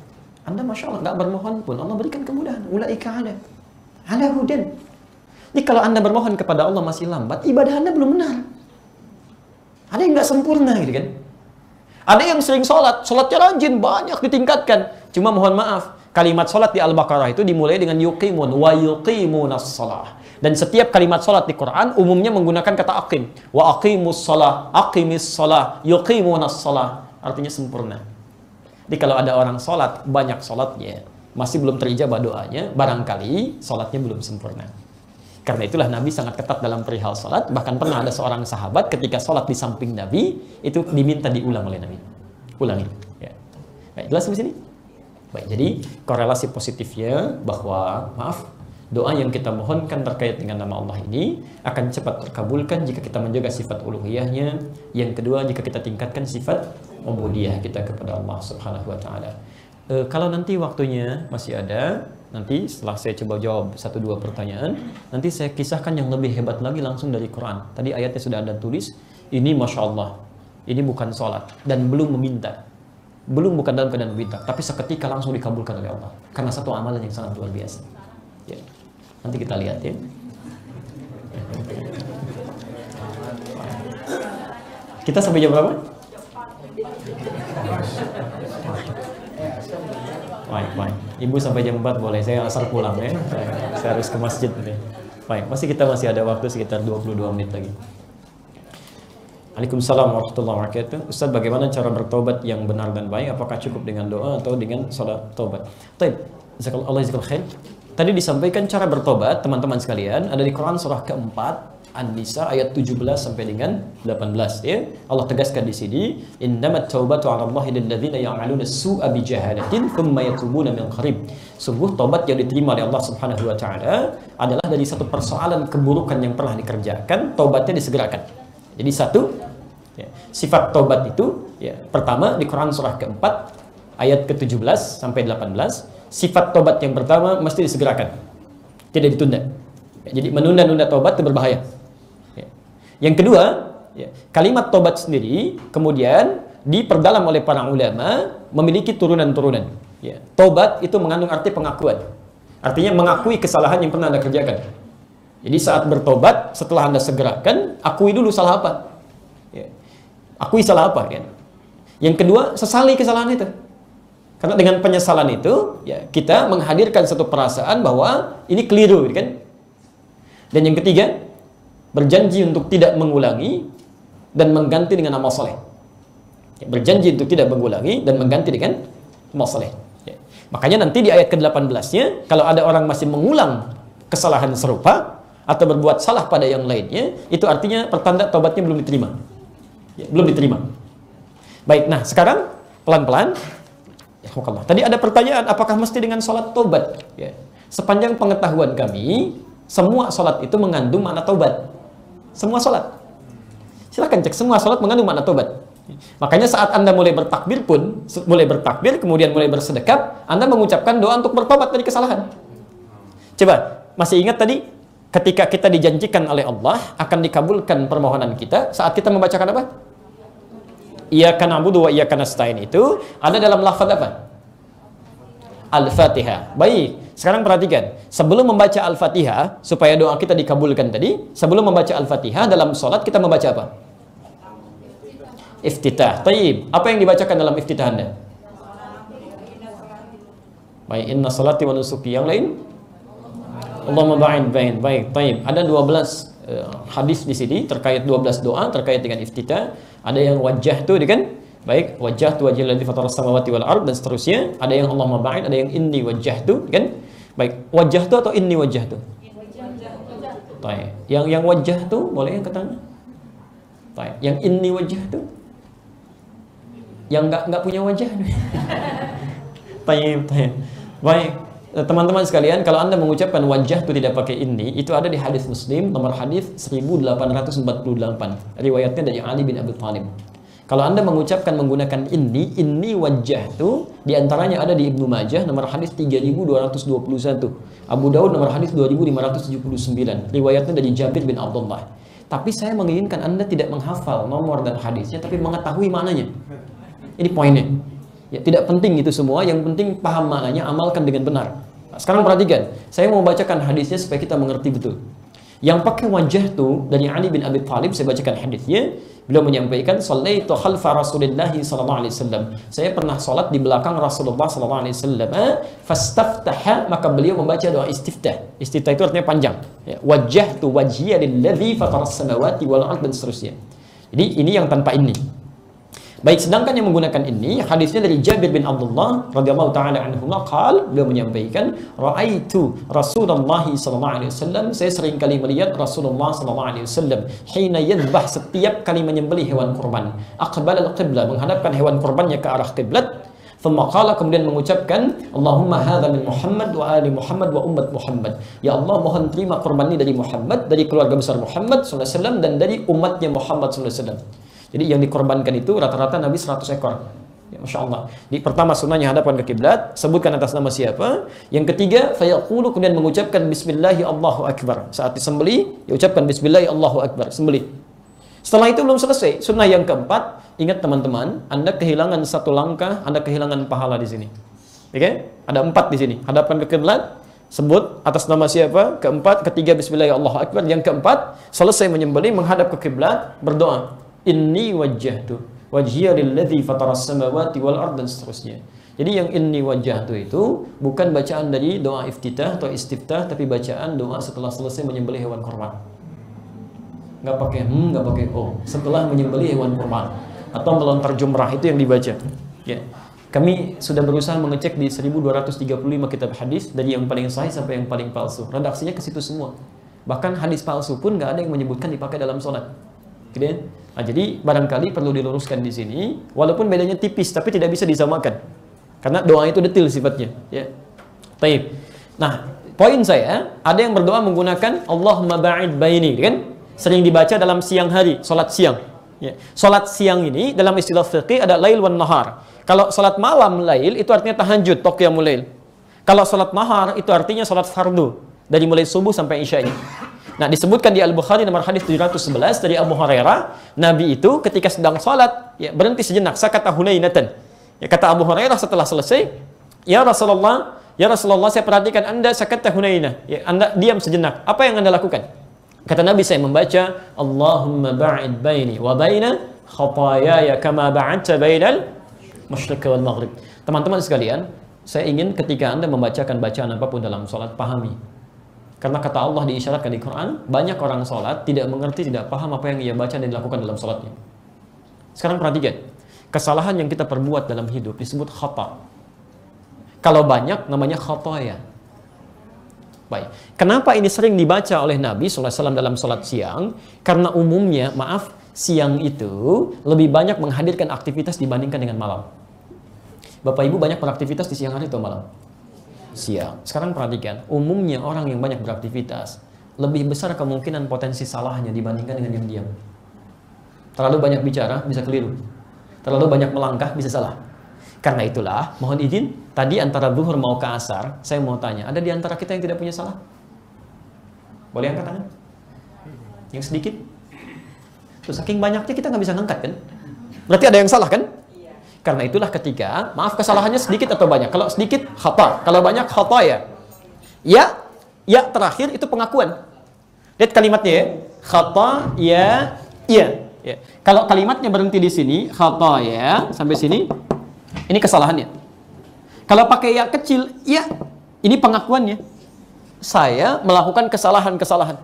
Anda Masya Allah, nggak bermohon pun, Allah berikan kemudahan. Ulaika ala hudan. Jadi kalau Anda bermohon kepada Allah masih lambat, ibadah Anda belum benar. Ada yang nggak sempurna gitu kan. Ada yang sering sholatnya rajin, banyak ditingkatkan. Cuma mohon maaf, kalimat sholat di Al-Baqarah itu dimulai dengan yuqimun wa yuqimunas shalah. Dan setiap kalimat sholat di Quran umumnya menggunakan kata aqim. Wa aqimus shalah, aqimis shalah, yuqimunas shalah. Artinya sempurna. Jadi kalau ada orang sholat, banyak sholatnya, masih belum terijabah doanya, barangkali sholatnya belum sempurna. Karena itulah Nabi sangat ketat dalam perihal sholat. Bahkan pernah ada seorang sahabat ketika sholat di samping Nabi, itu diminta diulang oleh Nabi. Ulangi. Ya. Baik, jelas di sini? Baik, jadi korelasi positifnya bahwa, doa yang kita mohonkan terkait dengan nama Allah ini akan cepat terkabulkan jika kita menjaga sifat uluhiyahnya. Yang kedua, jika kita tingkatkan sifat ubudiyah kita kepada Allah Subhanahu wa taala. Kalau nanti waktunya masih ada, nanti setelah saya coba jawab 1-2 pertanyaan, nanti saya kisahkan yang lebih hebat lagi langsung dari Quran. Tadi ayatnya sudah Anda tulis, ini Masya Allah, ini bukan sholat dan belum meminta. Bukan dalam keadaan meminta, tapi seketika langsung dikabulkan oleh Allah. Karena satu amalan yang sangat luar biasa. Ya. Nanti kita lihat ya. Kita sampai jam berapa? Baik. Ibu sampai jam 4 boleh, saya asar pulang ya. Saya harus ke masjid nih. Baik, kita masih ada waktu sekitar 22 menit lagi. Waalaikumsalam warahmatullahi wabarakatuh. Ustaz, bagaimana cara bertobat yang benar dan baik? Apakah cukup dengan doa atau dengan salat tobat? Baik, Allah jazakallahu khair. Tadi disampaikan cara bertobat, teman-teman sekalian, ada di Quran surah keempat, An-Nisa ayat 17 sampai dengan 18 ya. Allah tegaskan di sini, innamat taubatu 'ala Allahi lil ladzina ya'maluna as-su'a bi jahalatin tsumma yatubuna min qarib. Sungguh tobat yang diterima oleh Allah Subhanahu wa taala adalah dari satu persoalan keburukan yang pernah dikerjakan, tobatnya disegerakan. Jadi satu, ya, sifat tobat itu Ya, pertama di Quran surah keempat ayat ke-17 sampai 18, sifat tobat yang pertama mesti disegerakan, tidak ditunda. Ya, jadi menunda-nunda tobat itu berbahaya. Ya. Yang kedua, ya, kalimat tobat sendiri kemudian diperdalam oleh para ulama memiliki turunan-turunan. Ya. Tobat itu mengandung arti pengakuan, artinya mengakui kesalahan yang pernah Anda kerjakan. Jadi saat bertobat, setelah Anda segerakan, akui dulu salah apa. Ya. Akui salah apa, kan? Yang kedua, sesali kesalahan itu. Karena dengan penyesalan itu, ya, kita menghadirkan satu perasaan bahwa ini keliru, kan? Dan yang ketiga, berjanji untuk tidak mengulangi dan mengganti dengan amal soleh. Ya, berjanji untuk tidak mengulangi dan mengganti dengan amal soleh. Ya. Makanya nanti di ayat ke-18-nya, kalau ada orang masih mengulang kesalahan serupa atau berbuat salah pada yang lainnya, itu artinya pertanda tobatnya belum diterima. Ya, belum diterima. Baik, nah sekarang pelan-pelan. Ya, tadi ada pertanyaan, apakah mesti dengan sholat tobat? Ya. Sepanjang pengetahuan kami, semua sholat itu mengandung makna tobat. Semua sholat. Silahkan cek, semua sholat mengandung makna tobat. Makanya saat Anda mulai bertakbir pun, mulai bertakbir, kemudian mulai bersedekap, Anda mengucapkan doa untuk bertobat dari kesalahan. Coba, masih ingat tadi, ketika kita dijanjikan oleh Allah akan dikabulkan permohonan kita, saat kita membacakan apa? Iyyaka na'budu wa iyyaka nasta'in itu ada dalam lafaz apa? Al-Fatihah. Baik, sekarang perhatikan. Sebelum membaca Al-Fatihah, supaya doa kita dikabulkan tadi, sebelum membaca Al-Fatihah dalam sholat kita membaca apa? Iftitah. Taib. Apa yang dibacakan dalam iftitah Anda? Baik, inna salati wa nusuki. Yang lain? Allahumma ba'in. Baik, taib. Ada 12 hadis di sini terkait 12 doa terkait dengan iftitah. Ada yang wajah tu, kan? Baik, wajah tu wajhal ladzi fatara samawati wal ard dan seterusnya. Ada yang Allahumma ba'id, ada yang inni wajah tu, kan? Baik, wajah tu atau inni wajah tu? Baik. Yang wajah tu boleh yang kata? Baik. Yang inni wajah tu? Yang enggak punya wajah. Baik. Baik. Teman-teman sekalian, kalau Anda mengucapkan wajah itu tidak pakai inni, itu ada di hadis Muslim nomor hadis 1848. Riwayatnya dari Ali bin Abi Thalib. Kalau Anda mengucapkan menggunakan inni wajah itu diantaranya ada di Ibnu Majah nomor hadis 3221, Abu Daud nomor hadis 2579. Riwayatnya dari Jabir bin Abdullah. Tapi saya menginginkan Anda tidak menghafal nomor dan hadisnya, tapi mengetahui maknanya. Ini poinnya. Ya, tidak penting itu semua, yang penting paham maknanya, amalkan dengan benar. Nah, sekarang perhatikan, saya mau bacakan hadisnya supaya kita mengerti betul. Yang pakai wajah itu dari Ali bin Abi Thalib, saya bacakan hadisnya. Beliau menyampaikan, "Shallaitu khalfa Rasulillah sallallahu alaihi wasallam." Saya pernah salat di belakang Rasulullah sallallahu alaihi wasallam, fastaftaha, maka beliau membaca doa istiftah. Istiftah itu artinya panjang. Ya, wajjahtu wajhiya lilladzi fatara as-samawati wal ard dan seterusnya. Jadi ini yang tanpa ini. Baik, sedangkan yang menggunakan ini hadisnya dari Jabir bin Abdullah radhiyallahu taala anhu qala, beliau menyampaikan, "Ra'aitu Rasulullah sallallahu alaihi wasallam." Saya sering kali melihat Rasulullah sallallahu alaihi wasallam hina yadhbah, setiap kali menyembelih hewan kurban, aqbala al-qiblah, menghadapkan hewan kurbannya ke arah kiblat. Thumma qala, kemudian mengucapkan, "Allahumma hadza min Muhammad wa ali Muhammad wa ummat Muhammad." Ya Allah, mohon terima kurban ini dari Muhammad, dari keluarga besar Muhammad sallallahu alaihi wasallam, dan dari umatnya Muhammad sallallahu alaihi wasallam. Jadi yang dikorbankan itu rata-rata Nabi 100 ekor. Ya, Masya Allah. Di pertama sunnahnya hadapkan ke kiblat, sebutkan atas nama siapa. Yang ketiga, fayaqulu, kemudian mengucapkan Bismillahi Allahu Akbar. Saat disembeli, diucapkan Bismillahi Allahu Akbar, sembeli. Setelah itu belum selesai. Sunnah yang keempat, ingat teman-teman, Anda kehilangan satu langkah, Anda kehilangan pahala di sini. Oke? Ada 4 di sini. Hadapkan ke kiblat, sebut atas nama siapa. Keempat, ketiga Bismillahi Allahu Akbar. Yang keempat, selesai menyembeli, menghadap ke kiblat, berdoa. Inni wajjahtu wajhiya lilladzi fatara as-samawati wal ard dan seterusnya. Jadi yang inni wajjahtu itu bukan bacaan dari doa iftitah atau istiftah, tapi bacaan doa setelah selesai menyembelih hewan kurban. Enggak pakai enggak pakai setelah menyembelih hewan kurban atau melontar jumrah, itu yang dibaca. Ya. Kami sudah berusaha mengecek di 1235 kitab hadis dari yang paling sahih sampai yang paling palsu. Redaksinya ke situ semua. Bahkan hadis palsu pun nggak ada yang menyebutkan dipakai dalam sholat. Nah, jadi barangkali perlu diluruskan di sini, walaupun bedanya tipis, tapi tidak bisa disamakan, karena doa itu detil sifatnya. Ya, taib. Nah, poin saya, ada yang berdoa menggunakan Allahumma ba'id baini, kan? Sering dibaca dalam siang hari, sholat siang. Ya. Salat siang ini dalam istilah fiqih ada lail wan nahar. Kalau salat malam lail itu artinya tahajud, qiyamul lail. Kalau salat nahar itu artinya salat fardu dari mulai subuh sampai isya ini. Nah, disebutkan di Al-Bukhari nomor hadis 711 dari Abu Hurairah, Nabi itu ketika sedang salat ya berhenti sejenak, sakata hunainatan. Ya, kata Abu Hurairah setelah selesai, ya Rasulullah, saya perhatikan Anda sakata hunainah. Ya, Anda diam sejenak. Apa yang Anda lakukan? Kata Nabi, saya membaca Allahumma ba'id baini wa baina khataayaya kama ba'adta bainal masyriq wal maghrib. Teman-teman sekalian, saya ingin ketika Anda membacakan bacaan apapun dalam salat, pahami. Karena kata Allah diisyaratkan di Quran, banyak orang salat tidak mengerti, tidak paham apa yang ia baca dan dilakukan dalam salatnya. Sekarang perhatikan, kesalahan yang kita perbuat dalam hidup disebut khata. Kalau banyak namanya khataaya. Baik. Kenapa ini sering dibaca oleh Nabi SAW dalam salat siang? Karena umumnya, maaf, siang itu lebih banyak menghadirkan aktivitas dibandingkan dengan malam. Bapak Ibu banyak beraktivitas di siang hari atau malam? Siang. Sekarang perhatikan, umumnya orang yang banyak beraktivitas lebih besar kemungkinan potensi salahnya dibandingkan dengan yang diam. Terlalu banyak bicara bisa keliru. Terlalu banyak melangkah bisa salah. Karena itulah, mohon izin, tadi antara zuhur mau ke asar, saya mau tanya, ada di antara kita yang tidak punya salah? Boleh angkat tangan? Yang sedikit? Tuh, saking banyaknya kita nggak bisa ngangkat kan? Berarti ada yang salah kan? Karena itulah ketika, maaf kesalahannya sedikit atau banyak. Kalau sedikit, khata. Kalau banyak, khata ya. Ya terakhir itu pengakuan. Lihat kalimatnya ya. Khata, ya. Kalau kalimatnya berhenti di sini, khata ya, sampai sini, ini kesalahannya. Kalau pakai ya kecil, ya, ini pengakuannya. Saya melakukan kesalahan-kesalahan.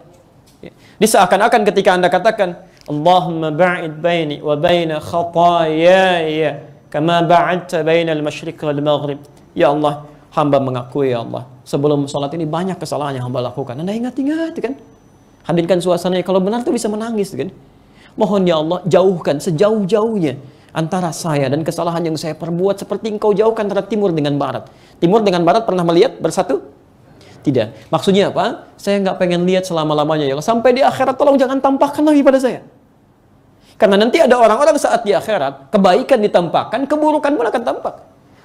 Ini seakan-akan ketika Anda katakan, Allahumma ba'id baini wa baina khataayaya kama ba'adta bainal masyriq wal maghrib. Ya Allah, hamba mengakui ya Allah, sebelum sholat ini banyak kesalahan yang hamba lakukan. Anda ingat-ingat kan? Hadirkan suasananya, kalau benar tuh bisa menangis kan? Mohon ya Allah, jauhkan sejauh-jauhnya antara saya dan kesalahan yang saya perbuat, seperti engkau jauhkan antara timur dengan barat. Timur dengan barat pernah melihat bersatu? Tidak. Maksudnya apa? Saya nggak pengen lihat selama-lamanya ya Allah. Sampai di akhirat tolong jangan tampakkan lagi pada saya. Karena nanti ada orang-orang saat di akhirat, kebaikan ditampakkan, keburukan pun akan tampak.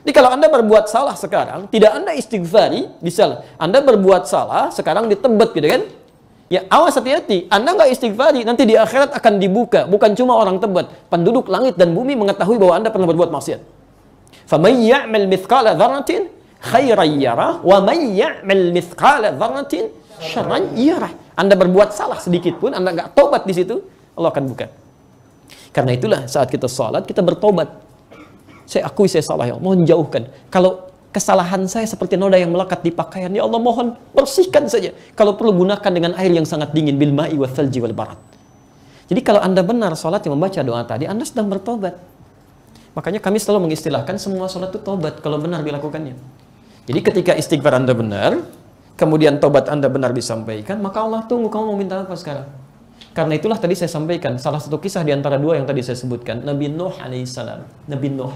Jadi kalau Anda berbuat salah sekarang, tidak Anda istighfari, bisa Anda berbuat salah, sekarang ditebet gitu kan? Ya, awas hati-hati. Anda nggak istighfari, nanti di akhirat akan dibuka. Bukan cuma orang tebet, penduduk langit dan bumi mengetahui bahwa Anda pernah berbuat maksiat. فَمَنْ يَعْمَلْ مِثْقَالَ ذَرَّةٍ خَيْرًا يَرَهُ وَمَنْ يَعْمَلْ مِثْقَالَ ذَرَّةٍ شَرًّا يَرَهُ. Anda berbuat salah sedikit pun, Anda nggak tobat di situ, Allah akan buka. Karena itulah saat kita salat, kita bertobat. Saya akui saya salah ya Allah, mohon jauhkan. Kalau kesalahan saya seperti noda yang melekat di pakaian, ya Allah mohon bersihkan saja. Kalau perlu gunakan dengan air yang sangat dingin, bil ma'i wa thalji wal barat. Jadi kalau Anda benar salat yang membaca doa tadi, Anda sedang bertobat. Makanya kami selalu mengistilahkan semua salat itu tobat kalau benar dilakukannya. Jadi ketika istighfar Anda benar, kemudian tobat Anda benar disampaikan, maka Allah tunggu kamu mau minta apa sekarang. Karena itulah tadi saya sampaikan salah satu kisah di antara dua yang tadi saya sebutkan, Nabi Nuh alaihissalam. Nabi Nuh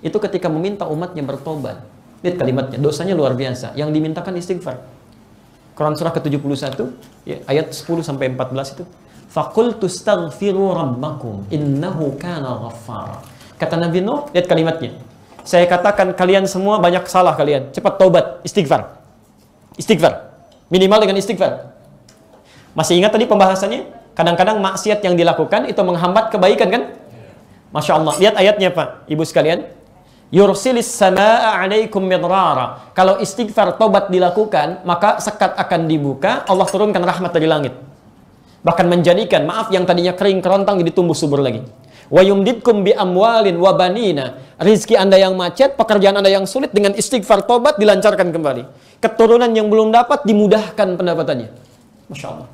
itu ketika meminta umatnya bertobat, lihat kalimatnya, dosanya luar biasa. Yang dimintakan istighfar. Quran surah ke-71, ya, ayat 10-14 itu. Faqultu astaghfiru rabbakum innahu kana ghaffara. Kata Nabi Nuh, lihat kalimatnya. Saya katakan kalian semua banyak salah kalian. Cepat taubat, istighfar. Istighfar. Minimal dengan istighfar. Masih ingat tadi pembahasannya? Kadang-kadang maksiat yang dilakukan itu menghambat kebaikan kan? Masya Allah. Lihat ayatnya Pak, Ibu sekalian. Yursilis samaa alaikum midrara. Kalau istighfar tobat dilakukan, maka sekat akan dibuka, Allah turunkan rahmat dari langit. Bahkan menjadikan, maaf yang tadinya kering kerontang jadi tumbuh subur lagi. Wa yumdidkum bi amwalin wa banina. Rizki Anda yang macet, pekerjaan Anda yang sulit, dengan istighfar tobat dilancarkan kembali. Keturunan yang belum dapat dimudahkan pendapatannya. Masya Allah.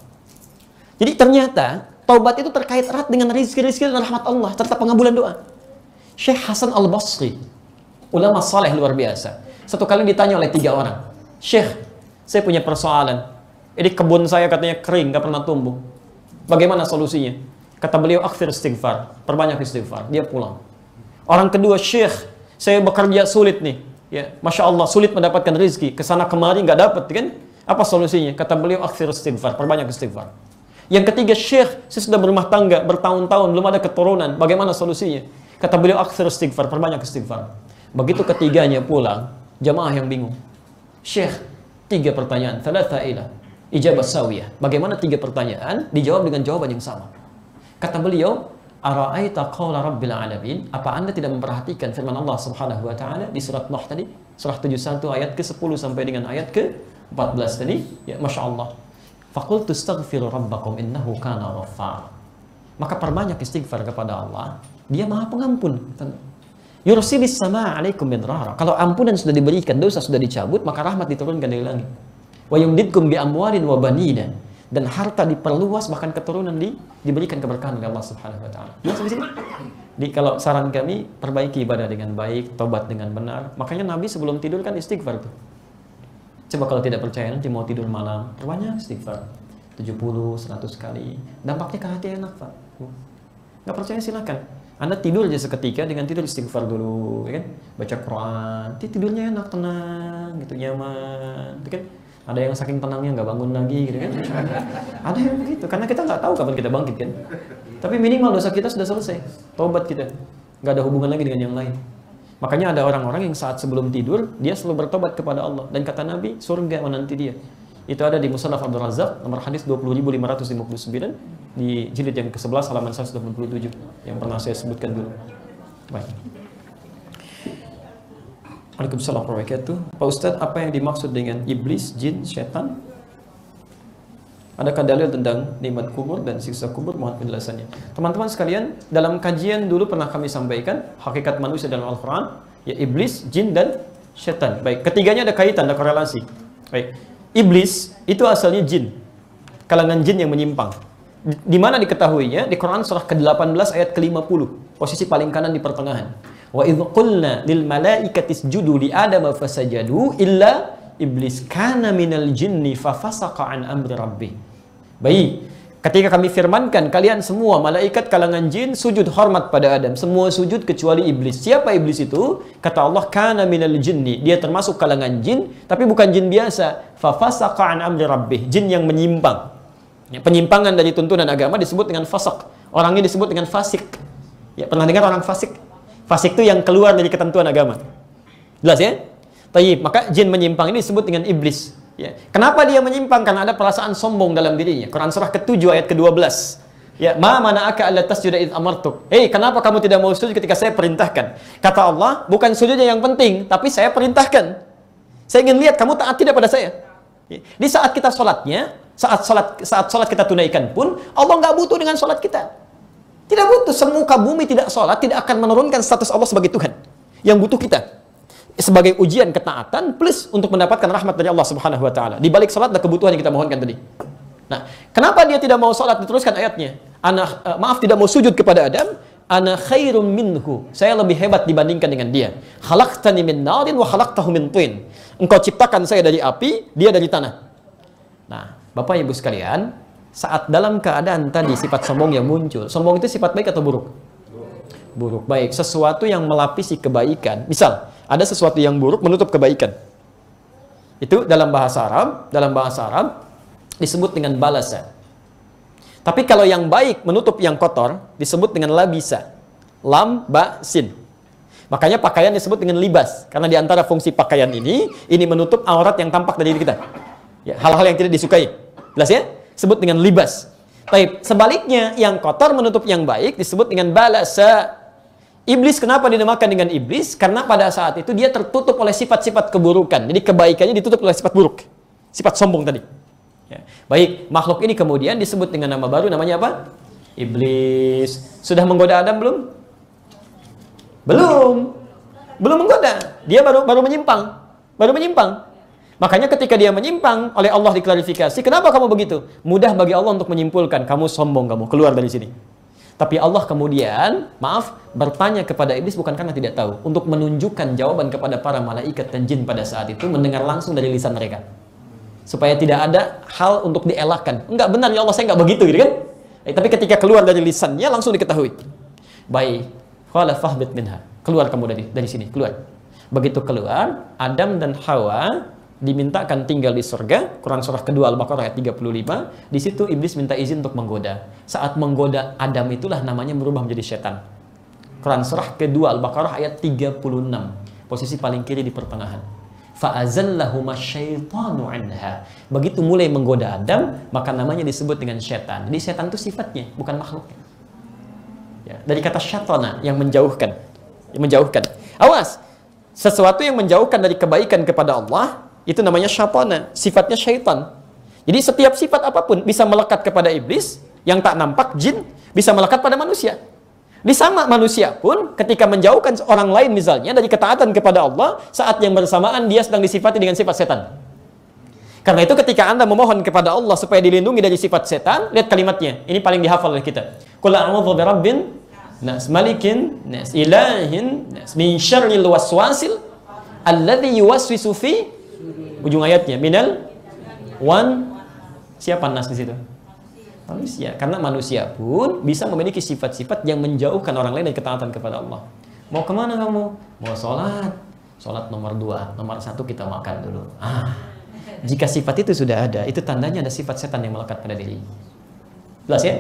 Jadi ternyata taubat itu terkait erat dengan rizki-rizki dan rahmat Allah serta pengabulan doa. Syekh Hasan Al-Basri, ulama saleh luar biasa. Satu kali ditanya oleh 3 orang, Syekh, saya punya persoalan. Ini kebun saya katanya kering, gak pernah tumbuh. Bagaimana solusinya? Kata beliau, akthir istighfar, perbanyak istighfar. Dia pulang. Orang kedua, Syekh, saya bekerja sulit nih. Ya, Masya Allah, sulit mendapatkan rizki. Kesana kemari gak dapat kan? Apa solusinya? Kata beliau, akthir istighfar, perbanyak istighfar. Yang ketiga, Syekh, saya sudah berumah tangga bertahun-tahun belum ada keturunan. Bagaimana solusinya? Kata beliau, aktsir istighfar, perbanyak istighfar. Begitu ketiganya pulang, jamaah yang bingung. Syekh, 3 pertanyaan, thalatha ila ijabah sawiyah. Bagaimana 3 pertanyaan dijawab dengan jawaban yang sama? Kata beliau, ara'aita qawla rabbil alamin, apa Anda tidak memperhatikan firman Allah Subhanahu wa taala di surat Nuh tadi, surah 71 ayat ke-10 sampai dengan ayat ke-14 tadi? Ya, Masya Allah. Faqultu astaghfiru rabbakum innahu kana ghaffar. Maka perbanyak istighfar kepada Allah, Dia Maha Pengampun. Yursilis samaa 'alaikum midrara. Kalau ampunan sudah diberikan, dosa sudah dicabut, maka rahmat diturunkan dari langit. Wa yumdidkum bi amwalin wa banina. Dan harta diperluas, bahkan keturunan diberikan keberkahan oleh Allah Subhanahu wa taala. Jelas di sini? Kalau saran kami, perbaiki ibadah dengan baik, tobat dengan benar. Makanya Nabi sebelum tidur kan istighfar tuh. Coba kalau tidak percaya, nanti mau tidur malam, perbanyak istighfar. 70, 100 kali. Dampaknya ke hati enak, Pak. Nggak percaya silakan. Anda tidur aja seketika dengan tidur istighfar dulu, ya kan? Baca Quran, tidurnya enak, tenang, gitu, nyaman, gitu kan? Ada yang saking tenangnya nggak bangun lagi, gitu kan? Ada yang begitu, karena kita nggak tahu kapan kita bangkit, kan? Tapi minimal dosa kita sudah selesai, tobat kita, nggak ada hubungan lagi dengan yang lain. Makanya ada orang-orang yang saat sebelum tidur, dia selalu bertobat kepada Allah. Dan kata Nabi, surga menanti dia. Itu ada di Musnad Abdul Razzaq, nomor hadis 20.559, di jilid yang ke-11, halaman 187, yang pernah saya sebutkan dulu. Baik. Waalaikumsalam warahmatullahi wabarakatuh. Pak Ustadz, apa yang dimaksud dengan iblis, jin, setan? Adakah dalil tentang nikmat kubur dan siksa kubur? Mohon penjelasannya. Teman-teman sekalian, dalam kajian dulu pernah kami sampaikan hakikat manusia dalam Al-Quran, ya iblis, jin, dan setan. Baik, ketiganya ada kaitan, ada korelasi. Baik, iblis itu asalnya jin, kalangan jin yang menyimpang. Di mana diketahuinya? Di Quran surah ke-18 ayat ke-50, posisi paling kanan di pertengahan. Wa idh qulna lil malaikati isjudu li adama fasajadu illa iblis kana minal jinni fafasaqa an amri rabbih. Baik, ketika kami firmankan kalian semua malaikat kalangan jin sujud hormat pada Adam, semua sujud kecuali iblis. Siapa iblis itu? Kata Allah, kana minal jinni, dia termasuk kalangan jin, tapi bukan jin biasa. Fafasaqa an amri rabbih, jin yang menyimpang. Ya, penyimpangan dari tuntunan agama disebut dengan fasaq. Orangnya disebut dengan fasik. Ya, pernah dengar orang fasik? Fasik itu yang keluar dari ketentuan agama. Jelas ya? Tayyib, maka jin menyimpang ini disebut dengan iblis. Ya. Kenapa dia menyimpang? Karena ada perasaan sombong dalam dirinya. Quran surah ke-7 ayat ke-12. Ya, ma mana'aka alla tasjuda id amartuk. Hei, kenapa kamu tidak mau sujud ketika saya perintahkan? Kata Allah, bukan sujudnya yang penting, tapi saya perintahkan. Saya ingin lihat kamu taat tidak pada saya. Ya. Di saat kita sholatnya, saat sholat kita tunaikan pun, Allah nggak butuh dengan sholat kita. Tidak butuh. Semuka bumi tidak sholat, tidak akan menurunkan status Allah sebagai Tuhan. Yang butuh kita sebagai ujian ketaatan plus untuk mendapatkan rahmat dari Allah Subhanahu wa taala. Di balik salat ada kebutuhan yang kita mohonkan tadi. Nah, kenapa dia tidak mau salat? Diteruskan ayatnya. Tidak mau sujud kepada Adam. Ana khairum minhu. Saya lebih hebat dibandingkan dengan dia. Khalaqtani min narin wa khalaqtahu min tin. Engkau ciptakan saya dari api, dia dari tanah. Nah, Bapak Ibu sekalian, saat dalam keadaan tadi sifat sombong yang muncul. Sombong itu sifat baik atau buruk? Buruk. Baik, sesuatu yang melapisi kebaikan. Misal, ada sesuatu yang buruk menutup kebaikan. Itu dalam bahasa Arab disebut dengan balasa. Tapi kalau yang baik menutup yang kotor disebut dengan labisa. Lam, ba, sin. Makanya pakaian disebut dengan libas, karena di antara fungsi pakaian ini menutup aurat yang tampak dari diri kita. Ya, hal-hal yang tidak disukai. Jelas ya? Disebut dengan libas. Baik, sebaliknya yang kotor menutup yang baik disebut dengan balasa. Iblis kenapa dinamakan dengan iblis? Karena pada saat itu dia tertutup oleh sifat-sifat keburukan. Jadi kebaikannya ditutup oleh sifat buruk. Sifat sombong tadi. Ya. Baik, makhluk ini kemudian disebut dengan nama baru, namanya apa? Iblis. Sudah menggoda Adam belum? Belum menggoda. Dia baru menyimpang. Makanya ketika dia menyimpang, oleh Allah diklarifikasi, kenapa kamu begitu? Mudah bagi Allah untuk menyimpulkan, kamu sombong, kamu keluar dari sini. Tapi Allah kemudian, bertanya kepada iblis bukan karena tidak tahu, untuk menunjukkan jawaban kepada para malaikat dan jin pada saat itu, mendengar langsung dari lisan mereka. Supaya tidak ada hal untuk dielakkan. Enggak benar ya Allah, saya enggak begitu, gitu kan? Tapi ketika keluar dari lisannya, langsung diketahui. Baik, qala fahbit minha. Keluar kamu dari sini, keluar. Begitu keluar, Adam dan Hawa dimintakan tinggal di surga. Quran surah kedua Al-Baqarah ayat 35. Di situ iblis minta izin untuk menggoda. Saat menggoda Adam itulah namanya berubah menjadi setan. Quran surah kedua Al-Baqarah ayat 36. Posisi paling kiri di pertengahan. Fa'azallahuma syaitanu anha. Begitu mulai menggoda Adam, maka namanya disebut dengan setan. Jadi setan itu sifatnya, bukan makhluknya. Ya, dari kata syaitana yang menjauhkan. Awas, sesuatu yang menjauhkan dari kebaikan kepada Allah itu namanya syaitana, sifatnya syaitan. Jadi setiap sifat apapun bisa melekat kepada iblis, yang tak nampak jin bisa melekat pada manusia. Di sama manusia pun ketika menjauhkan orang lain misalnya dari ketaatan kepada Allah, saat yang bersamaan dia sedang disifati dengan sifat setan. Karena itu ketika Anda memohon kepada Allah supaya dilindungi dari sifat setan, lihat kalimatnya. Ini paling dihafal oleh kita. Qul a'udzu birabbin nas, malikin nas, ilahin nas, min syarril waswasil alladzi yuwaswisu fi, ujung ayatnya, minal wan, siapa nas di situ? Manusia. Karena manusia pun bisa memiliki sifat-sifat yang menjauhkan orang lain dari ketaatan kepada Allah. Mau kemana kamu? Mau sholat. Sholat nomor 2. Nomor 1 kita makan dulu. Jika sifat itu sudah ada, itu tandanya ada sifat setan yang melekat pada diri. Jelas ya?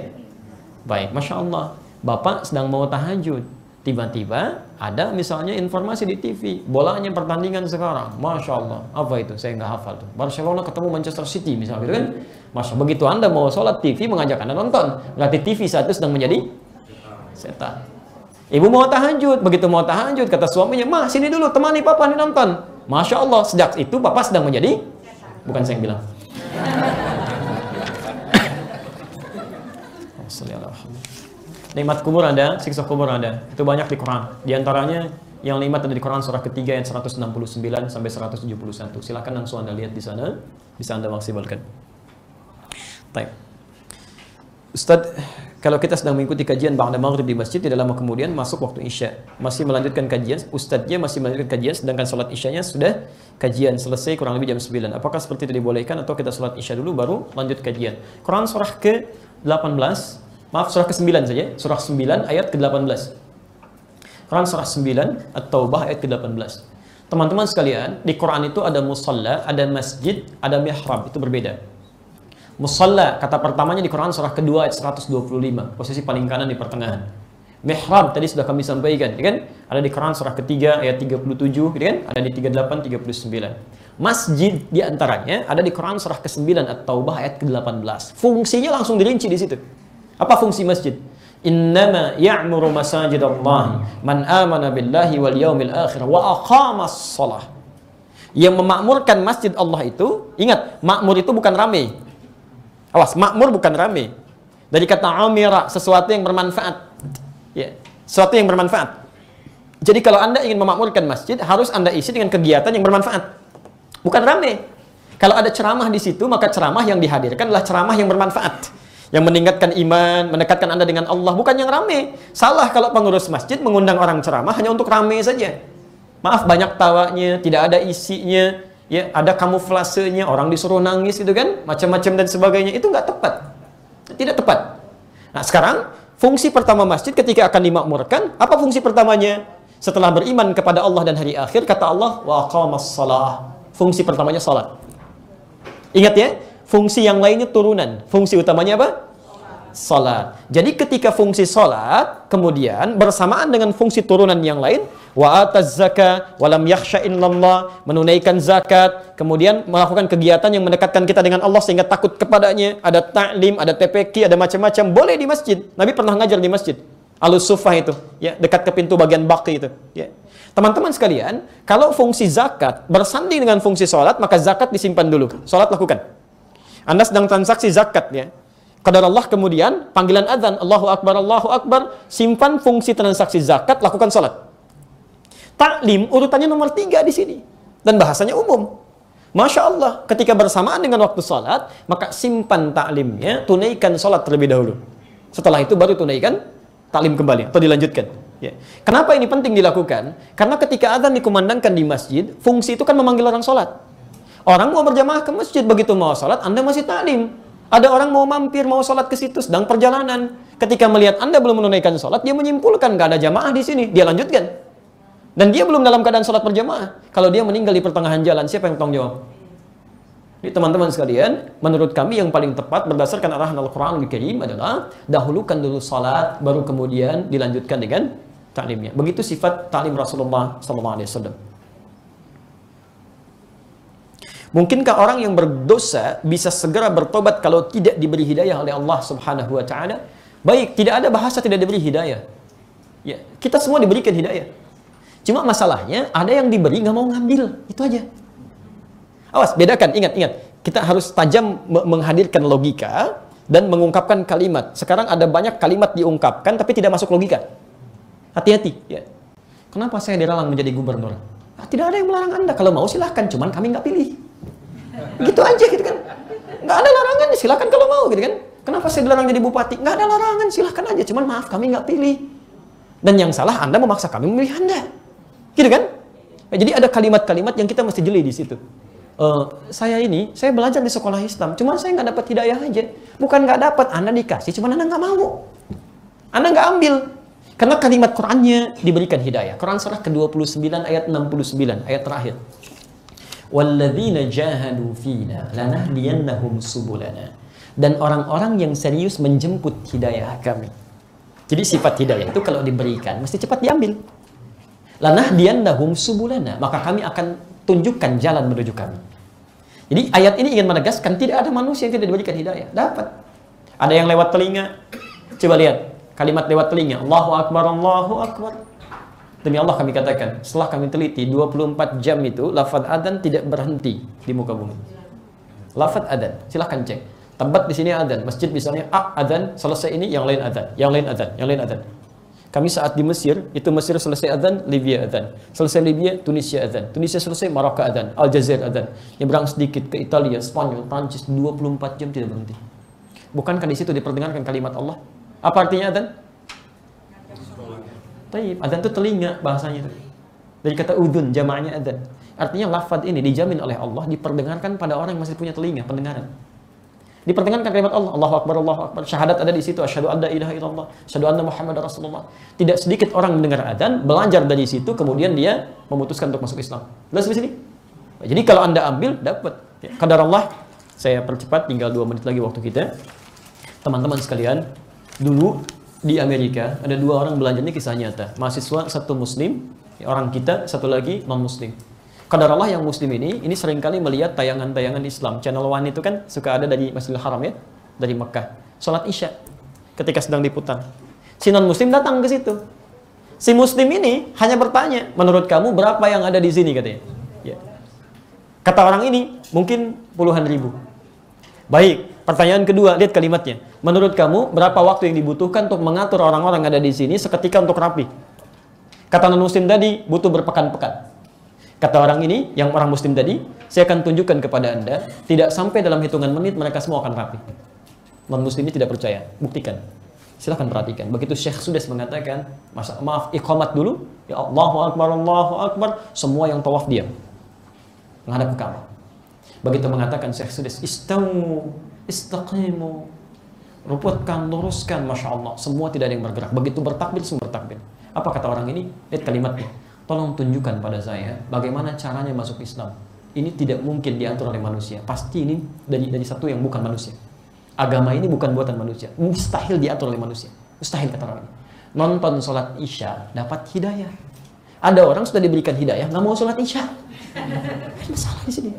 Baik, Masya Allah. Bapak sedang mau tahajud. Tiba-tiba ada misalnya informasi di TV. Bolanya pertandingan sekarang. Masya Allah. Apa itu? Saya nggak hafal tuh. Barcelona ketemu Manchester City misalnya gitu kan. Masya Allah. Begitu Anda mau sholat, TV mengajak Anda nonton. Berarti TV saat itu sedang menjadi setan. Ibu mau tahajud. Begitu mau tahajud, kata suaminya, "Ma, sini dulu, temani papa nih nonton." Masya Allah. Sejak itu papa sedang menjadi, bukan saya yang bilang. Nikmat kubur ada, siksa kubur ada. Itu banyak di Quran. Di antaranya yang nikmat ada di Quran surah ketiga ayat 169 sampai 171. Silakan langsung Anda lihat di sana, bisa Anda maksimalkan. Baik. Ustaz, kalau kita sedang mengikuti kajian ba'da maghrib di masjid, tidak lama kemudian masuk waktu Isya. Masih melanjutkan kajian, ustadznya masih melanjutkan kajian, sedangkan sholat Isyanya sudah kajian selesai kurang lebih jam 9. Apakah seperti itu dibolehkan atau kita sholat Isya dulu baru lanjut kajian? Quran surah ke-18, maaf surah ke-9 saja, surah 9 ayat ke-18. Quran surah 9 At-Taubah ayat ke-18. Teman-teman sekalian, di Quran itu ada musalla, ada masjid, ada mihrab, itu berbeda. Musalla, kata pertamanya di Quran surah kedua ayat 125, posisi paling kanan di pertengahan. Mihrab tadi sudah kami sampaikan, ya kan? Ada di Quran surah ketiga ayat 37, ya kan? Ada di 38, 39. Masjid di antaranya ada di Quran surah ke-9 At-Taubah ayat ke-18. Fungsinya langsung dirinci di situ. Apa fungsi masjid? Innama ya'muru masajidallahi man amana billahi wal yaumil akhir wa aqamas shalah. Yang memakmurkan masjid Allah itu, ingat, makmur itu bukan rame. Awas, makmur bukan rame. Dari kata amira, sesuatu yang bermanfaat. Ya, sesuatu yang bermanfaat. Jadi kalau Anda ingin memakmurkan masjid, harus Anda isi dengan kegiatan yang bermanfaat. Bukan rame. Kalau ada ceramah di situ, maka ceramah yang dihadirkan adalah ceramah yang bermanfaat. Yang meningkatkan iman, mendekatkan Anda dengan Allah, bukan yang rame. Salah kalau pengurus masjid mengundang orang ceramah hanya untuk rame saja. Maaf, banyak tawanya, tidak ada isinya, ya, ada kamuflasenya, orang disuruh nangis gitu kan, macam-macam dan sebagainya. Itu nggak tepat. Tidak tepat. Nah, sekarang fungsi pertama masjid ketika akan dimakmurkan, apa fungsi pertamanya? Setelah beriman kepada Allah dan hari akhir, kata Allah, wa aqamas shalah. Fungsi pertamanya salat. Ingat ya, fungsi yang lainnya turunan. Fungsi utamanya apa? Salat. Jadi ketika fungsi salat kemudian bersamaan dengan fungsi turunan yang lain, wa ataz zakat wa lam yakhsha illallah, menunaikan zakat, kemudian melakukan kegiatan yang mendekatkan kita dengan Allah sehingga takut kepadanya, ada ta'lim, ada TPQ, ada macam-macam, boleh di masjid. Nabi pernah ngajar di masjid Al-Sufah itu, ya, dekat ke pintu bagian baqi itu, ya. Teman-teman sekalian, kalau fungsi zakat bersanding dengan fungsi salat, maka zakat disimpan dulu, salat lakukan. Anda sedang transaksi zakat, ya. Qadar Allah kemudian panggilan adzan, Allahu Akbar, simpan fungsi transaksi zakat, lakukan salat. Taklim urutannya nomor 3 di sini dan bahasanya umum. Masya Allah, ketika bersamaan dengan waktu salat, maka simpan taklimnya, tunaikan salat terlebih dahulu. Setelah itu baru tunaikan taklim kembali atau dilanjutkan. Ya. Kenapa ini penting dilakukan? Karena ketika adzan dikumandangkan di masjid, fungsi itu kan memanggil orang salat. Orang mau berjamaah ke masjid, begitu mau salat, Anda masih taklim. Ada orang mau mampir, mau sholat ke situ, sedang perjalanan. Ketika melihat Anda belum menunaikan sholat, dia menyimpulkan nggak ada jamaah di sini, dia lanjutkan. Dan dia belum dalam keadaan sholat berjamaah. Kalau dia meninggal di pertengahan jalan, siapa yang tanggung jawab? Jadi teman-teman sekalian, menurut kami yang paling tepat berdasarkan arahan Al-Quran Al-Karim adalah dahulukan dulu salat, baru kemudian dilanjutkan dengan ta'limnya. Begitu sifat ta'lim Rasulullah SAW. Mungkinkah orang yang berdosa bisa segera bertobat kalau tidak diberi hidayah oleh Allah Subhanahu wa Ta'ala? Baik, tidak ada bahasa tidak diberi hidayah. Ya, kita semua diberikan hidayah. Cuma masalahnya ada yang diberi nggak mau ngambil, itu aja. Awas, bedakan, ingat. Kita harus tajam menghadirkan logika dan mengungkapkan kalimat. Sekarang ada banyak kalimat diungkapkan tapi tidak masuk logika. Hati-hati. Ya. Kenapa saya dilarang menjadi gubernur? Tidak ada yang melarang Anda. Kalau mau silahkan, cuman kami nggak pilih. Gitu aja gitu kan. Nggak ada larangan, silahkan kalau mau gitu kan. Kenapa saya dilarang jadi bupati? Nggak ada larangan, silahkan aja. Cuman maaf, kami nggak pilih. Dan yang salah Anda memaksa kami memilih Anda. Gitu kan? Nah, jadi ada kalimat-kalimat yang kita mesti jeli di situ. Saya belajar di sekolah Islam, cuman saya nggak dapat hidayah aja. Bukan nggak dapat, Anda dikasih, cuman Anda nggak mau. Anda nggak ambil. Karena kalimat Qur'annya diberikan hidayah. Quran surah ke-29 ayat 69, ayat terakhir. Walladzina jahadu fina lanahdiyannahum subulana. Dan orang-orang yang serius menjemput hidayah kami. Jadi sifat hidayah itu kalau diberikan mesti cepat diambil. Lanahdiyannahum subulana, maka kami akan tunjukkan jalan menuju kami. Jadi ayat ini ingin menegaskan tidak ada manusia yang tidak diberikan hidayah. Dapat. Ada yang lewat telinga. Coba lihat kalimat lewat telinga. Allahu Akbar, Allahu Akbar. Demi Allah kami katakan, setelah kami teliti 24 jam itu lafaz adzan tidak berhenti di muka bumi. Lafaz adzan, silahkan cek. Tempat di sini adzan, masjid misalnya adzan, selesai ini yang lain adzan, yang lain adzan, yang lain adzan. Kami saat di Mesir, itu Mesir selesai adzan, Libya adzan. Selesai Libya, Tunisia adzan. Tunisia selesai, Maroko adzan. Aljazair adzan. Nyebrang sedikit ke Italia, Spanyol, Prancis, 24 jam tidak berhenti. Bukankah di situ diperdengarkan kalimat Allah? Apa artinya adzan? Taib. Adzan itu telinga bahasanya. Dari kata udhun, jamaahnya adzan. Artinya lafaz ini dijamin oleh Allah diperdengarkan pada orang yang masih punya telinga, pendengaran. Diperdengarkan kalimat Allah, Allahu Akbar, Allahu Akbar. Syahadat ada di situ, asyhadu an la ilaha illallah, asyhadu anna Muhammadar Rasulullah. Tidak sedikit orang mendengar adzan, belajar dari situ, kemudian dia memutuskan untuk masuk Islam. Jelas di sini? Jadi kalau Anda ambil, dapat. Ya, qadar Allah, saya percepat, tinggal 2 menit lagi waktu kita. Teman-teman sekalian, dulu di Amerika ada 2 orang belanja, ini kisah nyata. Mahasiswa, satu muslim, orang kita, satu lagi non-muslim. Qadar Allah yang muslim ini seringkali melihat tayangan-tayangan Islam. Channel One itu kan suka ada dari Masjidil Haram ya, dari Mekah. Salat Isya ketika sedang diputar. Si non-muslim datang ke situ. Si muslim ini hanya bertanya, menurut kamu berapa yang ada di sini katanya. Ya. Kata orang ini, mungkin puluhan ribu. Baik, pertanyaan kedua, lihat kalimatnya. Menurut kamu berapa waktu yang dibutuhkan untuk mengatur orang-orang yang ada di sini seketika untuk rapi? Kata non-muslim tadi, butuh berpekan-pekan. Kata orang ini, yang orang muslim tadi, saya akan tunjukkan kepada Anda, tidak sampai dalam hitungan menit mereka semua akan rapi. Non-muslim ini tidak percaya, buktikan. Silahkan perhatikan. Begitu Syekh Sudes mengatakan, maaf, iqamat dulu, ya Allahu Akbar, semua yang tawaf diam. Menghadap ke Ka'bah. Begitu mengatakan Syekh Sudes, istawu, istaqimu, ruputkan, luruskan, Masya Allah, semua tidak ada yang bergerak. Begitu bertakbir, semua bertakbir. Apa kata orang ini? Lihat kalimatnya. Tolong tunjukkan pada saya bagaimana caranya masuk Islam. Ini tidak mungkin diatur oleh manusia. Pasti ini dari satu yang bukan manusia. Agama ini bukan buatan manusia. Mustahil diatur oleh manusia. Mustahil kata orang ini. Nonton sholat Isya dapat hidayah. Ada orang sudah diberikan hidayah nggak mau sholat Isya. Masalah di sini.